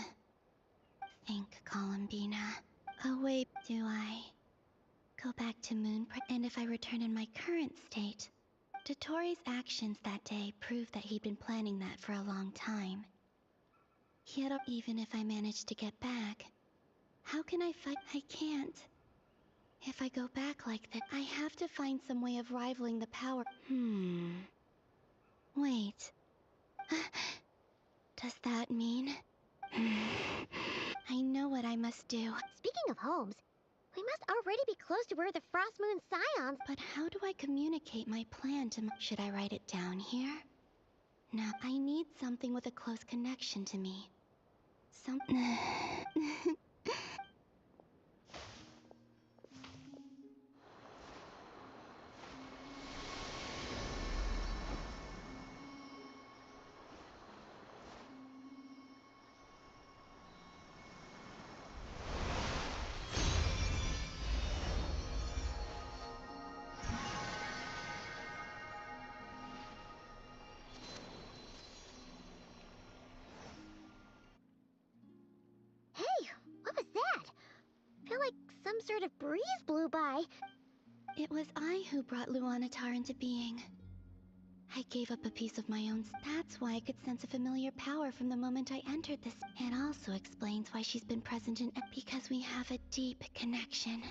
Think, Columbina. Oh wait, do I go back to and if I return in my current state? Dotori's actions that day prove that he'd been planning that for a long time. Yet, even if I manage to get back, how can I fight? I can't. If I go back like that, I have to find some way of rivaling the power. Wait. Does that mean... I know what I must do. Speaking of homes, we must already be close to where the Frost Moon Scions... But how do I communicate my plan to Should I write it down here? No, I need something with a close connection to me. sort of breeze blew by. It was I who brought Luanatar into being. I gave up a piece of my own. That's why I could sense a familiar power from the moment I entered this. It also explains why she's been present in because we have a deep connection.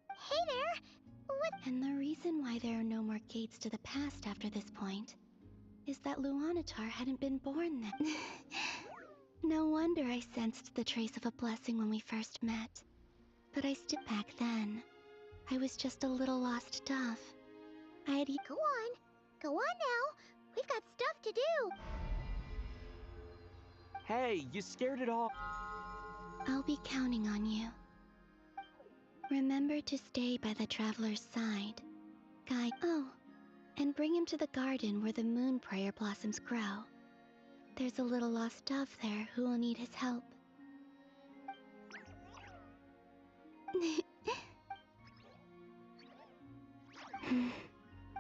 Hey there! What? And the reason why there are no more gates to the past after this point is that Luanatar hadn't been born then. No wonder I sensed the trace of a blessing when we first met. But I stood back then. I was just a little lost dove. Go on. Go on now. We've got stuff to do. Hey, you scared it all. I'll be counting on you. Remember to stay by the traveler's side. Guide. Oh, and bring him to the garden where the moon prayer blossoms grow. There's a little lost dove there who will need his help.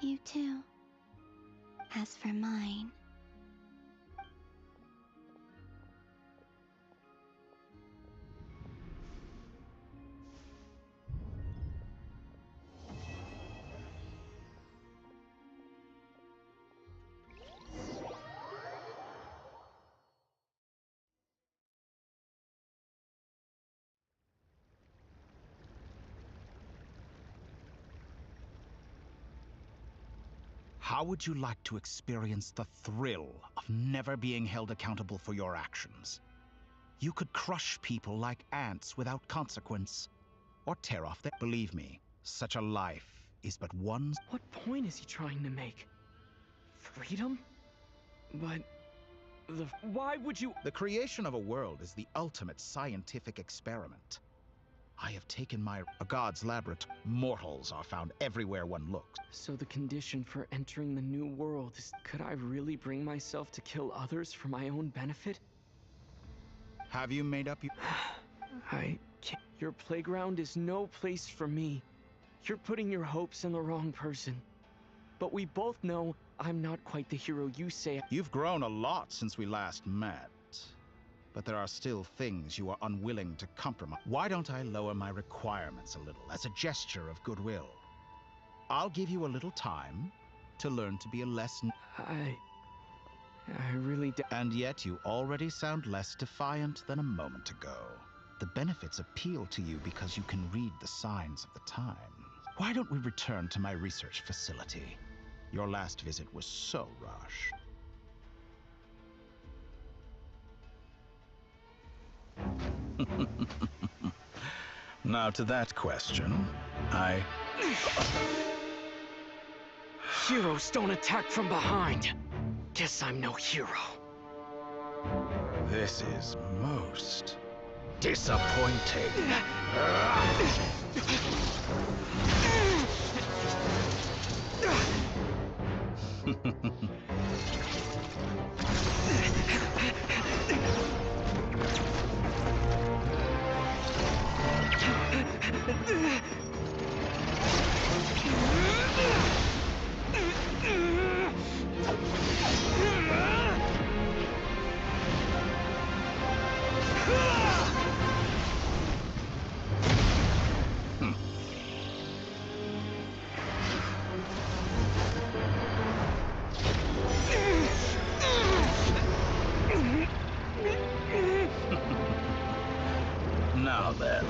You too. As for mine... How would you like to experience the thrill of never being held accountable for your actions? You could crush people like ants without consequence, or tear off their... Believe me, such a life is but one... What point is he trying to make? Freedom? But... Why would you... The creation of a world is the ultimate scientific experiment. I have taken a god's laboratory. Mortals are found everywhere one looks. So the condition for entering the new world is, could I really bring myself to kill others for my own benefit? Have you made up your... I can't. Your playground is no place for me. You're putting your hopes in the wrong person. But we both know I'm not quite the hero you say. You've grown a lot since we last met. But there are still things you are unwilling to compromise. Why don't I lower my requirements a little as a gesture of goodwill? I'll give you a little time to learn to be a less... I really do. And yet you already sound less defiant than a moment ago. The benefits appeal to you because you can read the signs of the time. Why don't we return to my research facility? Your last visit was so rushed. Now to that question, Heroes don't attack from behind. Guess I'm no hero. This is most disappointing. Now then.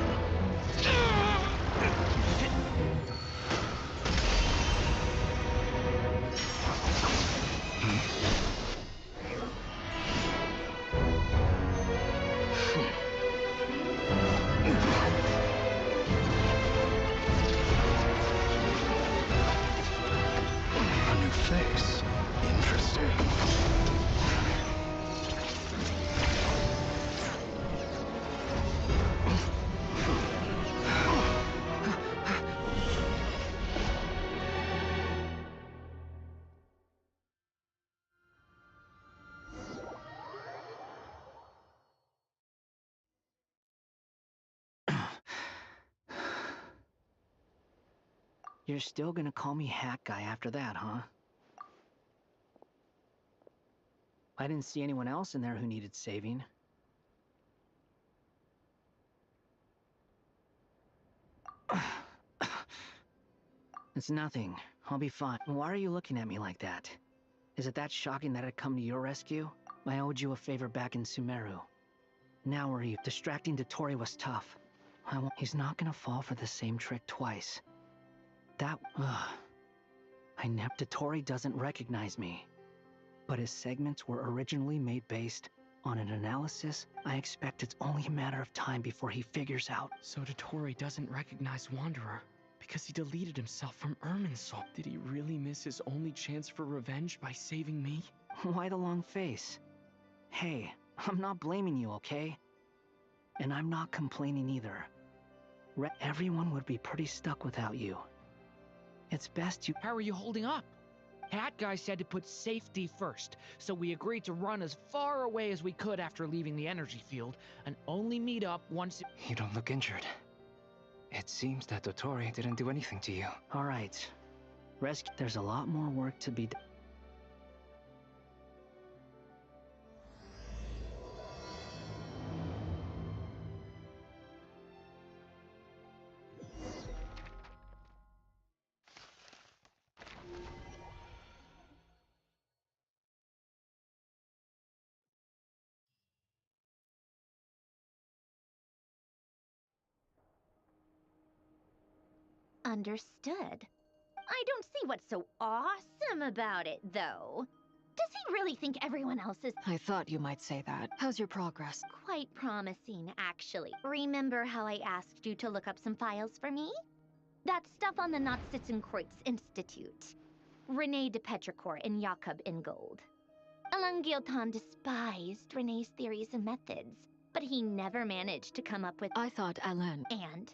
A new face. Interesting. You're still gonna call me Hack Guy after that, huh? I didn't see anyone else in there who needed saving. It's nothing. I'll be fine. Why are you looking at me like that? Is it that shocking that I'd come to your rescue? I owed you a favor back in Sumeru. Now we're even. Distracting Dotori was tough. I won't. He's not gonna fall for the same trick twice. That. Dotori doesn't recognize me. But his segments were originally made based on an analysis. I expect it's only a matter of time before he figures out. So Dotori doesn't recognize Wanderer because he deleted himself from Irminsul. Did he really miss his only chance for revenge by saving me? Why the long face? Hey, I'm not blaming you, okay? And I'm not complaining either. Everyone would be pretty stuck without you. It's best you— How are you holding up? Hat Guy said to put safety first, so we agreed to run as far away as we could after leaving the energy field, and only meet up once— You don't look injured. It seems that Dotori didn't do anything to you. Alright. Rescue— There's a lot more work to be done. Understood. I don't see what's so awesome about it, though. Does he really think everyone else is— I thought you might say that. How's your progress? Quite promising, actually. Remember how I asked you to look up some files for me? That stuff on the Nachtschützenkreuz Institute. Rene de Petrichor and Jakob Ingold. Alain Guillotin despised Rene's theories and methods, but he never managed to come up with— I thought Alain— And?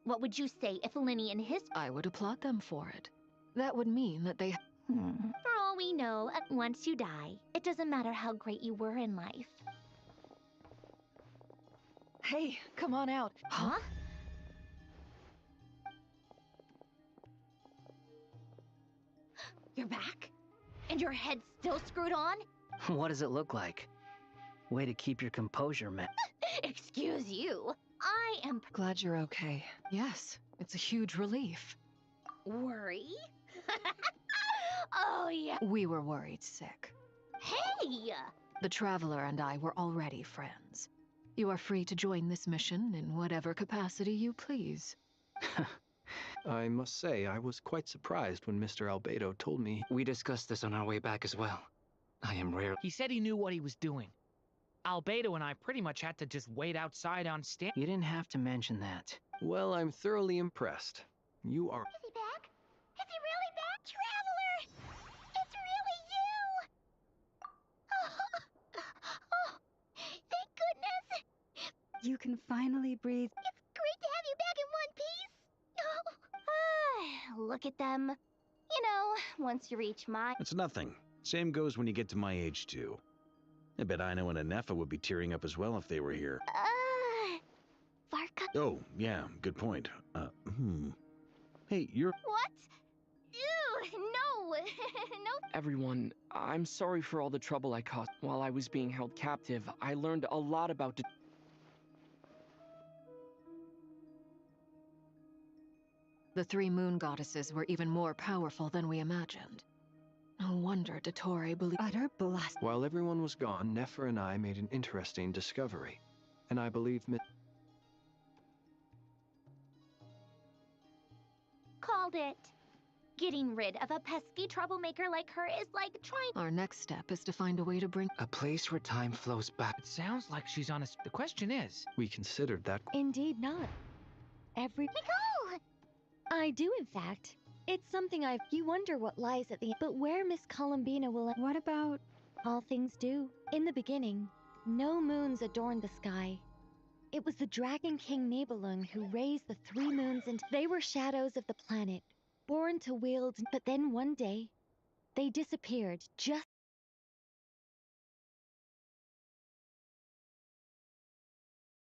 What would you say if Lenny and his— I would applaud them for it. That would mean that they— For all we know, once you die, it doesn't matter how great you were in life. Hey, come on out. Huh? You're back? And your head's still screwed on? What does it look like? Way to keep your composure, man. Excuse you. I am glad you're okay. Yes, it's a huge relief. Worry? Oh, yeah. We were worried sick. Hey! The Traveler and I were already friends. You are free to join this mission in whatever capacity you please. I must say, I was quite surprised when Mr. Albedo told me— We discussed this on our way back as well. I am rare— He said he knew what he was doing. Albedo and I pretty much had to just wait outside on stand— You didn't have to mention that. Well, I'm thoroughly impressed. You are— Is he back? Is he really back? Traveler! It's really you! Oh, thank goodness! You can finally breathe. It's great to have you back in one piece! Look at them. You know, once you reach my— It's nothing. Same goes when you get to my age, too. I bet Aino and Anefa would be tearing up as well if they were here. Varka— Oh, yeah, good point. Hey, you're— What? Ew, no! No. Everyone, I'm sorry for all the trouble I caused. While I was being held captive, I learned a lot about— The three moon goddesses were even more powerful than we imagined. No wonder Dotori believed— Utter blast. While everyone was gone, Nefer and I made an interesting discovery. And I believe Called it. Getting rid of a pesky troublemaker like her is like trying— Our next step is to find a way to bring— A place where time flows back. It sounds like she's on a— The question is— we considered that— Indeed not. Nicole! I do, in fact. It's something You wonder what lies at the— But where Miss Columbina will— What about— All things do. In the beginning, no moons adorned the sky. It was the Dragon King Nibelung who raised the three moons and they were shadows of the planet, born to wield— But then one day, they disappeared just